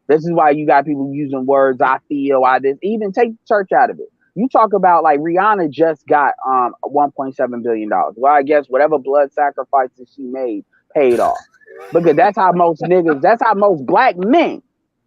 This is why you got people using words, I feel, I this. Even take church out of it. You talk about like Rihanna just got $1.7 billion. Well, I guess whatever blood sacrifices she made paid off. Because that's how most that's how most black men.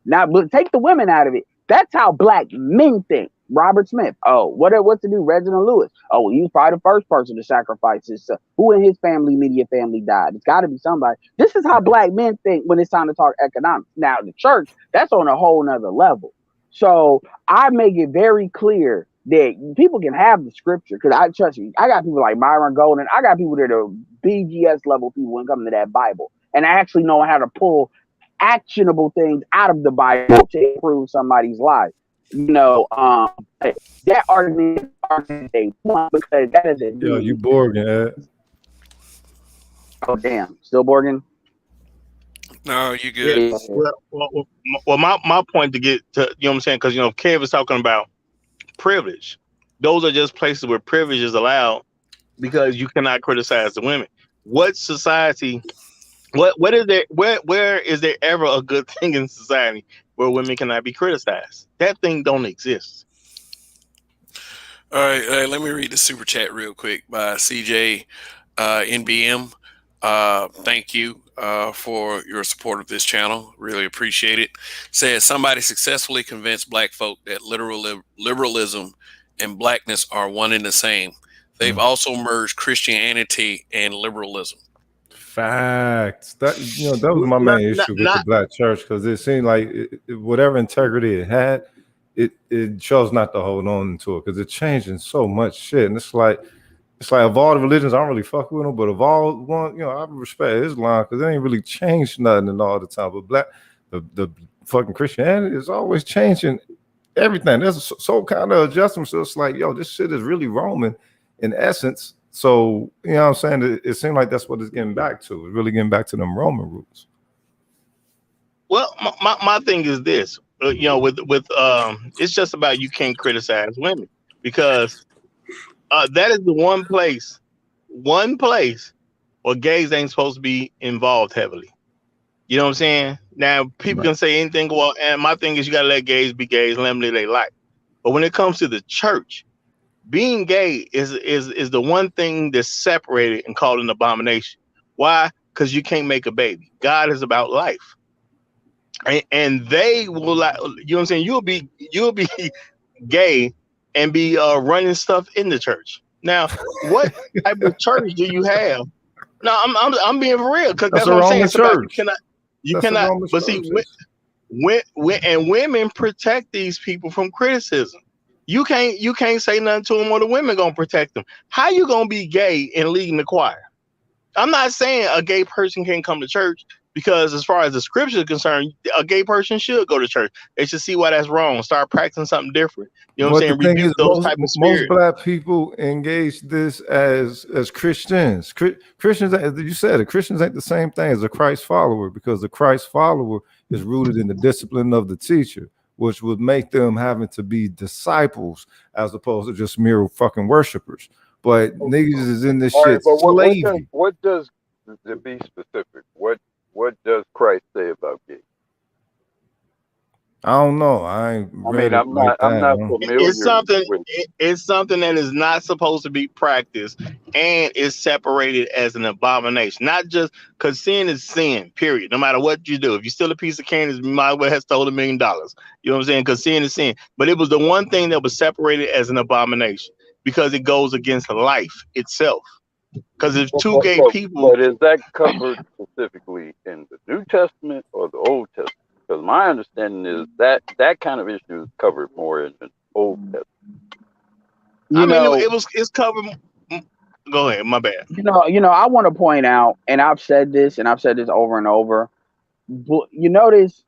Now, but take the women out of it. That's how black men think. Robert Smith. Oh, what's to do? Reginald Lewis. Oh, well, he was probably the first person to sacrifice his son. Who in his immediate family died? It's got to be somebody. This is how black men think when it's time to talk economics. Now, the church, that's on a whole nother level. So I make it very clear that people can have the scripture, because I trust me. I got people like Myron Golden. I got people that are BGS level people when it comes to that Bible, and I actually know how to pull actionable things out of the Bible to improve somebody's life. That argument they want, because that is it. Yo, you Borgen, Ed. Oh damn, still Borgen? No, you good. Yeah. Well, my point to get to, you know what I'm saying, because Kev is talking about privilege. Those are just places where privilege is allowed because you cannot criticize the women. What society? What is there? Where is there ever a good thing in society where women cannot be criticized. That thing don't exist. All right, let me read the super chat real quick by CJ NBM. Thank you for your support of this channel. Really appreciate it. Says somebody successfully convinced black folk that liberalism and blackness are one and the same. They've also merged Christianity and liberalism. Facts. That that was my main issue with the black church, because it seemed like whatever integrity it had, it chose not to hold on to it because it's changing so much shit. And it's like of all the religions, I don't really fuck with them, but of all one, I respect Islam because it ain't really changed nothing in all the time. But the fucking Christianity is always changing everything. There's so kind of adjustments. So it's like, this shit is really Roman in essence. So what I'm saying? It seemed like that's what it's getting back to. It's really getting back to them Roman roots. Well, my thing is this. With it's just about you can't criticize women because that is the one place where gays ain't supposed to be involved heavily. You know what I'm saying? Now people can say anything. Well, and my thing is you gotta let gays be gays, let them live they life. But when it comes to the church, being gay is the one thing that's separated and called an abomination. Why? Because you can't make a baby. God is about life. And they will, you know what I'm saying? You'll be gay and be running stuff in the church. Now, what type of church do you have? No, I'm being for real because that's what I'm saying. You cannot. But see, when women protect these people from criticism. You can't say nothing to them, or the women gonna protect them. How you gonna be gay and leading the choir? I'm not saying a gay person can't come to church. Because as far as the scripture is concerned, a gay person should go to church. They should see why that's wrong. Start practicing something different. You know what I'm saying? Rebuke those type of spirits. Most black people engage this as Christians. Christians, you said it. Christians ain't the same thing as a Christ follower, because the Christ follower is rooted in the discipline of the teacher, which would make them having to be disciples as opposed to just mere fucking worshipers. But niggas is in this shit. What does, to be specific, what does Christ say about gay? I don't know. I'm not familiar. It's something that is not supposed to be practiced and is separated as an abomination. Not just because sin is sin, period. No matter what you do. If you steal a piece of candy, you might as well have stolen $1 million. You know what I'm saying? Because sin is sin. But it was the one thing that was separated as an abomination because it goes against life itself. Because if two gay people, but is that covered specifically in the New Testament or the Old Testament? Because my understanding is that kind of issue is covered more in the Old Testament. It's covered. Go ahead, my bad. I want to point out, and I've said this over and over. But you notice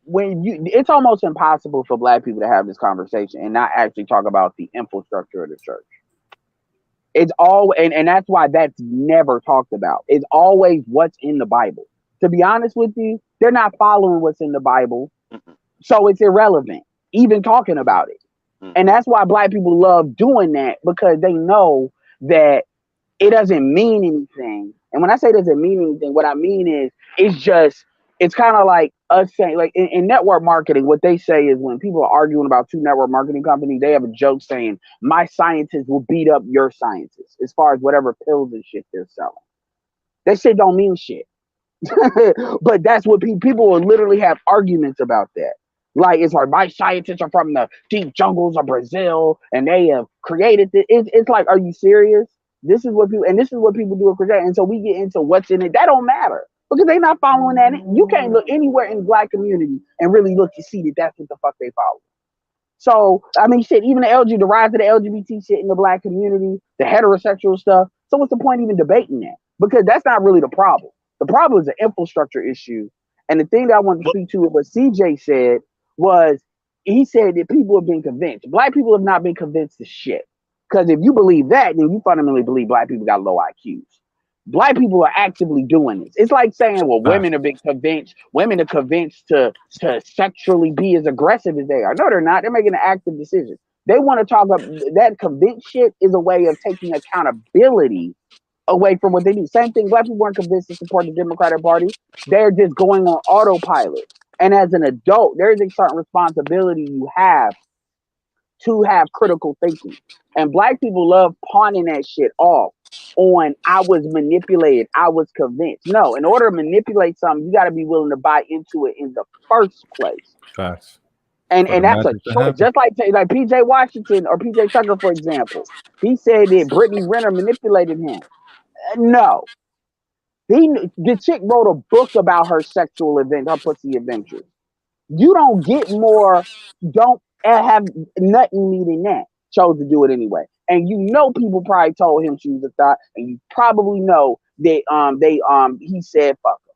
it's almost impossible for black people to have this conversation and not actually talk about the infrastructure of the church. It's all, and that's why that's never talked about. It's always what's in the Bible. To be honest with you, they're not following what's in the Bible. So it's irrelevant, even talking about it. And that's why black people love doing that, because they know that it doesn't mean anything. And when I say it doesn't mean anything, what I mean is it's kind of like us saying, like in network marketing, what they say is when people are arguing about two network marketing companies, they have a joke saying, my scientists will beat up your scientists as far as whatever pills and shit they're selling. That shit don't mean shit. But that's what people will literally have arguments about that. Like, it's like, my scientists are from the deep jungles of Brazil and they have created this. It's like, are you serious? This is what people do with Christianity. And so we get into what's in it. That don't matter. Because they're not following that. You can't look anywhere in the black community and really look to see that that's what the fuck they follow. So, I mean, shit, even the rise of the LGBT shit in the black community, the heterosexual stuff. So what's the point even debating that? Because that's not really the problem. The problem is the infrastructure issue. And the thing that I wanted to speak to, what CJ said, was he said that people have been convinced. Black people have not been convinced of shit. Because if you believe that, then you fundamentally believe black people got low IQs. Black people are actively doing this. It's like saying, well, women are convinced to sexually be as aggressive as they are. No, they're not. They're making an active decision. They want to talk about that. Convinced shit is a way of taking accountability away from what they do. Same thing. Black people weren't convinced to support the Democratic Party. They're just going on autopilot. And as an adult, there is a certain responsibility you have to have critical thinking. And black people love pawning that shit off on I was manipulated, I was convinced. No, in order to manipulate something, you got to be willing to buy into it in the first place. Facts. And For the that's a magic to choice. happen. Just like PJ Washington or PJ Tucker, for example. He said that Brittany Renner manipulated him. No. The chick wrote a book about her sexual event, her pussy adventures. You don't get more, don't have nothing needing that. Chose to do it anyway. And you know people probably told him she was a thought, and you probably know that he said fuck her.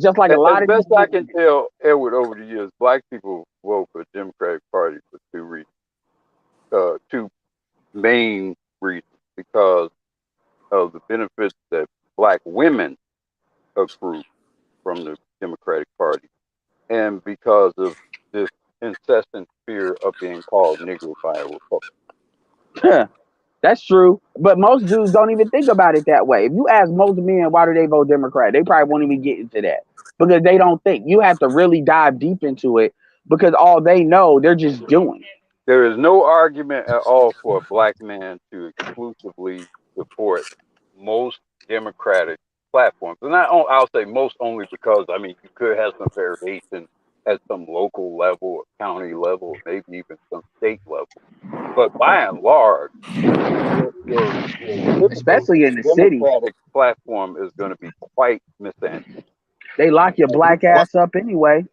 Just like a lot As of best these I can tell, Edward, over the years, black people vote for the Democratic Party for two reasons. Two main reasons: because of the benefits that black women accrue from the Democratic Party, and because of this incessant fear of being called Negro by a Republican. That's true, but most dudes don't even think about it that way. If you ask most men why do they vote Democrat, they probably won't even get into that because they don't think. You have to really dive deep into it because all they know, they're just doing. There is no argument at all for a black man to exclusively support most Democratic platforms. And I'll say most only because, I mean, you could have some variation at some local level or county level, maybe even some state level. But by and large, Especially in the city, Democratic platform is going to be quite misandry. they lock your black ass up anyway.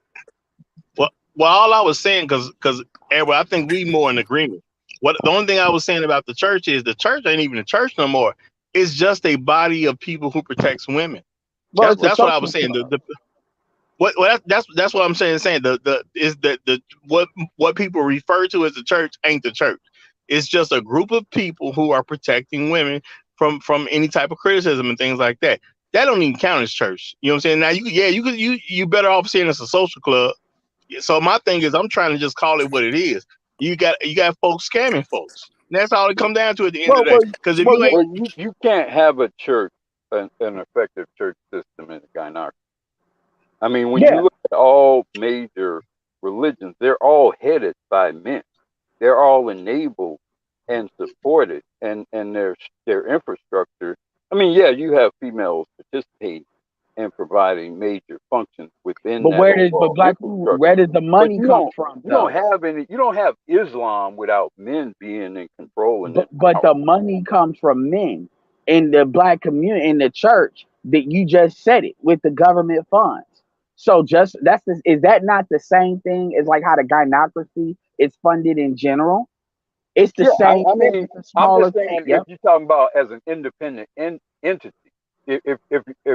Well, all I was saying, because Edward, I think we more in agreement. The only thing I was saying about the church is the church ain't even a church no more. It's just a body of people who protects women. Well, that's what I was saying. That's what I'm saying. What people refer to as the church ain't the church. It's just a group of people who are protecting women from any type of criticism and things like that. That don't even count as church. You know what I'm saying? Now you better off saying it's a social club. So my thing is, I'm trying to just call it what it is. You got folks scamming folks. And that's all it comes down to at the end of the day. Because if you ain't, you can't have a church, an effective church system in a gynecologist. I mean, when you look at all major religions, they're all headed by men. They're all enabled and supported, and their infrastructure. I mean, yeah, you have females participating and providing major functions within. But where does the money come from? You don't have Islam without men being in control. But the money comes from men in the black community, in the church. That you just said it with the government funds. So is that not the same thing as like how the gynocracy is funded in general? It's the same. I mean, I'm just saying, Yep. if you're talking about as an independent entity, if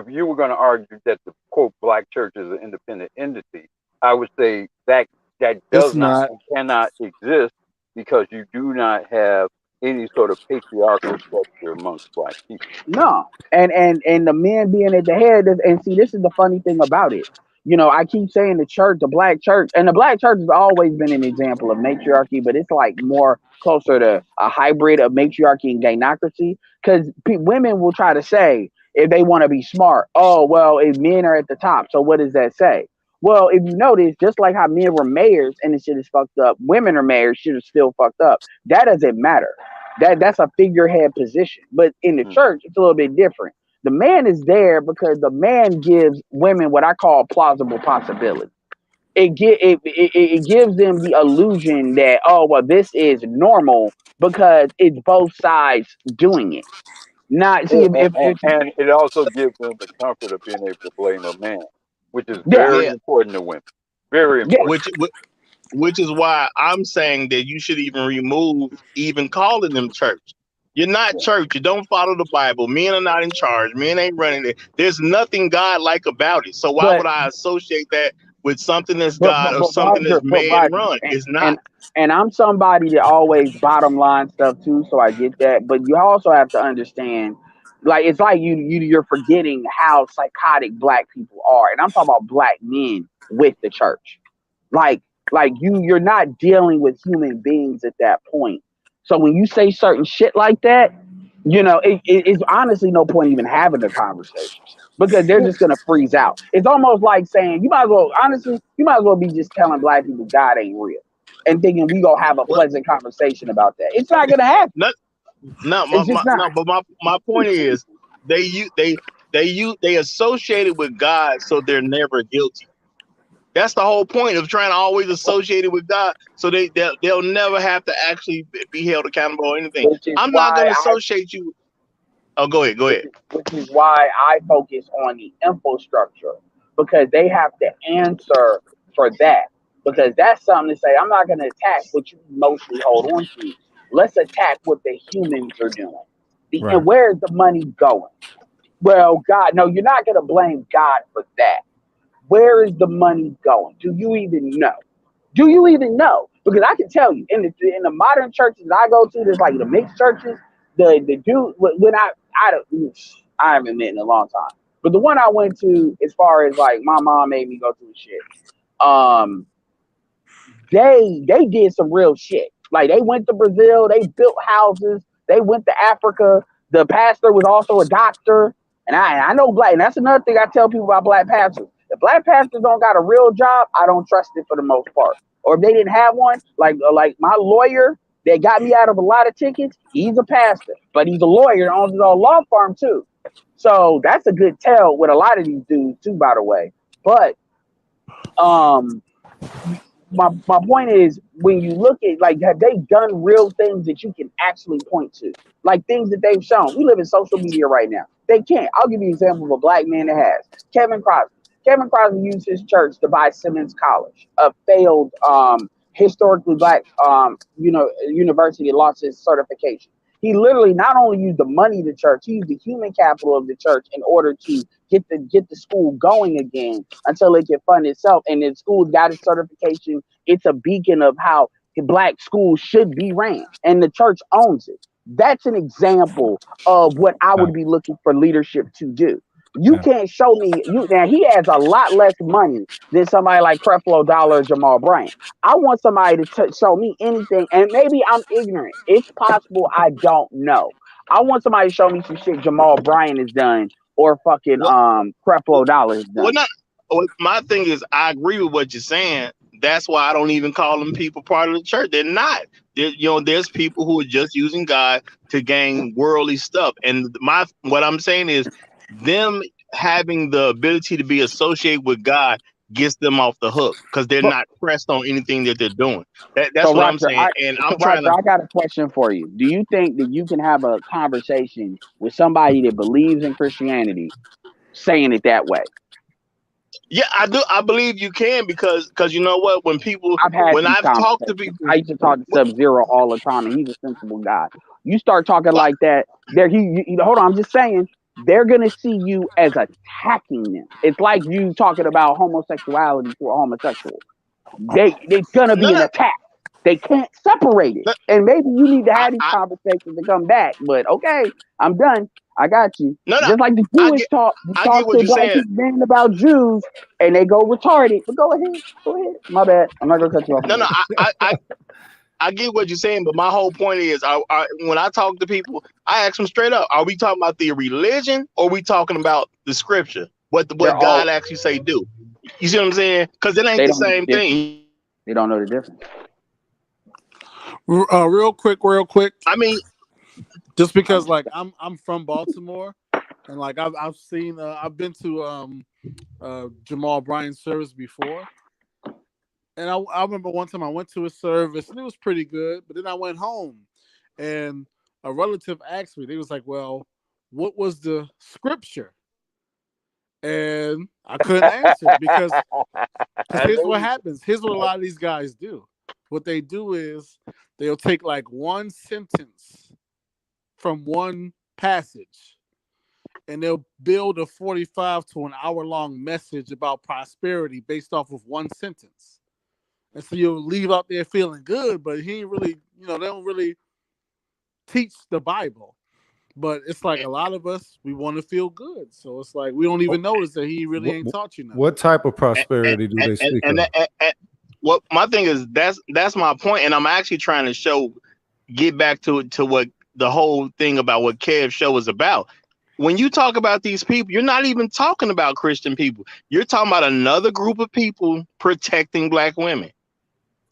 you were going to argue that the quote black church is an independent entity, I would say that does not and cannot exist because you do not have any sort of patriarchal structure amongst black people. No, and the men being at the head, and see, this is the funny thing about it. You know, I keep saying the church, the black church, and the black church has always been an example of matriarchy, but it's like more closer to a hybrid of matriarchy and gynocracy. Because women will try to say, if they want to be smart, oh, well, if men are at the top, so what does that say? Well, if you notice, just like how men were mayors and the shit is fucked up, women are mayors, shit is still fucked up. That doesn't matter. That's a figurehead position. But in the church, it's a little bit different. The man is there because the man gives women what I call plausible possibility. It gives them the illusion that, oh, well, this is normal because it's both sides doing it. Not see and it also gives them the comfort of being able to blame a man, which is very important to women. Very important. Which is why I'm saying that you should even remove even calling them church. You're not church. You don't follow the Bible. Men are not in charge. Men ain't running it. There's nothing God-like about it. So why would I associate that with something that's God or something that's man-run? It's not. And I'm somebody that always bottom line stuff too, so I get that. But you also have to understand, like it's like you're forgetting how psychotic black people are, and I'm talking about black men with the church. Like you're not dealing with human beings at that point. So when you say certain shit like that, you know, it's honestly no point even having the conversation. because they're just gonna freeze out. It's almost like saying you might as well, honestly, you might as well be just telling black people God ain't real and thinking we gonna have a What? pleasant conversation about that. It's not gonna happen. No, It's just not. but my point is they associated with God, so they're never guilty. That's the whole point of trying to always associate it with God, so they'll never have to actually be held accountable or anything. Which is I'm not why going to I associate you. Oh, go ahead. which is why I focus on the infrastructure, because they have to answer for that. Because that's something to say. I'm not going to attack what you mostly hold on to. Let's attack what the humans are doing. Right. And where's the money going? Well, God, no, you're not going to blame God for that. Where is the money going? Do you even know? Do you even know? Because I can tell you, in the modern churches I go to, there's like the mixed churches. The dude when I haven't met in a long time, but the one I went to, as far as like my mom made me go to and shit. They did some real shit. Like they went to Brazil, they built houses, they went to Africa. The pastor was also a doctor, and I know black. And that's another thing I tell people about black pastors. If black pastors don't got a real job, I don't trust it for the most part. Or if they didn't have one, like my lawyer that got me out of a lot of tickets, he's a pastor, but he's a lawyer and owns his own law firm too. So that's a good tell with a lot of these dudes too, by the way. But my point is, when you look at, like, have they done real things that you can actually point to, like things that they've shown? We live in social media right now. They can't. I'll give you an example of a black man that has. Kevin Crosby. Kevin Crosby used his church to buy Simmons College, a failed historically black university, lost its certification. He literally not only used the money of the church, he used the human capital of the church in order to get the school going again until it can fund itself. And the school got its certification. It's a beacon of how black schools should be ran, and the church owns it. That's an example of what I would be looking for leadership to do. You can't show me now. He has a lot less money than somebody like Creflo Dollar or Jamal Bryant. I want somebody to show me anything, and maybe I'm ignorant. It's possible I don't know. I want somebody to show me some shit Jamal Bryant has done or fucking Creflo Dollar has done. My thing is, I agree with what you're saying. That's why I don't even call them people part of the church. They're not. There's people who are just using God to gain worldly stuff. And what I'm saying is, them having the ability to be associated with God gets them off the hook because they're not pressed on anything that they're doing. That's so what I'm saying. I got a question for you. Do you think that you can have a conversation with somebody that believes in Christianity saying it that way? Yeah, I do. I believe you can because you know what? When I've talked to people, I used to talk to Sub-Zero all the time, and he's a sensible guy. You start talking like that, hold on. I'm just saying, they're gonna see you as attacking them. It's like you talking about homosexuality to a homosexual. It's gonna be an attack. They can't separate it. And maybe you need to have these conversations to come back. But okay, I'm done. I got you. Just like the Jewish talk. You talk to black people about Jews and they go retarded. But go ahead. My bad. I'm not gonna cut you off. I get what you're saying, but my whole point is, when I talk to people, I ask them straight up: are we talking about the religion, or are we talking about the scripture? What God actually say do? You see what I'm saying? Because it ain't the same thing. They don't know the difference. Real quick. I mean, just because like I'm from Baltimore, and like I've seen I've been to Jamal Bryant's service before. And I remember one time I went to a service and it was pretty good, but then I went home and a relative asked me, they was like, well, what was the scripture? And I couldn't answer because here's what happens. Here's what a lot of these guys do. What they do is they'll take like one sentence from one passage and they'll build a 45 to an hour long message about prosperity based off of one sentence. And so you'll leave out there feeling good, but he ain't really, they don't really teach the Bible. But it's like a lot of us, we want to feel good. So it's like we don't even notice that he really ain't taught you nothing. What type of prosperity do they speak of? What my thing is, that's my point, and I'm actually trying to get back to what the whole thing about what Kev's show is about. when you talk about these people, you're not even talking about Christian people. You're talking about another group of people protecting black women.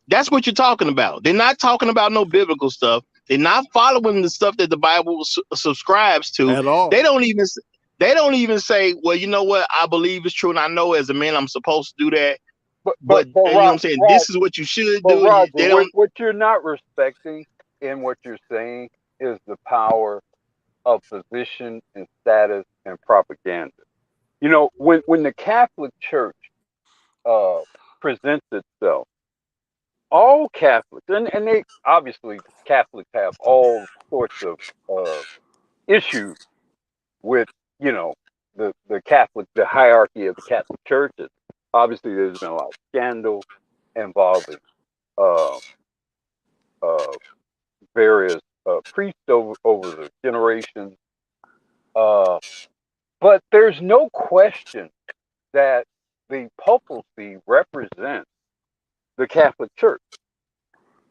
That's what you're talking about. They're not talking about no biblical stuff. They're not following the stuff that the Bible subscribes to at all. They don't even say, well, you know what? I believe it's true, and I know as a man I'm supposed to do that. But you know what I'm saying? This is what you should do. Roger, They don't. what you're not respecting in what you're saying is the power of position and status and propaganda. You know, when the Catholic Church presents itself, all Catholics, and they obviously Catholics have all sorts of issues with, you know, the hierarchy of the Catholic churches. Obviously, there's been a lot of scandal involving various priests over the generations. But there's no question that the papacy represents the Catholic Church.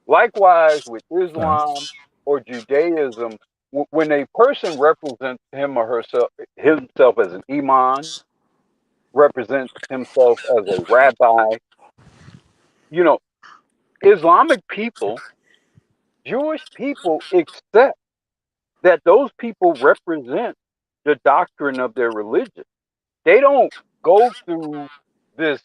Likewise, with Islam or Judaism, when a person represents him or himself as an imam, represents himself as a rabbi, you know, Islamic people, Jewish people accept that those people represent the doctrine of their religion. They don't go through this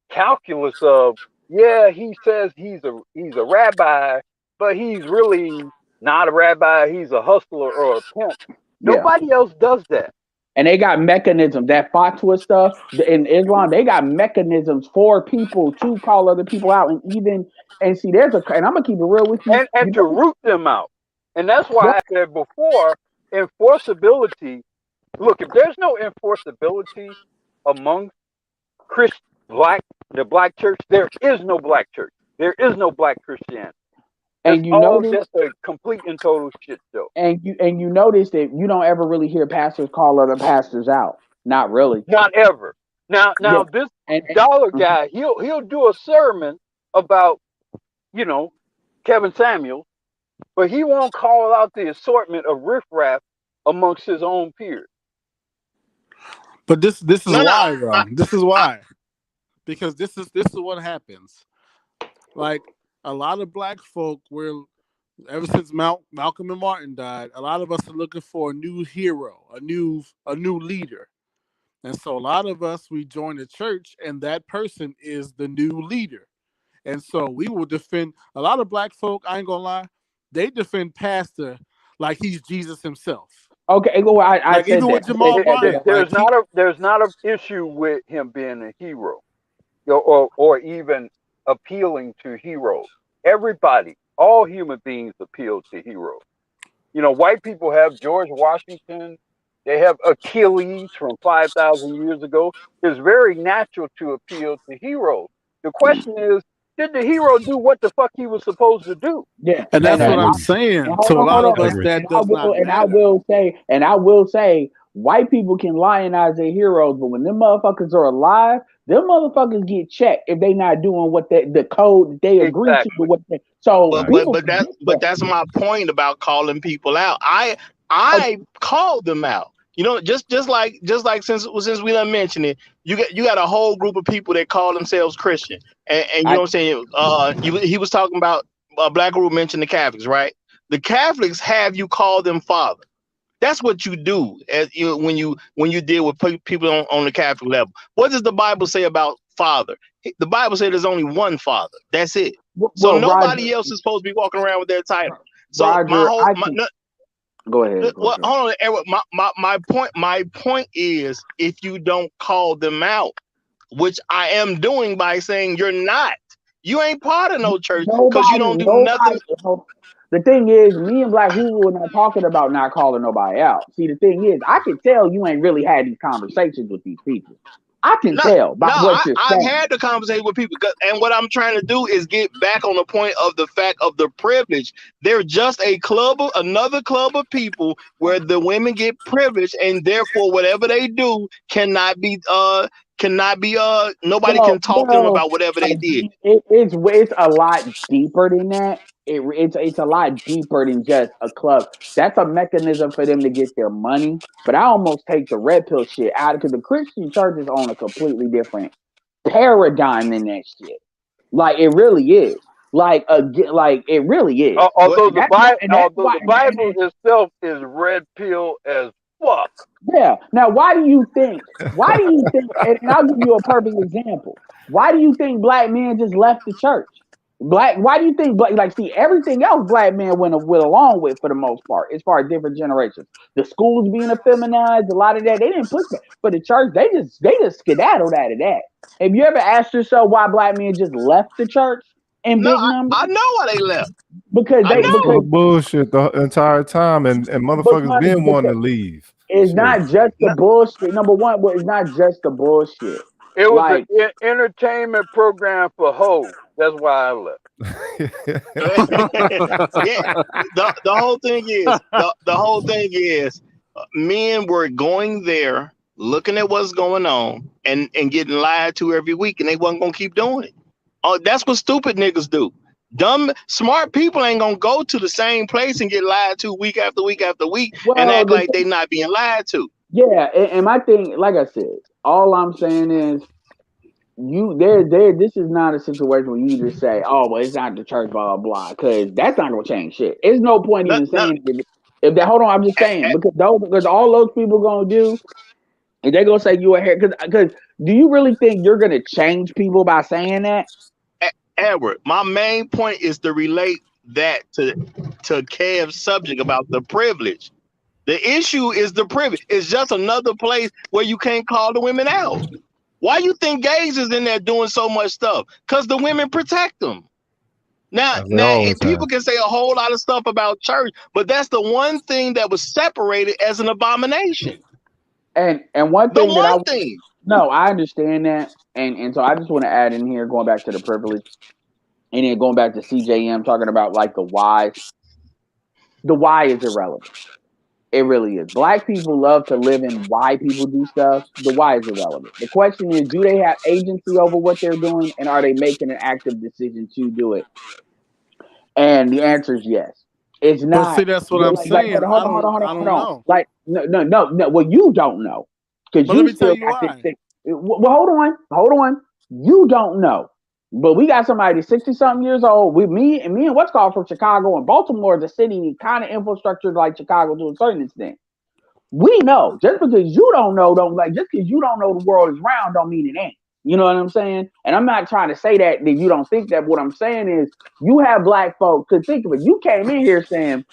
calculus of, yeah, he says he's a rabbi, but he's really not a rabbi. He's a hustler or a pimp. Nobody else does that. And they got mechanisms, that fatwa stuff in Islam. They got mechanisms for people to call other people out, and see, and I'm gonna keep it real with you, and to root them out. And that's why I said before, enforceability. Look, if there's no enforceability amongst the black church, there is no black church. There is no black Christianity. And you notice just a complete and total shit show. And you notice that you don't ever really hear pastors call other pastors out. Not really. Not ever. Now this dollar guy, he'll do a sermon about, you know, Kevin Samuels, but he won't call out the assortment of riffraff amongst his own peers. But this is why, though. This is why. Because this is what happens. Like, a lot of black folk, ever since Malcolm and Martin died, a lot of us are looking for a new hero, a new leader. And so a lot of us, we join the church, and that person is the new leader. And so we will defend a lot of black folk. I ain't gonna lie, they defend pastor like he's Jesus himself. Okay, go. I said even with Jamal Bryant, there's not an issue with him being a hero, or even appealing to heroes. Everybody, all human beings appeal to heroes. You know, white people have George Washington. They have Achilles from 5,000 years ago. It's very natural to appeal to heroes. The question is, did the hero do what the fuck he was supposed to do? Yeah, and that's what I'm saying. So a lot of us that does not. And I will say, white people can lionize their heroes, but when them motherfuckers are alive, them motherfuckers get checked if they not doing what the code that they agree to. What but that's my point about calling people out. I called them out. You know, just like since we done mentioned it, you got a whole group of people that call themselves Christian, and you know what I'm saying. He was talking about Black Group mentioned the Catholics, right? The Catholics have you call them father. That's what you do when you deal with people on the Catholic level. What does the Bible say about father? The Bible says there's only one father. That's it. So nobody else is supposed to be walking around with their title. So Roger, go ahead. Well, hold on. My point is, if you don't call them out, which I am doing by saying you ain't part of no church because you don't do nothing. The thing is, me and Black Hero are not talking about not calling nobody out. See, the thing is, I can tell you ain't really had these conversations with these people. I can tell by what you're saying. I've had the conversation with people, and what I'm trying to do is get back on the point of the fact of the privilege. They're just another club of people where the women get privilege, and therefore whatever they do cannot be nobody can talk to them about whatever they did. It's a lot deeper than that. it's a lot deeper than just a club. That's a mechanism for them to get their money. But I almost take the red pill shit out because the Christian church is on a completely different paradigm than that shit. Like it really is. Like it really is. Although the Why, Bible itself is red pill as fuck. yeah. Now, why do you think? And I'll give you a perfect example. Why do you think black men just left the church? Why do you think see everything else black men went along with for the most part, as far as different generations. The schools being effeminized, a lot of that they didn't push that. But the church, they just skedaddled out of that. Have you ever asked yourself why black men just left the church in big numbers? I know why they left. Because bullshit the entire time, and motherfuckers been wanting to leave. It's not just the bullshit. Number one, it's not just the bullshit. It was an entertainment program for hoes. That's why I left. Yeah, the whole thing is men were going there, looking at what's going on, and getting lied to every week, and they wasn't gonna keep doing it. Oh, that's what stupid niggas do. Dumb, smart people ain't gonna go to the same place and get lied to week after week after week and act like they not being lied to. Yeah, and my thing, like I said, all I'm saying is this is not a situation where you just say, oh, well, it's not the church, blah, blah, blah, because that's not going to change shit. There's no point even saying if that, hold on, I'm just saying, because all those people going to do, and they're going to say you a hair, because do you really think you're going to change people by saying that? Edward, my main point is to relate that to Kev's subject about the privilege. The issue is the privilege. It's just another place where you can't call the women out. Why you think gays is in there doing so much stuff? Because the women protect them. Now people can say a whole lot of stuff about church, but that's the one thing that was separated as an abomination. And one thing no, I understand that. And so I just want to add in here, going back to the privilege, and then going back to CJM talking about like the whys. The why is irrelevant. It really is. Black people love to live in why people do stuff. The why is irrelevant. The question is, do they have agency over what they're doing, and are they making an active decision to do it? And the answer is yes. It's not. But see, that's what I'm saying. Hold on. Like, no. Well, you don't know because let me tell you why. Well, hold on. You don't know. But we got somebody 60-something years old. Me and what's called from Chicago, and Baltimore is a city kind of infrastructure like Chicago to a certain extent. We know. Just because you don't know, just because you don't know the world is round don't mean it ain't. You know what I'm saying? And I'm not trying to say that you don't think that. What I'm saying is you have black folks, because think of it, you came in here saying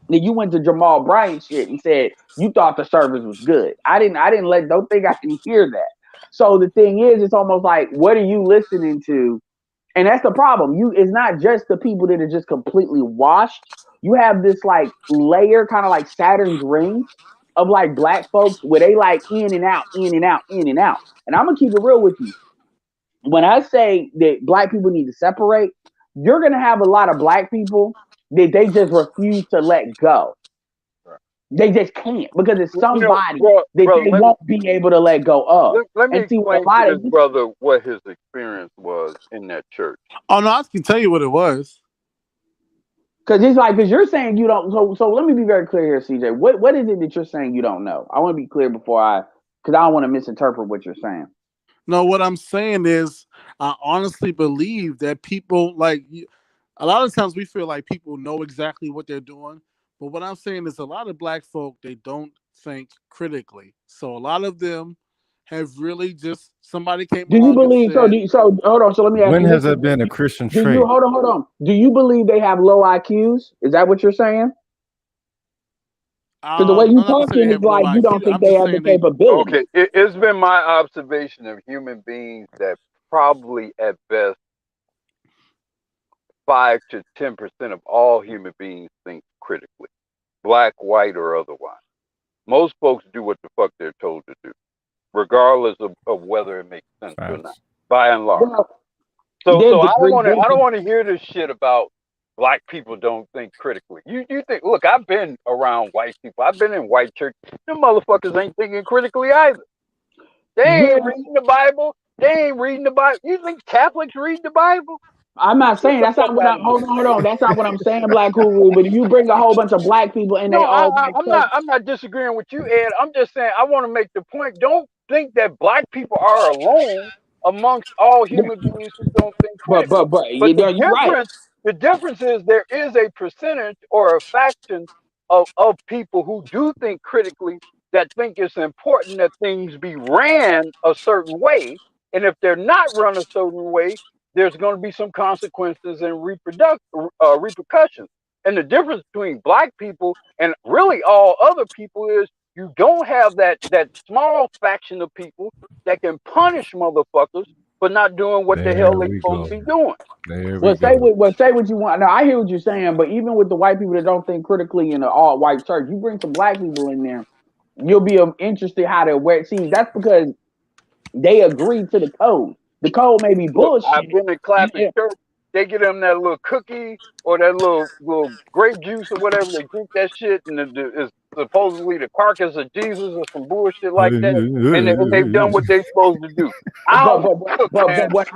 that you went to Jamal Bryant shit and said you thought the service was good. Don't think I can hear that. So the thing is, it's almost like, what are you listening to? And that's the problem. It's not just the people that are just completely washed. You have this like layer, kind of like Saturn's rings of like black folks where they like in and out, in and out, in and out. And I'm gonna keep it real with you. When I say that black people need to separate, you're gonna have a lot of black people that they just refuse to let go. They just can't, because it's somebody that they won't be able to let go of. Let me explain to this brother what his experience was in that church. Oh no, I can tell you what it was. Because you're saying you don't. So let me be very clear here, CJ. What is it that you're saying you don't know? I want to be clear because I don't want to misinterpret what you're saying. No, what I'm saying is, I honestly believe that people a lot of times we feel like people know exactly what they're doing. But what I'm saying is a lot of black folk, they don't think critically. So a lot of them have really just, somebody came along. Do you believe, so hold on, so let me ask you. When has that been a Christian trait? Hold on. Do you believe they have low IQs? Is that what you're saying? Because the way you're talking is like you don't think they have the capability. Okay, it's been my observation of human beings that probably at best 5 to 10% of all human beings think critically, black, white, or otherwise. Most folks do what the fuck they're told to do, regardless of whether it makes sense or not, by and large. So I don't want to hear this shit about black people don't think critically. You think, look, I've been around white people. I've been in white church. Them motherfuckers ain't thinking critically either. They ain't reading the Bible. They ain't reading the Bible. You think Catholics read the Bible? I'm not saying that's not what I'm. Hold on. That's not what I'm saying, Black Guru. But if you bring a whole bunch of black people and they No, all white church, I'm not disagreeing with you, Ed. I'm just saying I want to make the point. Don't think that black people are alone amongst all human beings who don't think critically. but you know, you're right. The difference is there is a percentage or a faction of people who do think critically, that think it's important that things be ran a certain way. And if they're not run a certain way, there's going to be some consequences and repercussions. And the difference between black people and really all other people is you don't have that small faction of people that can punish motherfuckers for not doing what the hell they're supposed to be doing. Say what you want. Now I hear what you're saying, but even with the white people that don't think critically in the all white church, you bring some black people in there, you'll be interested how they're wear. See, that's because they agree to the code. The code may be bullshit. I've been in clapping church. They get them that little cookie or that little grape juice or whatever. They drink that shit, and it's supposedly the carcass of Jesus or some bullshit like that. And they've done what they're supposed to do. What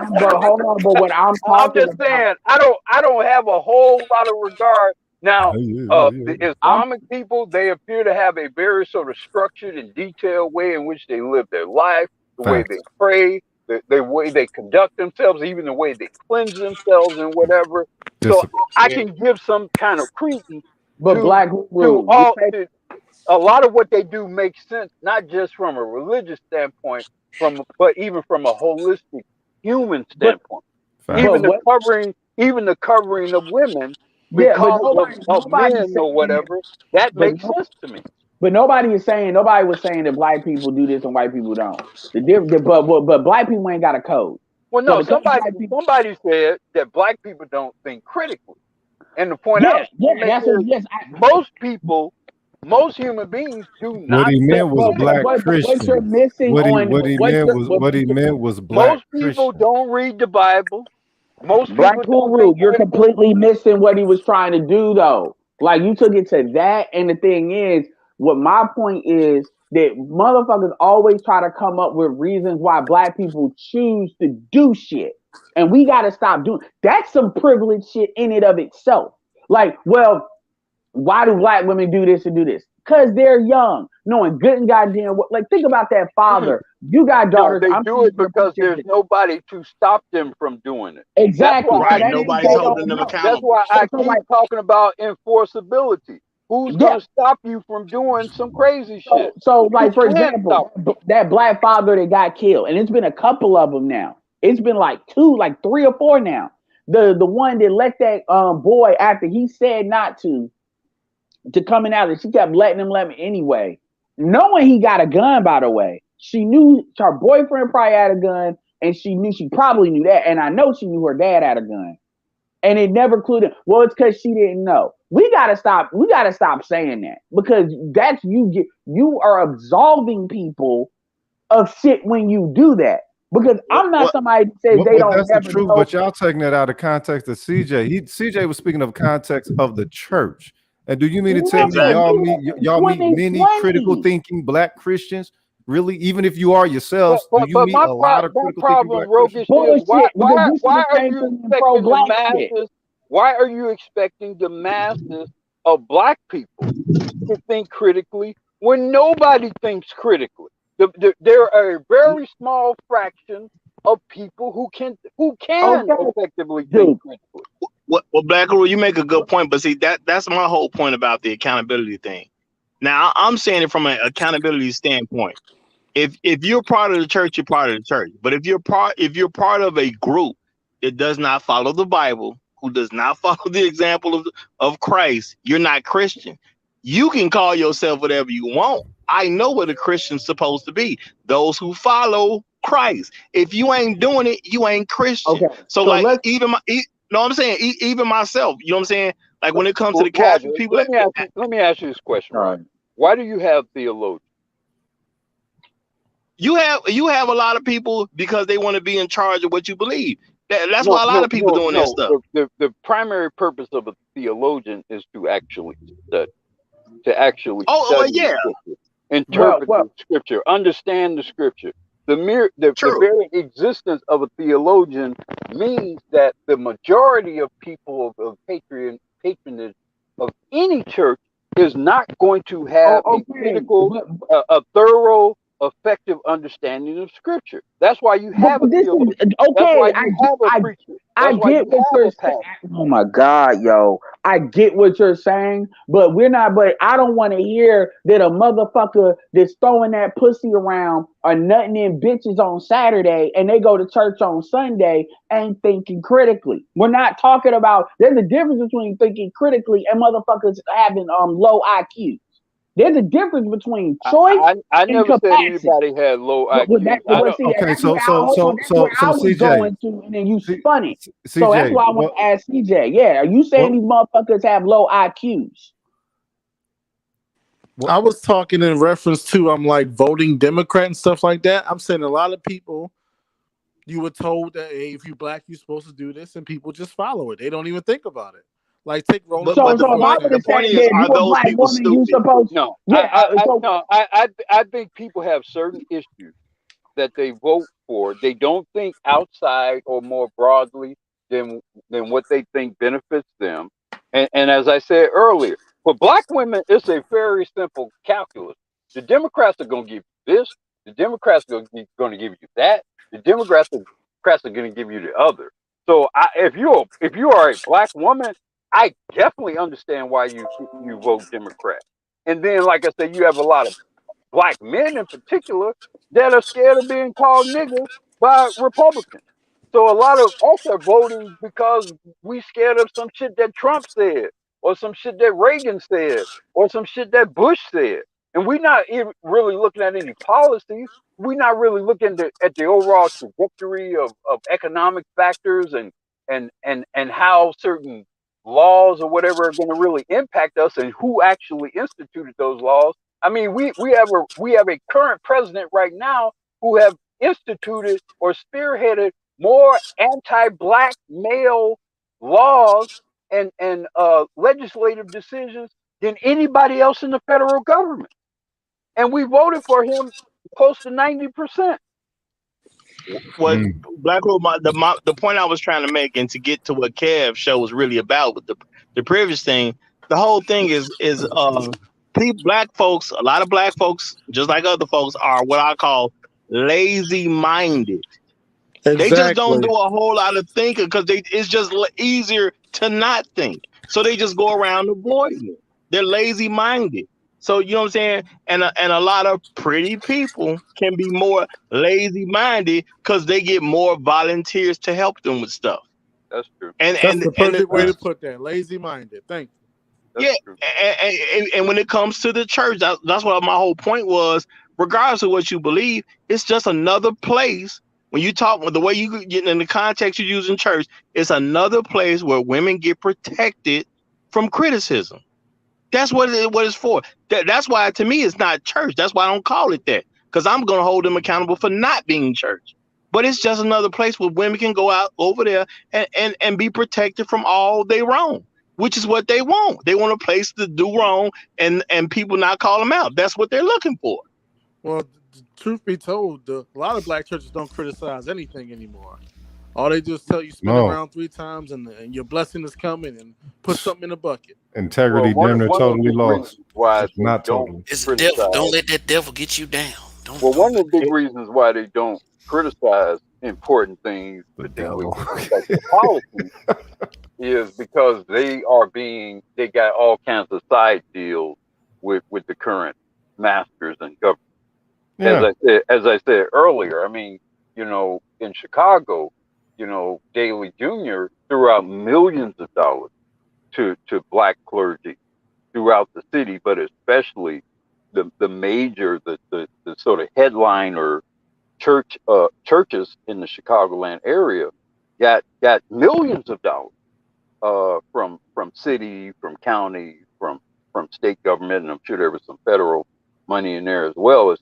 I'm talking I'm just saying, I don't have a whole lot of regard. Now, the Islamic people, they appear to have a very sort of structured and detailed way in which they live their life, the way they pray, the way they conduct themselves, even the way they cleanse themselves and whatever. So I can give some kind of credence. But a lot of what they do makes sense, not just from a religious standpoint, but even from a holistic human standpoint. Even the covering of women because of men or whatever, that makes sense to me. But nobody was saying that black people do this and white people don't. But black people ain't got a code. Well, no, somebody said that black people don't think critically, and the point most human beings do not. What he meant was black Christian. What he meant was black. Most people don't read the Bible. Most Black Guru, you're completely missing what he was trying to do, though. Like you took it to that, and the thing is. What my point is that motherfuckers always try to come up with reasons why black people choose to do shit. And we got to stop doing that's some privileged shit in and of itself. Like, well, why do black women do this and do this? Because they're young, knowing good and goddamn what. Like, think about that father. You got daughters. No, they do it because there's nobody to stop them from doing it. Exactly. Nobody's holding them accountable. That's why I keep talking about enforceability. Who's going to stop you from doing some crazy shit? So like, for example, that black father that got killed, and it's been a couple of them now. It's been like 3 or 4 now. The one that let that boy, after he said not to coming out, and she kept letting him anyway. Knowing he got a gun, by the way. She knew her boyfriend probably had a gun, and she probably knew that. And I know she knew her dad had a gun. And it never included. Well, it's because she didn't know. We gotta stop saying that because that's you are absolving people of shit when you do that. Because I'm not somebody that says they don't. That's the truth, but y'all taking that out of context of CJ. CJ was speaking of context of the church. And do you mean to tell me y'all meet many critical thinking black Christians? Really, even if you are yourselves, do you meet a lot of critical thinking black Christians? Why are you expecting the masses? Why are you expecting the masses of black people to think critically when nobody thinks critically? There are a very small fraction of people who can effectively think critically. Well, Black Guru, you make a good point, but see that's my whole point about the accountability thing. Now I'm saying it from an accountability standpoint. If you're part of the church, you're part of the church. But if you're part of a group that does not follow the Bible, who does not follow the example of Christ, you're not Christian. You can call yourself whatever you want. I know what a Christian's supposed to be. Those who follow Christ. If you ain't doing it, you ain't Christian. Okay. So like even I'm saying even myself, you know what I'm saying? Like when it comes to the Catholic people. Let me ask you this question. All right. Why do you have theologians? You have a lot of people because they want to be in charge of what you believe. That's why a lot of people doing this stuff. The primary purpose of a theologian is to actually study, study the scripture, interpret the scripture, understand the scripture. The True. very existence of a theologian means that the majority of people of patronage of any church is not going to have a critical, a thorough, effective understanding of Scripture. That's why you have a theologian. That's why you have a preacher. I get what you're saying. Oh my God, yo. I get what you're saying, but I don't want to hear that a motherfucker that's throwing that pussy around or nutting in bitches on Saturday and they go to church on Sunday ain't thinking critically. We're not talking about, there's a difference between thinking critically and motherfuckers having low IQ. There's a difference between choice I and never capacity. said anybody had low IQ. Okay, so I was CJ, going to, and then you spun it. CJ, So that's why I want to ask CJ. Yeah, are you saying these motherfuckers have low IQs? I was talking in reference to like voting Democrat and stuff like that. I'm saying a lot of people, you were told that hey, if you're black, you're supposed to do this, and people just follow it. They don't even think about it. Like take Roland. The point is, are those people stupid? You supposed? No, Yeah. I think people have certain issues that they vote for. They don't think outside or more broadly than what they think benefits them. And as I said earlier, for black women, it's a very simple calculus. The Democrats are going to give you this. The Democrats are going to give you that. The Democrats are going to give you the other. So if you are a black woman, I definitely understand why you vote Democrat. And then, like I said, you have a lot of black men in particular that are scared of being called niggas by Republicans. So a lot of us are voting because we scared of some shit that Trump said, or some shit that Reagan said, or some shit that Bush said. And we're not even really looking at any policies. We're not really looking at the overall trajectory of economic factors and how certain laws or whatever are going to really impact us and who actually instituted those laws. I mean, we have a current president right now who have instituted or spearheaded more anti-black male laws and legislative decisions than anybody else in the federal government, and we voted for him close to 90%. What Black Room, the point I was trying to make, and to get to what Kev show was really about with the previous thing, the whole thing is black folks, a lot of black folks, just like other folks, are what I call lazy-minded. Exactly. They just don't do a whole lot of thinking because it's just easier to not think. So they just go around avoiding it. They're lazy-minded. So you know what I'm saying? And a lot of pretty people can be more lazy-minded because they get more volunteers to help them with stuff. That's true. That's the perfect way to put that. Lazy-minded. Thank you. That's true. And when it comes to the church, that's what my whole point was. Regardless of what you believe, it's just another place. When you talk, the way you get in the context you use in church, it's another place where women get protected from criticism. That's what it's for. That's why, to me, it's not church. That's why I don't call it that, because I'm going to hold them accountable for not being church. But it's just another place where women can go out over there and be protected from all they wrong, which is what they want. They want a place to do wrong and people not call them out. That's what they're looking for. Well, truth be told, a lot of black churches don't criticize anything anymore. All they do is tell you spin around 3 times and your blessing is coming and put something in the bucket. Integrity damn near totally lost. Why not totally. It's the devil. Don't let that devil get you down. One of the big reasons why they don't criticize important things, particularly policy, is because they got all kinds of side deals with the current masters and government. Yeah. As I said earlier, I mean, in Chicago, Daley Jr. threw out millions of dollars to black clergy throughout the city, but especially the major, the sort of headline or churches in the Chicagoland area got millions of dollars from city, from county, from state government, and I'm sure there was some federal money in there as well,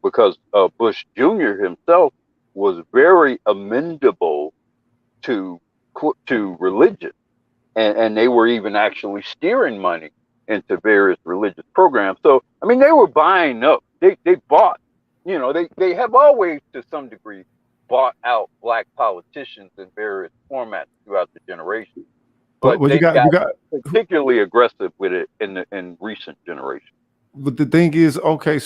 because Bush Jr. himself was very amenable to religion, and they were even actually steering money into various religious programs. So I mean, they were buying up. They bought you know, they have always, to some degree, bought out black politicians in various formats throughout the generation. But But they've you got got. particularly aggressive with it in recent generations. But the thing is, okay,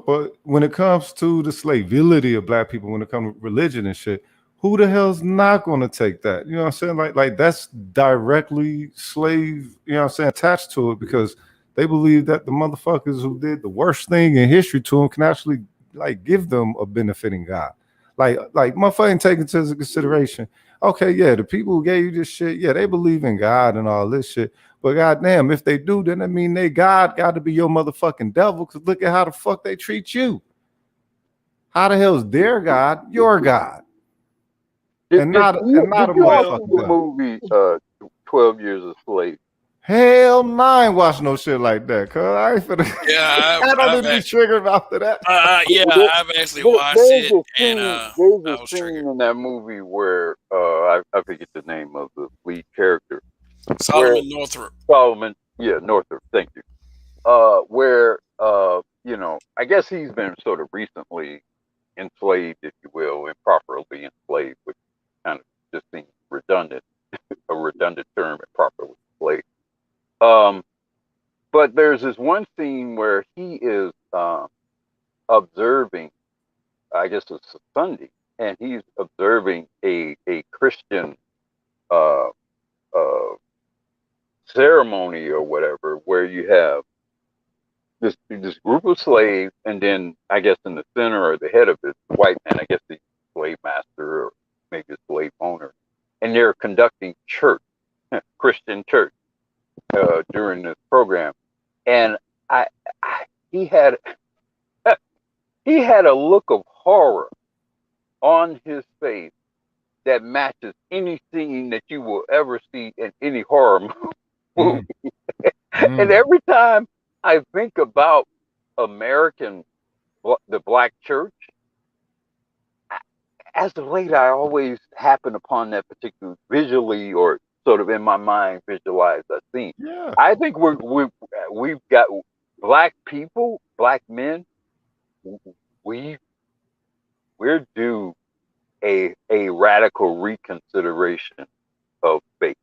but when it comes to the slaveability of black people, when it comes to religion and shit, who the hell's not going to take that? You know what I'm saying? Like that's directly slave, you know what I'm saying, attached to it, because they believe that the motherfuckers who did the worst thing in history to them can actually like give them a benefit in God. Like motherfucking take into consideration. Okay, yeah, the people who gave you this shit, yeah, they believe in God and all this shit. But goddamn, if they do, then I mean they God got to be your motherfucking devil. Cause look at how the fuck they treat you. How the hell is their God your God? And not a Did you all see motherfucking the God. movie 12 Years a Slave? Hell no, I ain't watch no shit like that. Cause I ain't finna. Yeah, I don't need to be triggered after that. yeah, There- I've actually watched it, and there's I a was scene triggered. in that movie where I forget the name of the lead character. Solomon Northrop. Solomon, yeah, Northrop, thank you. Where you know, I guess he's been sort of recently enslaved, if you will, improperly enslaved, which kind of just seems redundant, a redundant term, improperly enslaved. But there's this one scene where he is observing, I guess it's a Sunday, and he's observing a Christian uh, uh, ceremony or whatever, where you have this group of slaves, and then I guess in the center or the head of it, the white man, I guess the slave master or maybe a slave owner, and they're conducting church, Christian church, during this program, and he had he had a look of horror on his face that matches any scene that you will ever see in any horror movie. And every time I think about American, the black church, as of late, I always happen upon that particular visually, or sort of in my mind visualize that scene. Yeah. I think we've got black people, black men. We're due a radical reconsideration of faith,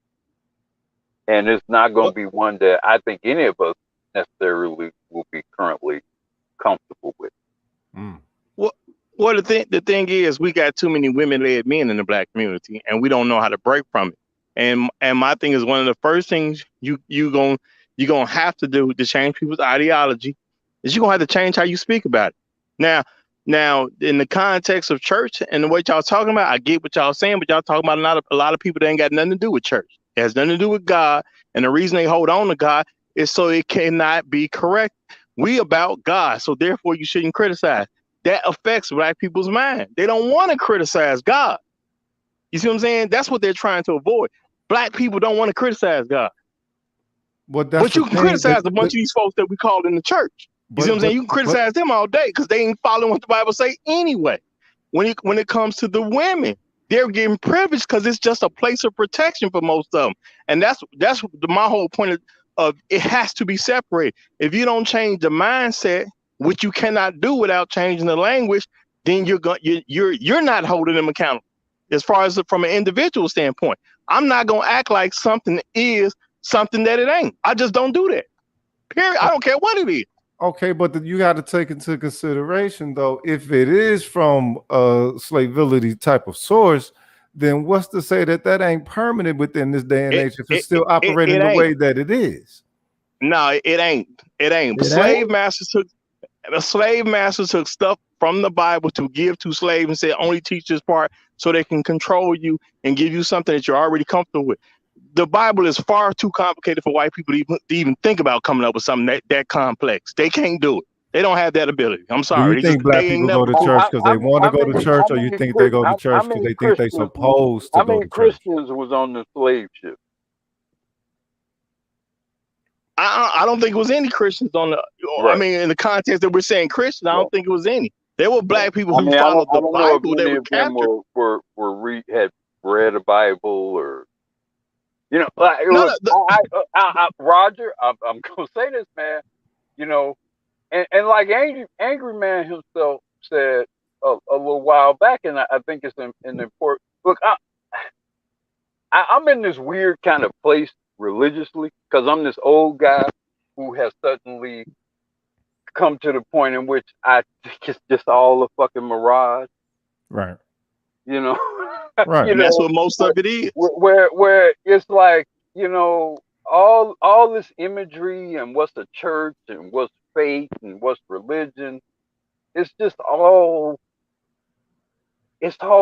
and it's not going to be one that I think any of us necessarily will be currently comfortable with. Well, the thing is, we got too many women-led men in the black community, and we don't know how to break from it. And my thing is, one of the first things you gonna have to do to change people's ideology is you're gonna have to change how you speak about it. Now, in the context of church and the way y'all talking about, I get what y'all saying, but y'all talking about a lot of people that ain't got nothing to do with church. It has nothing to do with God, and the reason they hold on to God is so it cannot be correct. We about God, so therefore you shouldn't criticize. That affects black people's mind. They don't want to criticize God. You see what I'm saying? That's what they're trying to avoid. Black people don't want to criticize God. But you can criticize a bunch of these folks that we call in the church. You see what I'm saying? You can criticize them all day because they ain't following what the Bible say anyway. When it comes to the women, they're getting privileged because it's just a place of protection for most of them. And that's my whole point of it has to be separated. If you don't change the mindset, which you cannot do without changing the language, then you're not holding them accountable. As far as from an individual standpoint, I'm not gonna act like something is something that it ain't. I just don't do that. Period. I don't care what it is. Okay, but you got to take into consideration though, if it is from a slaveability type of source, then what's to say that ain't permanent within this day and age if it's still operating the way that it is? No, it ain't. Slave masters took stuff from the Bible to give to slaves and said only teach this part so they can control you and give you something that you're already comfortable with. The Bible is far too complicated for white people to even think about coming up with something that complex. They can't do it. They don't have that ability. I'm sorry. Do you think black people go to church because they want to go to church, or you think they go to church because they think they're supposed to go to church? How many Christians was on the slave ship? I don't think it was any Christians on the. Right. I mean, in the context that we're saying Christians, I don't think it was any. There were black people who followed the Bible. They were captured. Had read a Bible, or you know, Roger. I'm gonna say this, man. You know, and like Angry Man himself said a little while back, and I think it's an important. Look, I'm in this weird kind of place religiously because I'm this old guy who has suddenly come to the point in which I think it's just all a fucking mirage. Right. You know, Right. you And that's know, what most of it is. where it's like, you know, all this imagery and what's the church and what's faith and what's religion, it's just all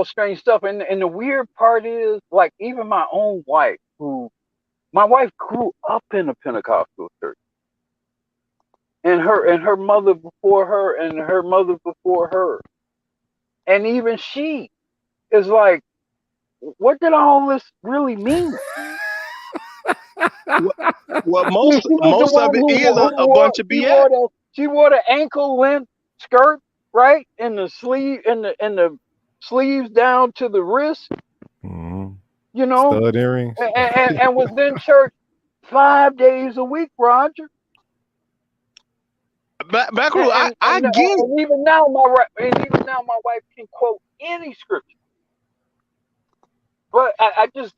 strange stuff. And the weird part is, like, even my own wife, my wife grew up in a Pentecostal church, and her mother before her and her mother before her, and even she is like, what did all this really mean? Well, most of it is a bunch of BS. She wore the ankle length skirt, right, and the sleeves down to the wrist, Mm-hmm. you know, Stud earrings. and was in church 5 days a week, Roger. Backaroo, I And get it. and even now my wife can quote any scripture. But I don't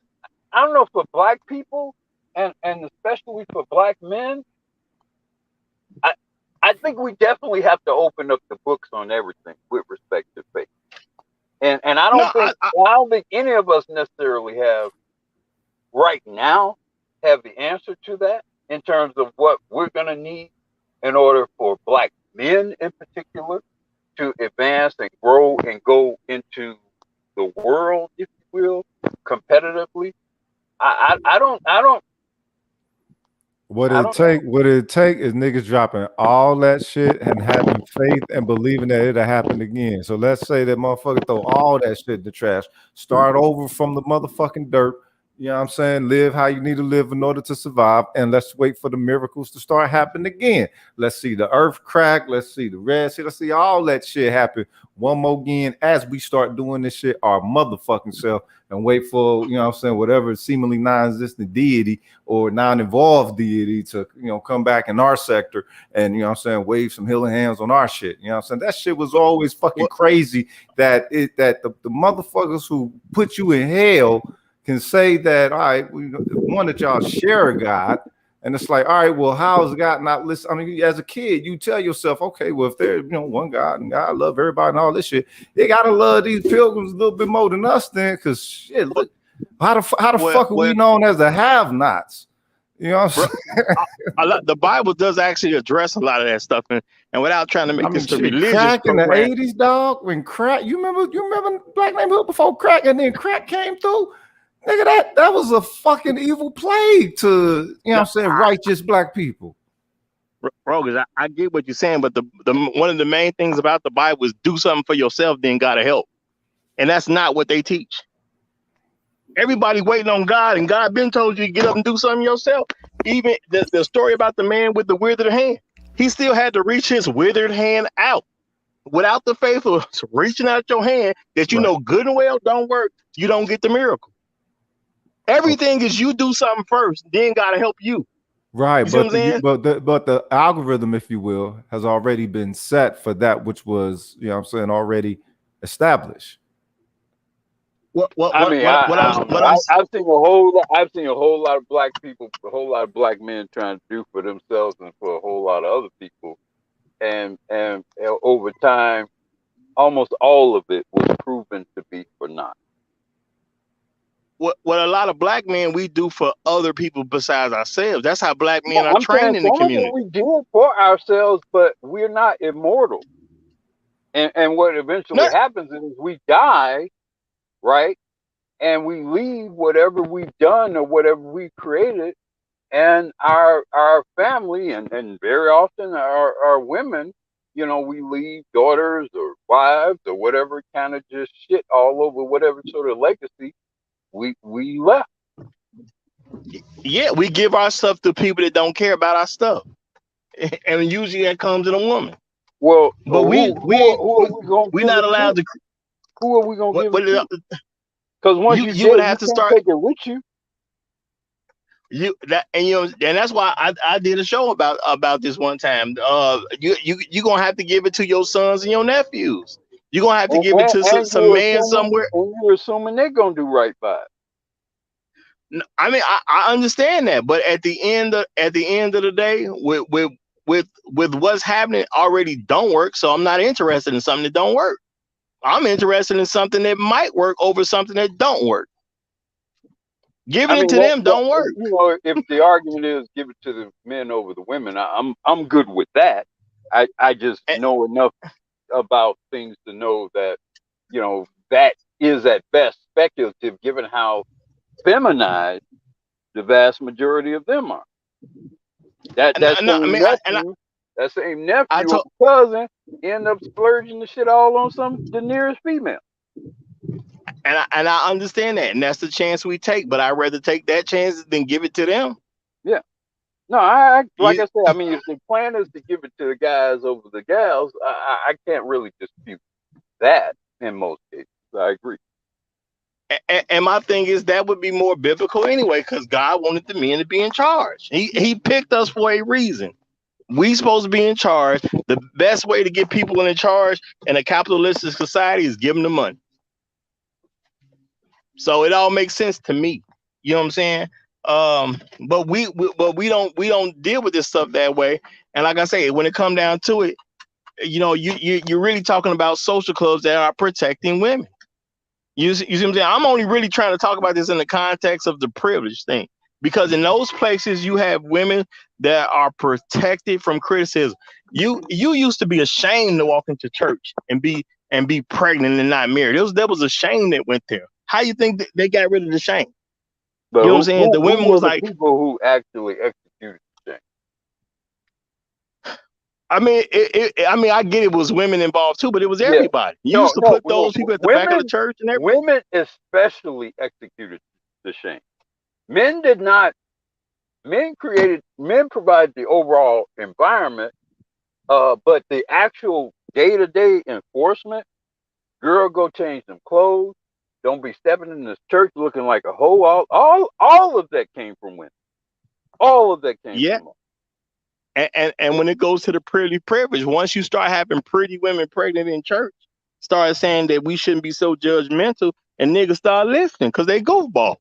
know, for black people and especially for black men, I think we definitely have to open up the books on everything with respect to faith. And I don't think any of us necessarily have right now have the answer to that in terms of what we're gonna need in order for black men in particular to advance and grow and go into the world, if you will, competitively. I don't. What it take is niggas dropping all that shit and having faith and believing that it'll happen again. So let's say that motherfucker throw all that shit in the trash, start over from the motherfucking dirt. You know what I'm saying? Live how you need to live in order to survive, and let's wait for the miracles to start happening again. Let's see the earth crack. Let's see the Red Sea. Let's see all that shit happen one more again as we start doing this shit our motherfucking self, and wait for, you know what I'm saying, whatever seemingly non-existent deity or non-evolved deity to, you know, come back in our sector and, you know what I'm saying, wave some healing hands on our shit. You know what I'm saying? That shit was always fucking crazy that the motherfuckers who put you in hell can say that, all right, we one that y'all share a God, and it's like, all right, well, how is God not listen? I mean, as a kid, you tell yourself, okay, well, if there's, you know, one God and God love everybody and all this shit, they gotta love these pilgrims a little bit more than us, then, because shit, look, how the fuck are we known as the have-nots? You know what I'm saying? The Bible does actually address a lot of that stuff, and without trying to make this the religious crack in the program. 80s, dog. When crack, you remember Black Neighborhood before crack, and then crack came through. Nigga, that was a fucking evil plague to, you know what I'm saying, righteous black people. Bro, I get what you're saying, but the one of the main things about the Bible is do something for yourself, then gotta help. And that's not what they teach. Everybody waiting on God, and God been told you to get up and do something yourself. Even the story about the man with the withered hand, he still had to reach his withered hand out. Without the faith of reaching out your hand that you know good and well don't work, you don't get the miracle. Everything is you do something first, then gotta help you. Right, you but the algorithm, if you will, has already been set for that which was, you know what I'm saying, already established. I've seen a whole lot of black people, a whole lot of black men trying to do for themselves and for a whole lot of other people, and over time, almost all of it was proven to be for naught. What a lot of black men we do for other people besides ourselves. That's how black men are trained in the community. We do it for ourselves, but we're not immortal. And what eventually happens is we die, right? And we leave whatever we've done or whatever we created, and our family and very often our women, you know, we leave daughters or wives or whatever kind of just shit all over, whatever sort of legacy we left. Yeah, we give our stuff to people that don't care about our stuff, and usually that comes in a woman. Well, but we're not allowed to. Who are we gonna give it to? Because once you would have to start take it with you. and that's why I did a show about this one time. You gonna have to give it to your sons and your nephews. You're gonna have to give it to some man somewhere. And you're assuming they're gonna do right by it. I mean, I understand that, but at the end of the day, with what's happening already don't work. So I'm not interested in something that don't work. I'm interested in something that might work over something that don't work. Giving it to them don't work. You know, if the argument is give it to the men over the women, I'm good with that. I just know enough about things to know that, you know, that is at best speculative, given how feminized the vast majority of them are. That same nephew or cousin end up splurging the shit all on the nearest female. And I understand that, and that's the chance we take. But I'd rather take that chance than give it to them. Yeah. No, I said, I mean, if the plan is to give it to the guys over the gals, I can't really dispute that in most cases. I agree. And my thing is that would be more biblical anyway, because God wanted the men to be in charge. He picked us for a reason. We supposed to be in charge. The best way to get people in charge in a capitalistic society is give them the money. So it all makes sense to me. You know what I'm saying? But we don't deal with this stuff that way. And like I say, when it come down to it, you know, you're really talking about social clubs that are protecting women. You see what I'm saying? I'm only really trying to talk about this in the context of the privilege thing, because in those places you have women that are protected from criticism. You used to be ashamed to walk into church and be pregnant and not married. There was a shame that went there. How you think they got rid of the shame? But you know what I'm saying? The women was like people who actually executed the shame. I mean, I get it was women involved too, but it was everybody. You used to put those people at the back of the church and everything. Women especially executed the shame. Men did not. Men provided the overall environment, but the actual day-to-day enforcement, girl, go change them clothes. Don't be stepping in this church looking like a hoe. All of that came from women. All of that came from women. And when it goes to the pretty privilege, once you start having pretty women pregnant in church, start saying that we shouldn't be so judgmental, and niggas start listening because they goofballs.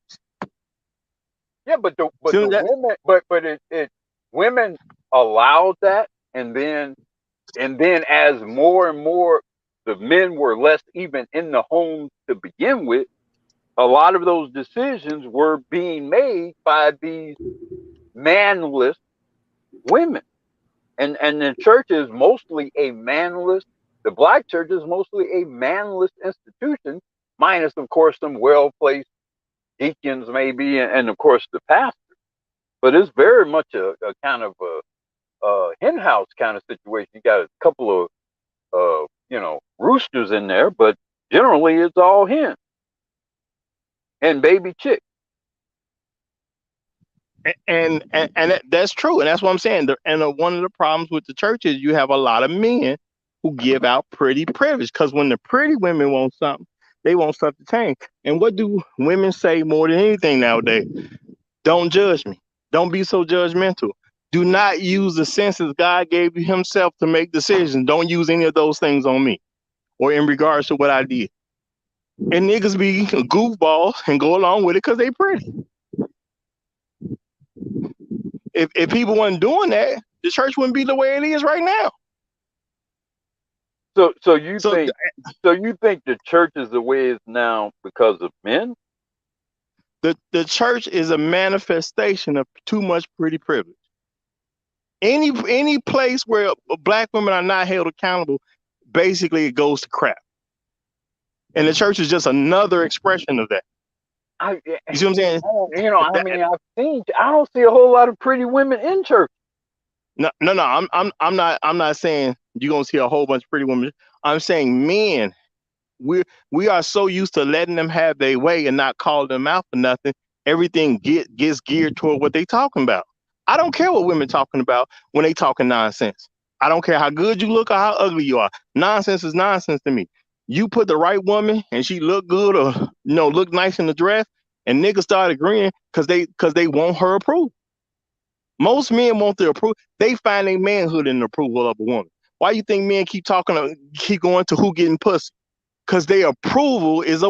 Yeah, but women allowed that, and then as more and more the men were less even in the home to begin with, a lot of those decisions were being made by these manless women. And the church is mostly a manless, the black church is mostly a manless institution, minus, of course, some well-placed deacons maybe, and of course the pastor. But it's very much a kind of a hen house kind of situation. You got a couple of roosters in there, but generally it's all hen and baby chick. And that's true, and that's what I'm saying. One of the problems with the church is you have a lot of men who give out pretty privilege, because when the pretty women want something, they want stuff to change. And what do women say more than anything nowadays? Don't judge me. Don't be so judgmental. Do not use the senses God gave you himself to make decisions. Don't use any of those things on me or in regards to what I did. And niggas be goofballs and go along with it because they pretty. If people weren't doing that, the church wouldn't be the way it is right now. So you think the church is the way it is now because of men? The church is a manifestation of too much pretty privilege. Any place where black women are not held accountable, basically it goes to crap. And the church is just another expression of that. You see what I'm saying? I don't see a whole lot of pretty women in church. No. I'm not saying you're gonna see a whole bunch of pretty women. I'm saying men, we are so used to letting them have their way and not calling them out for nothing. Everything gets geared toward what they talking about. I don't care what women talking about when they talking nonsense. I don't care how good you look or how ugly you are. Nonsense is nonsense to me. You put the right woman and she look good or look nice in the dress, And niggas started agreeing because they want her approval. Most men want the approval. They find their manhood in the approval of a woman. Why you think men keep going to who getting pussy? Because their approval is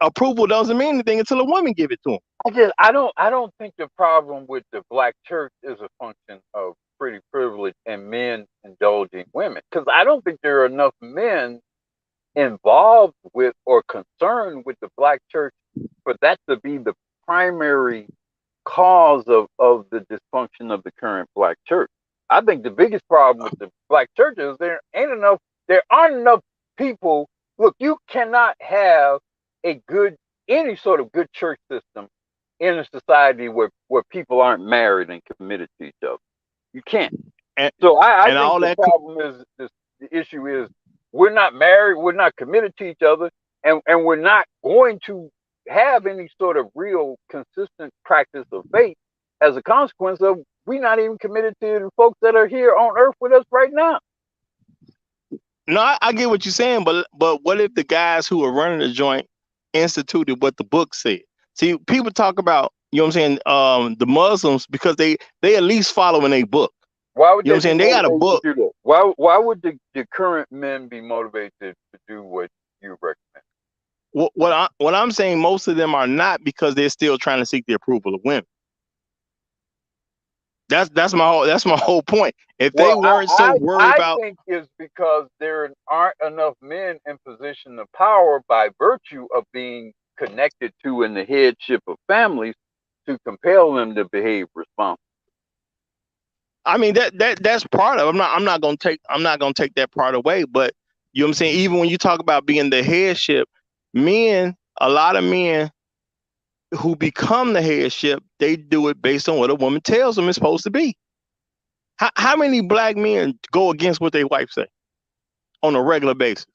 approval doesn't mean anything until a woman give it to them. I don't think the problem with the black church is a function of pretty privilege and men indulging women. Because I don't think there are enough men involved with or concerned with the black church for that to be the primary cause of the dysfunction of the current black church. I think the biggest problem with the black church is there aren't enough people. Look, you cannot have any sort of good church system in a society where people aren't married and committed to each other. You can't. So I think the problem is the issue is we're not married, we're not committed to each other, and we're not going to have any sort of real consistent practice of faith as a consequence of we're not even committed to the folks that are here on earth with us right now. No, I get what you're saying, but what if the guys who are running the joint instituted what the book said? See, people talk about, you know what I'm saying, the Muslims because they at least following a book. Why would you know what I'm saying? They got a book. Why would the current men be motivated to do what you recommend? What I'm saying, most of them are not because they're still trying to seek the approval of women. That's my whole point. If they weren't so worried about, I think it's because there aren't enough men in position of power by virtue of being connected to in the headship of families to compel them to behave responsibly. I mean that's part of it. I'm not gonna take that part away, but you know what I'm saying, even when you talk about being the headship, a lot of men who become the headship, they do it based on what a woman tells them it's supposed to be. How many black men go against what their wife say on a regular basis?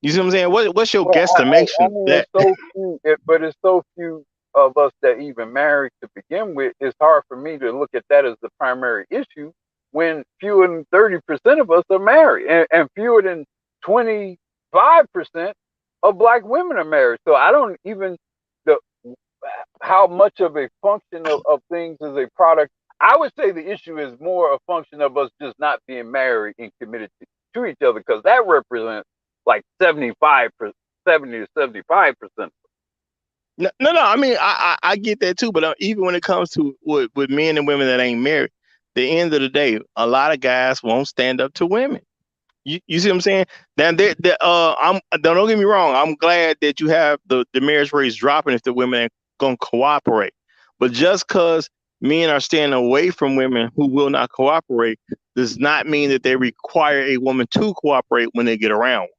You see what I'm saying? What's your guesstimation? I mean, it's so few, but it's so few of us that even married to begin with. It's hard for me to look at that as the primary issue when fewer than 30% of us are married, and fewer than 25% of black women are married. So I don't even how much of a function of things is a product. I would say the issue is more a function of us just not being married and committed to each other, because that represents like 70 to 75%. No. I mean, I get that too, but even when it comes to with men and women that ain't married, the end of the day, a lot of guys won't stand up to women. You see what I'm saying? Then don't get me wrong. I'm glad that you have the marriage rates dropping if the women ain't gonna cooperate. But just because men are staying away from women who will not cooperate does not mean that they require a woman to cooperate when they get around.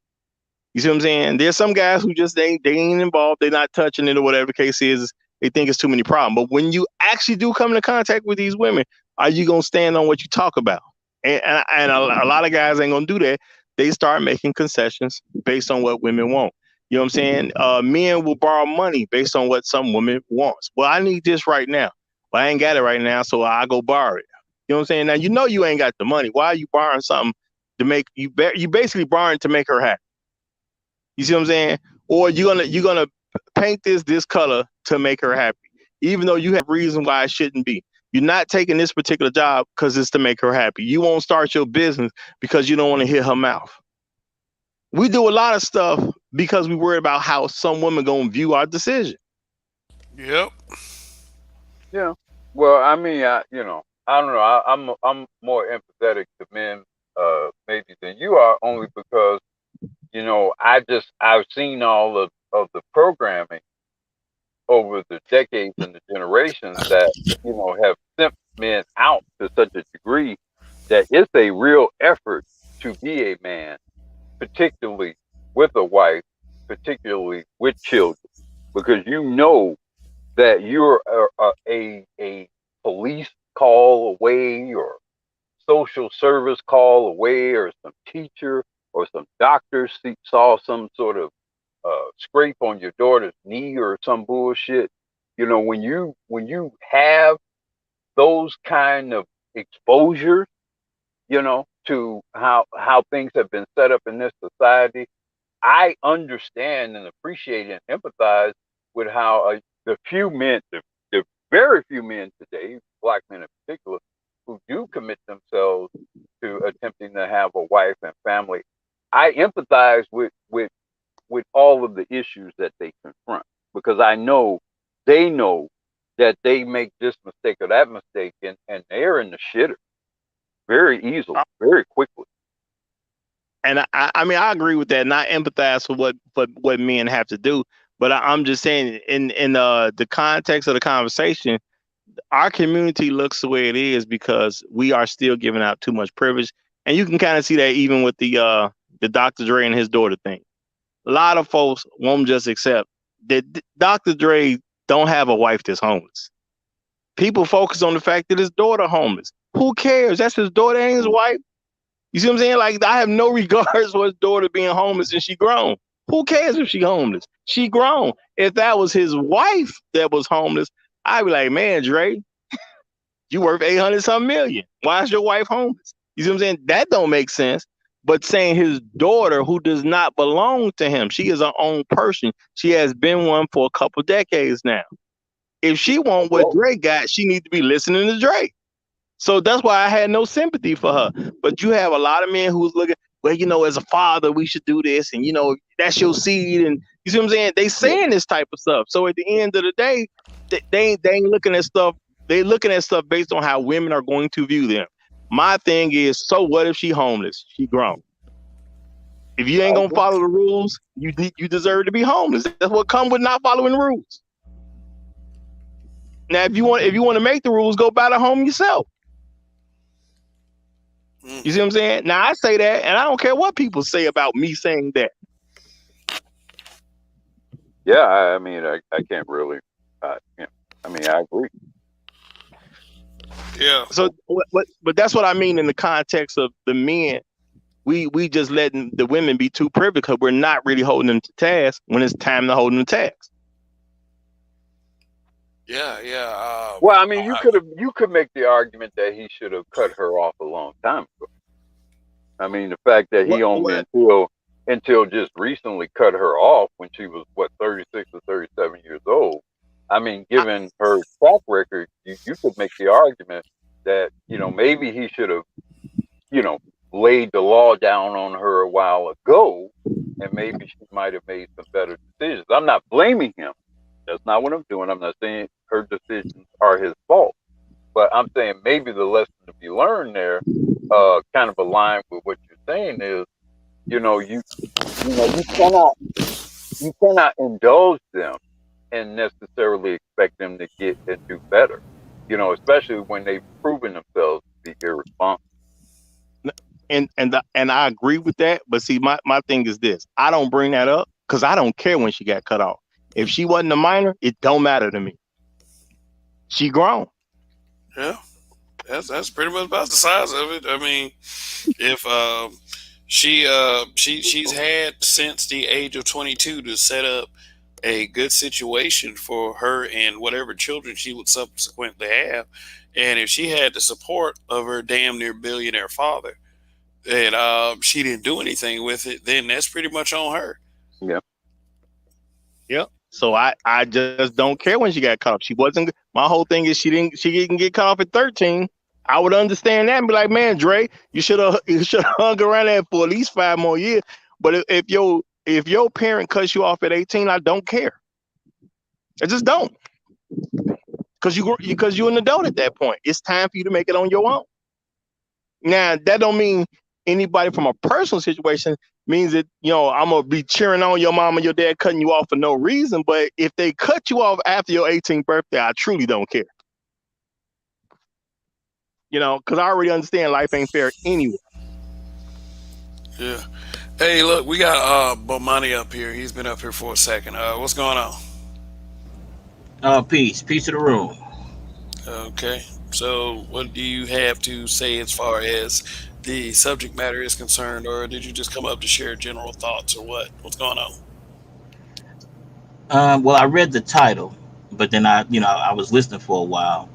You see what I'm saying? There's some guys who just they ain't involved, they're not touching it or whatever the case is. They think it's too many problems. But when you actually do come into contact with these women, are you gonna stand on what you talk about? And a lot of guys ain't gonna do that. They start making concessions based on what women want. You know what I'm saying? Men will borrow money based on what some woman wants. Well, I need this right now. Well, I ain't got it right now, so I go borrow it. You know what I'm saying? Now you ain't got the money. Why are you borrowing something to make you basically borrowing to make her happy? You see what I'm saying? Or you're gonna paint this color to make her happy, even though you have reason why it shouldn't be. You're not taking this particular job because it's to make her happy. You won't start your business because you don't want to hit her mouth. We do a lot of stuff because we worry about how some women gonna view our decision. Yep. Yeah. Well, I mean, I don't know. I'm more empathetic to men, maybe than you are, only because I've seen all of the programming over the decades and the generations that have sent men out to such a degree that it's a real effort to be a man, particularly with a wife, particularly with children, because that you're a police call away, or social service call away, or some teacher or some doctor saw some sort of scrape on your daughter's knee or some bullshit. When you have those kind of exposure, to how things have been set up in this society, I understand and appreciate and empathize with how the few men, the very few men today, black men in particular, who do commit themselves to attempting to have a wife and family. I empathize with all of the issues that they confront, because I know they know that they make this mistake or that mistake, and they're in the shitter very easily, very quickly. And I mean, I agree with that, and I empathize for what men have to do. But I'm just saying, in the context of the conversation, our community looks the way it is because we are still giving out too much privilege, and you can kind of see that even with the Dr. Dre and his daughter thing. A lot of folks won't just accept that Dr. Dre don't have a wife that's homeless. People focus on the fact that his daughter homeless. Who cares? That's his daughter, ain't his wife. You see what I'm saying? Like, I have no regards for his daughter being homeless and she grown. Who cares if she homeless? She grown. If that was his wife that was homeless, I'd be like, man, Dre, you worth 800-something million. Why is your wife homeless? You see what I'm saying? That don't make sense. But saying his daughter, who does not belong to him, she is her own person. She has been one for a couple decades now. If she want what Dre got, she needs to be listening to Dre. So that's why I had no sympathy for her. But you have a lot of men who's looking, well, you know, as a father, we should do this. And, you know, that's your seed. And you see what I'm saying? They saying this type of stuff. So at the end of the day, they ain't looking at stuff. They looking at stuff based on how women are going to view them. My thing is, so what if she homeless? She grown. If you ain't going to follow the rules, you deserve to be homeless. That's what comes with not following the rules. Now, if you want to make the rules, go buy the home yourself. You see what I'm saying? Now I say that, and I don't care what people say about me saying that. Yeah, I mean, I can't really. I mean, I agree. Yeah. So, but that's what I mean in the context of the men. We just letting the women be too privileged because we're not really holding them to task when it's time to hold them to task. Yeah. Well, I mean, you could make the argument that he should have cut her off a long time ago. I mean, the fact that he only until just recently cut her off when she was 36 or 37 years old. I mean, given her track record, you could make the argument that, you know, maybe he should have, you know, laid the law down on her a while ago, and maybe she might have made some better decisions. I'm not blaming him. That's not what I'm doing. I'm not saying her decisions are his fault, but I'm saying maybe the lesson to be learned there, kind of aligned with what you're saying, is, you cannot indulge them and necessarily expect them to get and do better. You know, especially when they've proven themselves to be irresponsible. And I agree with that. But see, my thing is this: I don't bring that up because I don't care when she got cut off. If she wasn't a minor, it don't matter to me. She grown. Yeah, that's pretty much about the size of it. I mean, if she's had since the age of 22 to set up a good situation for her and whatever children she would subsequently have, and if she had the support of her damn near billionaire father, and she didn't do anything with it, then that's pretty much on her. Yeah. Yep. So I just don't care when she got cut off. She wasn't. My whole thing is she didn't get cut off at 13. I would understand that and be like, man, Dre, you should have hung around there for at least 5 more years. But if your parent cuts you off at 18, I don't care. I just don't. Because you're an adult at that point. It's time for you to make it on your own. Now, that don't mean anybody from a personal situation means that, you know, I'm going to be cheering on your mom and your dad cutting you off for no reason. But if they cut you off after your 18th birthday, I truly don't care. You know, because I already understand life ain't fair anyway. Yeah. Hey, look, we got Bomani up here. He's been up here for a second. What's going on? Peace to the room. Okay. So what do you have to say as far as the subject matter is concerned, or did you just come up to share general thoughts, or what? What's going on? Well, I read the title, but then I was listening for a while,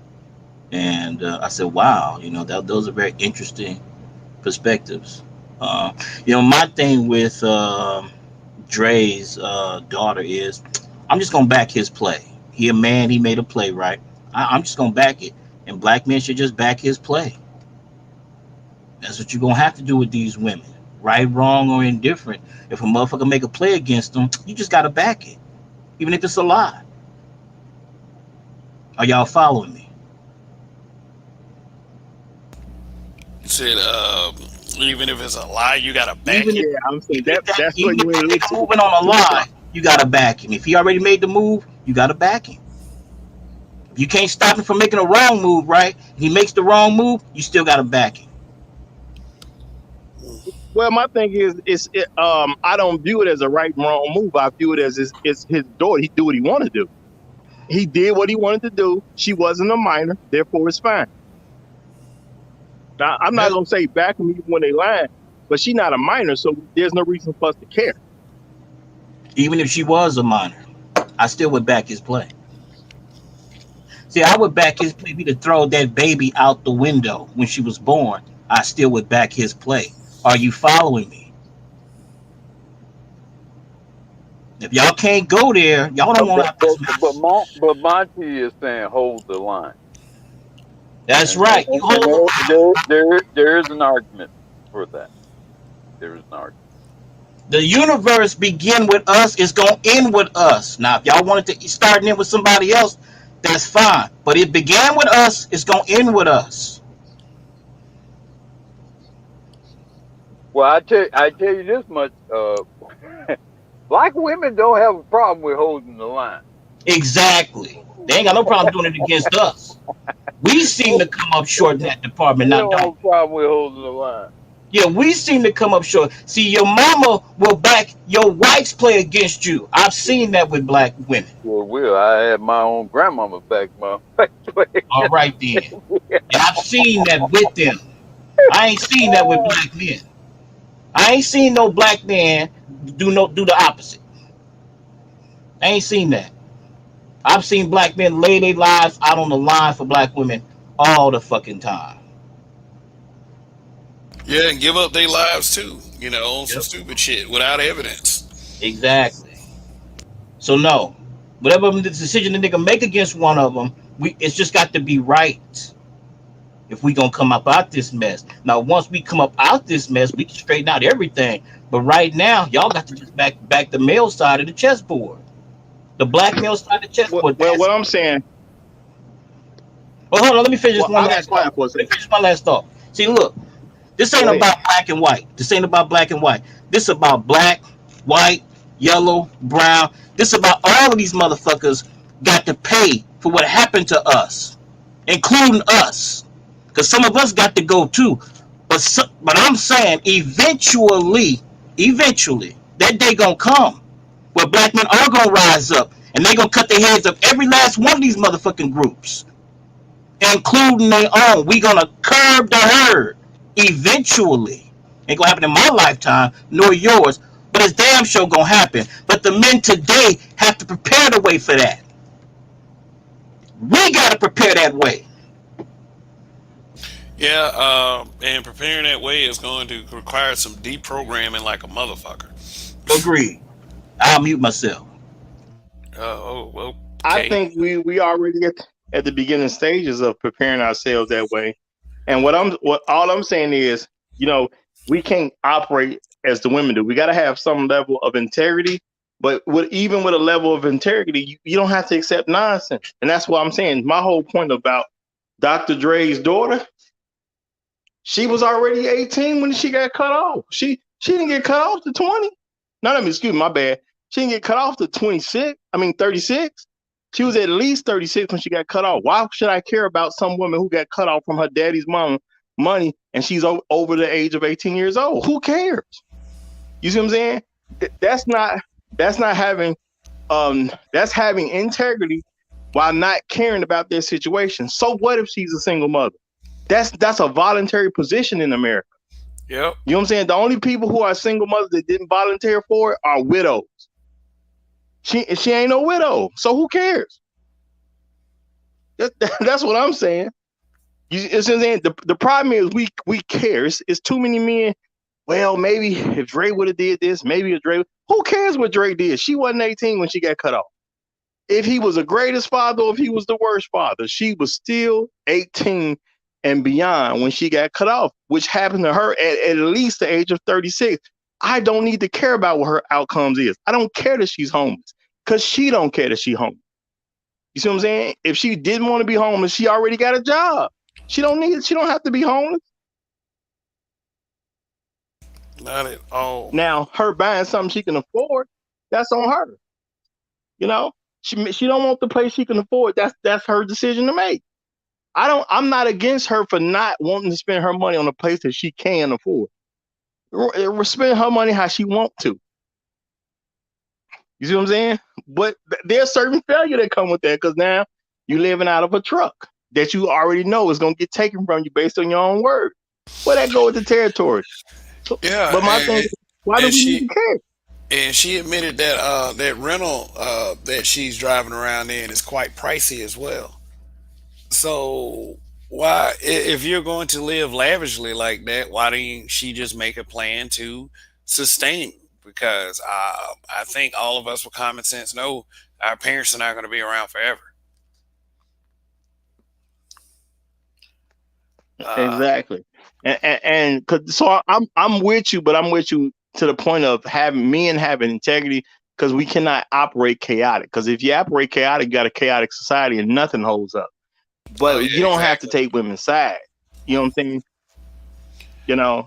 and I said, wow, those are very interesting perspectives. My thing with Dre's daughter is, I'm just gonna back his play. He a man. He made a play, right? I'm just gonna back it, and black men should just back his play. That's what you're gonna have to do with these women, right, wrong, or indifferent. If a motherfucker make a play against them, you just gotta back it, even if it's a lie. Are y'all following me? Said, even if it's a lie, you gotta back Even it. if, Yeah, I'm saying even if that's even what you if ain't they make a into. moving on a lie, you gotta back him. If he already made the move, you gotta back him. If you can't stop him from making a wrong move, right? If he makes the wrong move, you still gotta back him. Well, my thing is, I don't view it as a right and wrong move. I view it as it's his daughter. He do what he want to do. He did what he wanted to do. She wasn't a minor, therefore it's fine. Now, I'm not gonna say back them even when they lying, but she's not a minor, so there's no reason for us to care. Even if she was a minor, I still would back his play. See, I would back his play. If he'd have thrown that baby out the window when she was born, I still would back his play. Are you following me? If y'all can't go there, y'all don't want to. But Monty is saying hold the line. That's And, right. You hold the line. there is an argument for that. There is an argument. The universe begin with us, it's gonna end with us. Now, if y'all wanted to start in with somebody else, that's fine. But it began with us, it's gonna end with us. Well, I tell you this much. Black women don't have a problem with holding the line. Exactly. They ain't got no problem doing it against us. We seem to come up short in that department, They now don't have don't a problem with holding the line. Yeah, we seem to come up short. See, your mama will back your wife's play against you. I've seen that with black women. Well, I had my own grandmama back my play. All right then. And I've seen that with them. I ain't seen that with black men. I ain't seen no black man do the opposite. I ain't seen that. I've seen black men lay their lives out on the line for black women all the fucking time. Yeah, and give up their lives too, on some Yep. stupid shit without evidence. Exactly. So no, whatever the decision the nigga make against one of them, it's just got to be right. If we gonna come up out this mess. Now, once we come up out this mess, we can straighten out everything. But right now, y'all got to just back the male side of the chessboard. The black male side of the chessboard. Well, what I'm saying. Well, hold on. Let me finish Well, one I got last quiet thought. for a Let me second. finish my last thought. See, look, this ain't Go ahead. about black and white. This ain't about black and white. This about black, white, yellow, brown. This about all of these motherfuckers got to pay for what happened to us, including us, because some of us got to go too. But I'm saying, eventually, that day gonna come where black men are gonna rise up and they gonna cut the heads of every last one of these motherfucking groups, including their own. We gonna curb the herd eventually. Ain't gonna happen in my lifetime nor yours, but it's damn sure gonna happen. But the men today have to prepare the way for that. We gotta prepare that way. Yeah, and preparing that way is going to require some deprogramming like a motherfucker. Agreed. I'll mute myself. Okay. I think we already at the beginning stages of preparing ourselves that way. And all I'm saying is, we can't operate as the women do. We got to have some level of integrity. But even with a level of integrity, you don't have to accept nonsense. And that's what I'm saying. My whole point about Dr. Dre's daughter, she was already 18 when she got cut off. She didn't get cut off to 20. Excuse me, my bad. She didn't get cut off to 36. She was at least 36 when she got cut off. Why should I care about some woman who got cut off from her daddy's money and she's over the age of 18 years old? Who cares? You see what I'm saying? That's not having that's having integrity while not caring about their situation. So what if she's a single mother? That's a voluntary position in America. Yep. You know what I'm saying? The only people who are single mothers that didn't volunteer for it are widows. She ain't no widow, so who cares? That's what I'm saying. The problem is we care. It's too many men. Well, maybe if Dre would have did this, maybe if Dre. Who cares what Dre did? She wasn't 18 when she got cut off. if he was the greatest father or if he was the worst father, she was still 18 and beyond when she got cut off, which happened to her at least the age of 36. I don't need to care about what her outcomes is. I don't care that she's homeless because she don't care that she's homeless. You see what I'm saying? If she didn't want to be homeless, she already got a job. She don't have to be homeless. Not at all. Now, her buying something she can afford, that's on her. You know, she don't want the place she can afford. That's her decision to make. I'm not against her for not wanting to spend her money on a place that she can afford. Spend her money how she want to. You see what I'm saying? But there's certain failure that come with that because now you're living out of a truck that you already know is going to get taken from you based on your own word. Where that go with the territory? So, Yeah, but my thing is, why do we need to care? And she admitted that that rental that she's driving around in is quite pricey as well. So why, if you're going to live lavishly like that, why don't she just make a plan to sustain? Because I think all of us with common sense know our parents are not going to be around forever. Exactly. And so I'm with you, but I'm with you to the point of having integrity because we cannot operate chaotic. Because if you operate chaotic, you got a chaotic society and nothing holds up. But you don't have to take women's side. You know what I'm saying? You know,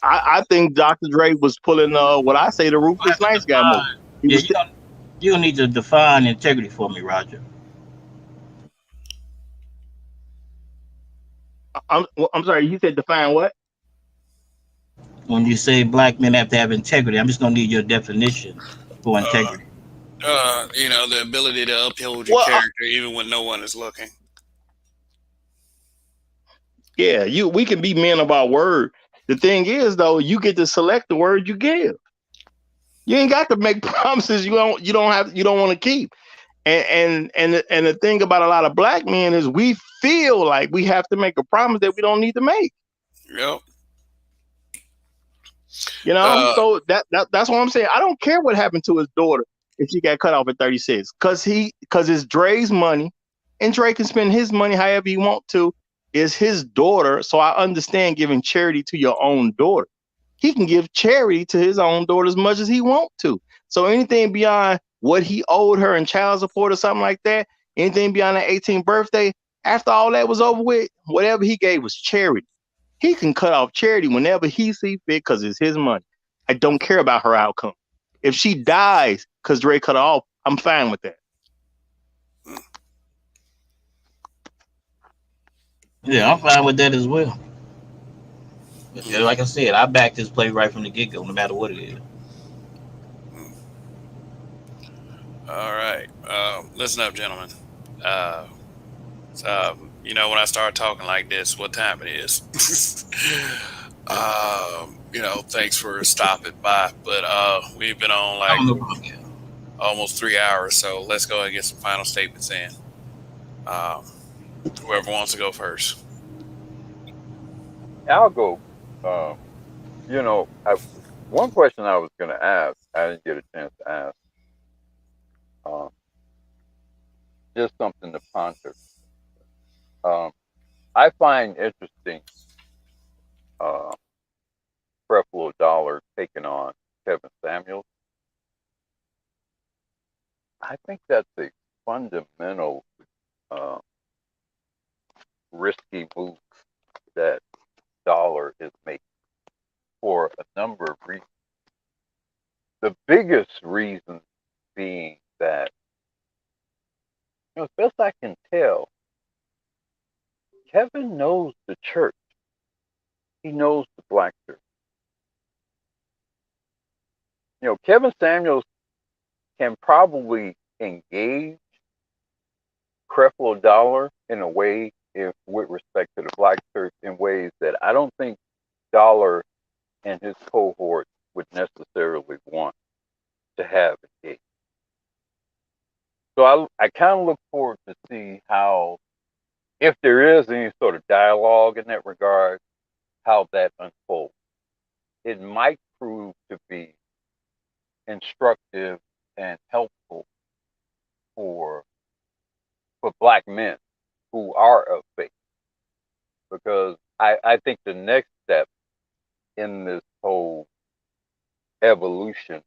I think Dr. Dre was pulling what I say the ruthless nice guy move. You don't need to define integrity for me, Roger. I'm sorry. You said define what? When you say black men have to have integrity, I'm just gonna need your definition for integrity. You know, the ability to uphold your character even when no one is looking. Yeah, we can be men of our word. The thing is, though, you get to select the word you give. You ain't got to make promises you don't want to keep. And the thing about a lot of black men is we feel like we have to make a promise that we don't need to make. Yep. You know, so that's what I'm saying. I don't care what happened to his daughter if she got cut off at 36, because it's Dre's money, and Dre can spend his money however he want to. It's his daughter, so I understand giving charity to your own daughter. He can give charity to his own daughter as much as he want to. So anything beyond what he owed her in child support or something like that, anything beyond the 18th birthday, after all that was over with, whatever he gave was charity. He can cut off charity whenever he sees fit because it's his money. I don't care about her outcome. If she dies because Dre cut her off, I'm fine with that. Yeah, I'm fine with that as well. Like I said, I back this play right from the get go, no matter what it is. All right. Listen up, gentlemen. You know, when I start talking like this, what time it is. You know, thanks for stopping by. But we've been on like almost 3 hours, so let's go ahead and get some final statements in. Whoever wants to go first. I'll go. You know, one question I was going to ask, I didn't get a chance to ask. Just something to ponder. I find interesting Creflo Dollar taking on Kevin Samuels. I think that's a fundamental risky move that Dollar is making for a number of reasons. The biggest reason being that, you know, as best I can tell, Kevin knows the church. He knows the black church. You know, Kevin Samuels can probably engage Creflo Dollar in a way, with respect to the black church, in ways that I don't think Dollar and his cohort would necessarily want to have engaged. So I kind of look forward to see how, if there is any sort of dialogue in that regard, how that unfolds. It might prove to be instructive and helpful for black men who are of faith, because I think the next step in this whole evolution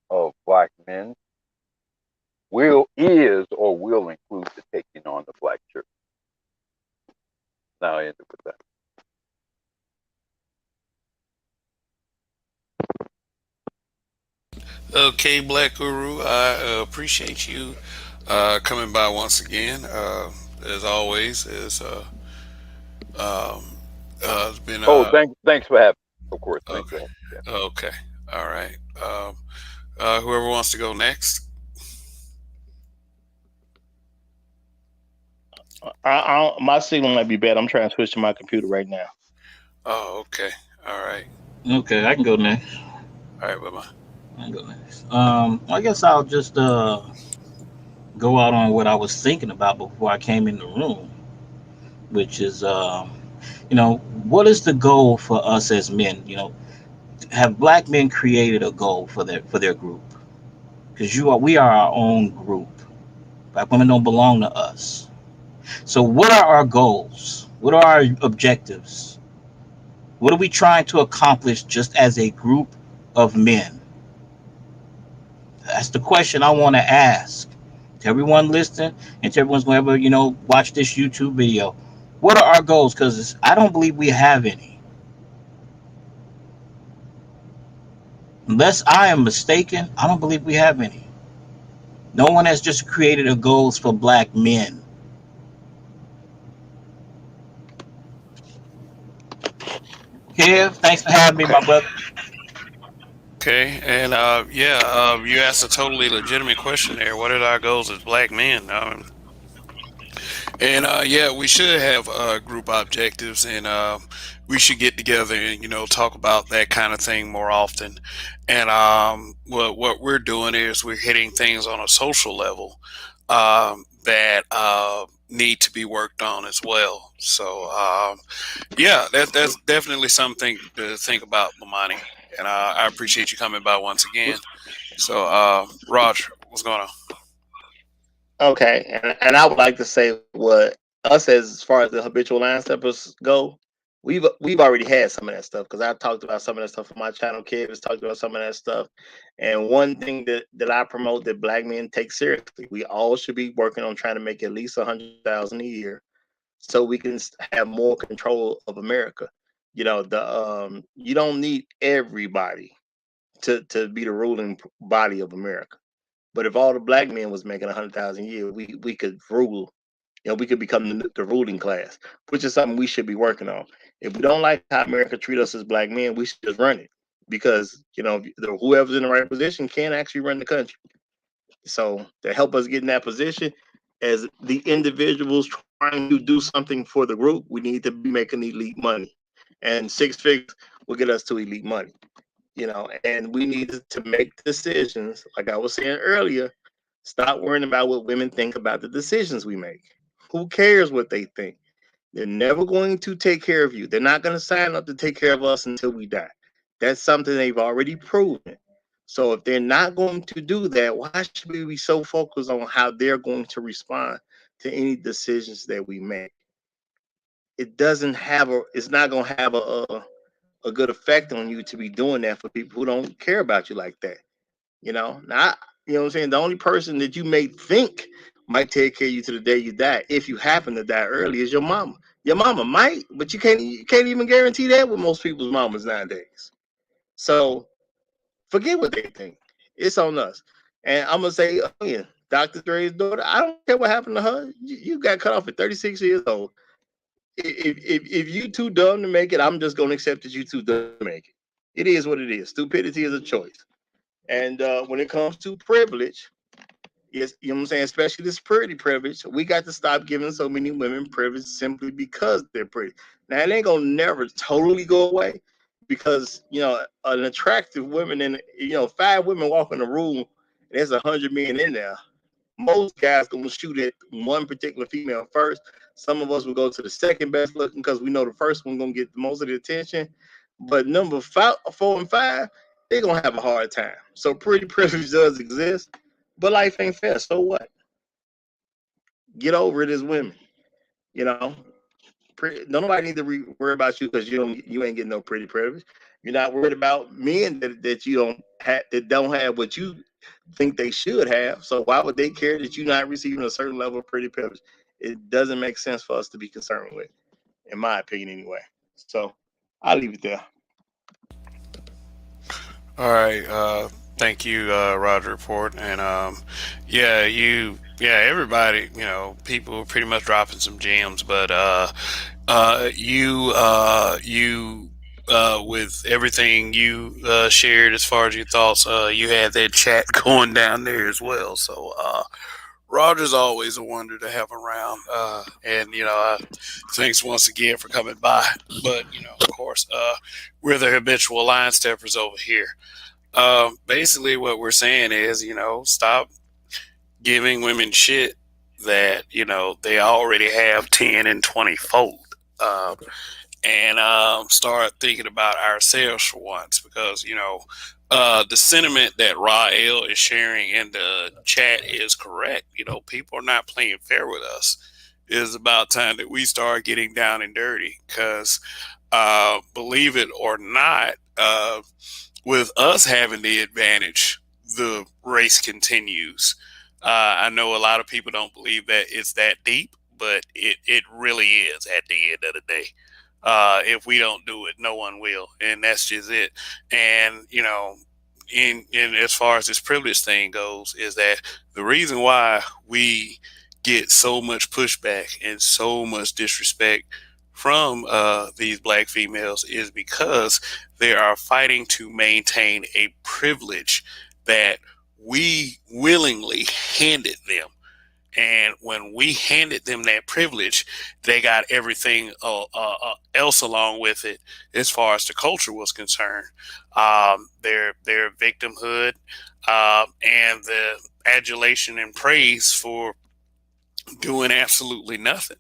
of black men will include the taking on the black church. Now I end it with that. Okay, Black Guru, I appreciate you coming by once again. As always, it's been Thanks for having me. Of course, thanks for okay, having me. Yeah. okay, all right. Whoever wants to go next. My signal might be bad. I'm trying to switch to my computer right now. Oh, okay, all right, Okay, I can go next. all right, bye bye. I can go next. I guess I'll just go out on what I was thinking about before I came in the room, which is what is the goal for us as men? Have black men created a goal for their group? Because we are our own group. Black women don't belong to us. So what are our goals? What are our objectives? What are we trying to accomplish just as a group of men? That's the question I want to ask to everyone listening and to everyone's going to ever, watch this YouTube video. What are our goals? Because I don't believe we have any. Unless I am mistaken, I don't believe we have any. No one has just created a goals for black men. Kev, thanks for having me, my brother. Okay, and you asked a totally legitimate question there. What are our goals as black men? We should have group objectives, and we should get together and talk about that kind of thing more often. And what we're doing is we're hitting things on a social level that need to be worked on as well. So that's definitely something to think about, Lamani. And I appreciate you coming by once again. So Roger, what's going on? Okay, and I would like to say what us as far as the habitual line steppers go, we've already had some of that stuff because I've talked about some of that stuff on my channel. Kid has talked about some of that stuff, and one thing that I promote that black men take seriously, we all should be working on trying to make at least 100,000 a year, so we can have more control of America. You don't need everybody to be the ruling body of America. But if all the black men was making 100,000 a year, we could rule. We could become the ruling class, which is something we should be working on. If we don't like how America treats us as black men, we should just run it because whoever's in the right position can actually run the country. So to help us get in that position, as the individuals trying to do something for the group, we need to be making elite money, and six figures will get us to elite money. And we need to make decisions. Like I was saying earlier, stop worrying about what women think about the decisions we make. Who cares what they think? They're never going to take care of you. They're not going to sign up to take care of us until we die. That's something they've already proven. So if they're not going to do that, why should we be so focused on how they're going to respond to any decisions that we make? It's not going to have a good effect on you to be doing that for people who don't care about you like that. Now, you know what I'm saying? The only person that you may think might take care of you to the day you die, if you happen to die early, is your mama. Your mama might, but you can't even guarantee that with most people's mamas nowadays. So forget what they think. It's on us. And I'm gonna say again, Dr. Dre's daughter, I don't care what happened to her. You got cut off at 36 years old. If you too dumb to make it, I'm just gonna accept that you too dumb to make it. It is what it is. Stupidity is a choice. And when it comes to privilege, yes, you know what I'm saying, especially this pretty privilege, we got to stop giving so many women privilege simply because they're pretty. Now it ain't gonna never totally go away because an attractive woman and 5 women walk in the room and there's 100 men in there. Most guys gonna shoot at one particular female first. Some of us will go to the second best looking because we know the first one gonna get the most of the attention. But number 4 and 5, they're gonna have a hard time. So pretty privilege does exist, but life ain't fair. So what? Get over it as women. You know, nobody need to worry about you because you ain't getting no pretty privilege. You're not worried about men that you don't have what you think they should have. So why would they care that you're not receiving a certain level of pretty privilege? It doesn't make sense for us to be concerned with, in my opinion, anyway. So I'll leave it there. All right. Thank you, Roger Report. And yeah, everybody, people are pretty much dropping some gems, but with everything you shared as far as your thoughts, you had that chat going down there as well. So Roger's always a wonder to have around, and thanks once again for coming by. But of course, we're the habitual line steppers over here. Basically, what we're saying is, stop giving women shit that they already have 10 and 20 fold, and start thinking about ourselves for once, because the sentiment that Rael is sharing in the chat is correct. People are not playing fair with us. It is about time that we start getting down and dirty, because believe it or not, with us having the advantage, the race continues. I know a lot of people don't believe that it's that deep, but it really is at the end of the day. If we don't do it, no one will, and that's just it. And in as far as this privilege thing goes, is that the reason why we get so much pushback and so much disrespect from these black females is because they are fighting to maintain a privilege that we willingly handed them. And when we handed them that privilege, they got everything else along with it as far as the culture was concerned. Their victimhood and the adulation and praise for doing absolutely nothing.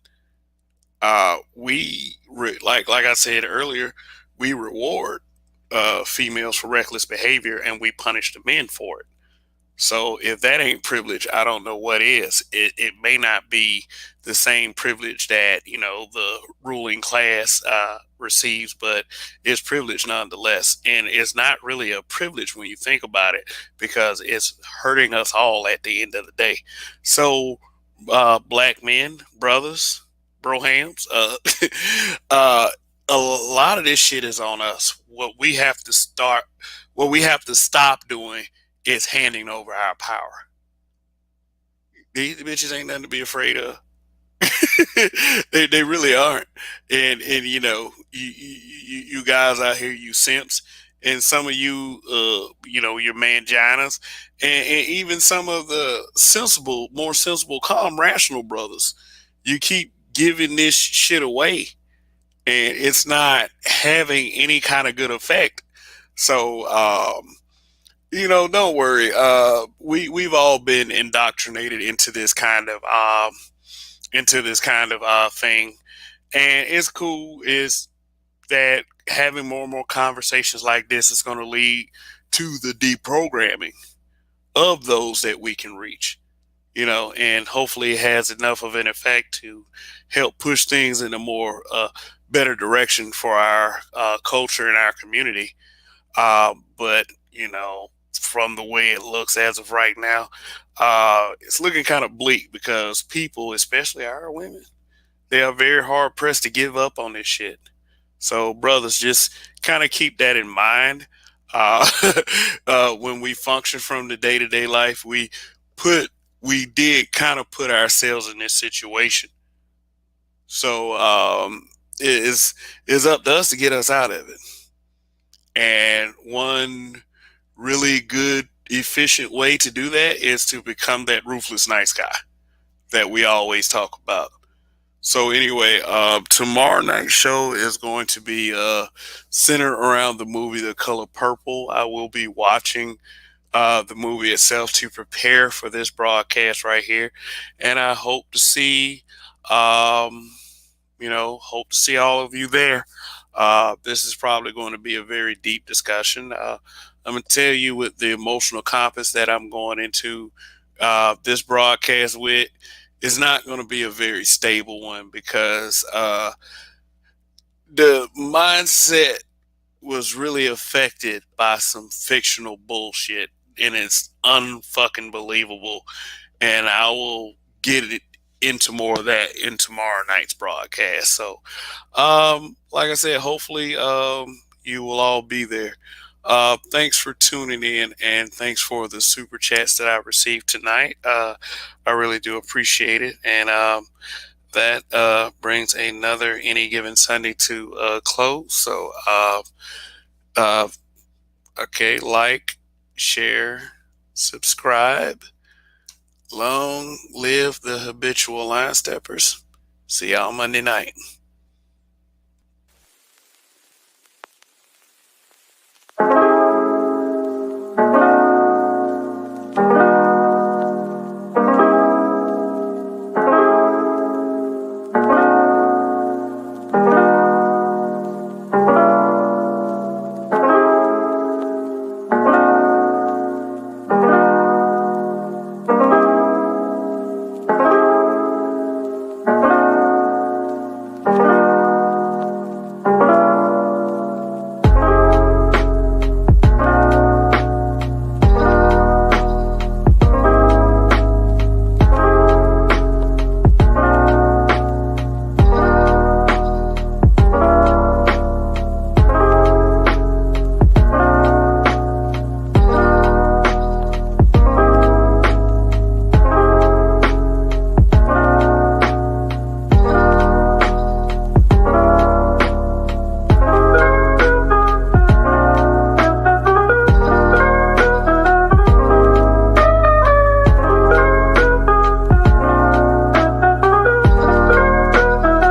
Like I said earlier, we reward females for reckless behavior, and we punish the men for it. So if that ain't privilege, I don't know what is. It may not be the same privilege that the ruling class receives, but it's privilege nonetheless. And it's not really a privilege when you think about it, because it's hurting us all at the end of the day. So black men, brothers, brohams, a lot of this shit is on us. What we have to stop doing is handing over our power. These bitches ain't nothing to be afraid of. they really aren't. And you guys out here, you simps, and some of you your manginas, and even some of the more sensible, calm, rational brothers, you keep giving this shit away, and it's not having any kind of good effect. So don't worry. We've all been indoctrinated into this kind of thing, and it's cool. Is that having more and more conversations like this is going to lead to the deprogramming of those that we can reach, and hopefully it has enough of an effect to help push things in a more better direction for our culture and our community. But from the way it looks as of right now, it's looking kind of bleak, because people, especially our women, they are very hard pressed to give up on this shit. So brothers, just kind of keep that in mind. When we function from the day-to-day life, we did kind of put ourselves in this situation. So it is up to us to get us out of it. And one really good, efficient way to do that is to become that ruthless nice guy that we always talk about. So anyway, tomorrow night's show is going to be centered around the movie The Color Purple. I will be watching the movie itself to prepare for this broadcast right here, and I hope to see all of you there. This is probably going to be a very deep discussion. I'm going to tell you, with the emotional compass that I'm going into this broadcast with, is not going to be a very stable one because the mindset was really affected by some fictional bullshit, and it's unfucking believable. And I will get it into more of that in tomorrow night's broadcast. So, like I said, hopefully you will all be there. Thanks for tuning in, and thanks for the super chats that I received tonight. I really do appreciate it. And that brings another Any Given Sunday to a close. So, okay, like, share, subscribe. Long live the habitual line steppers. See y'all Monday night.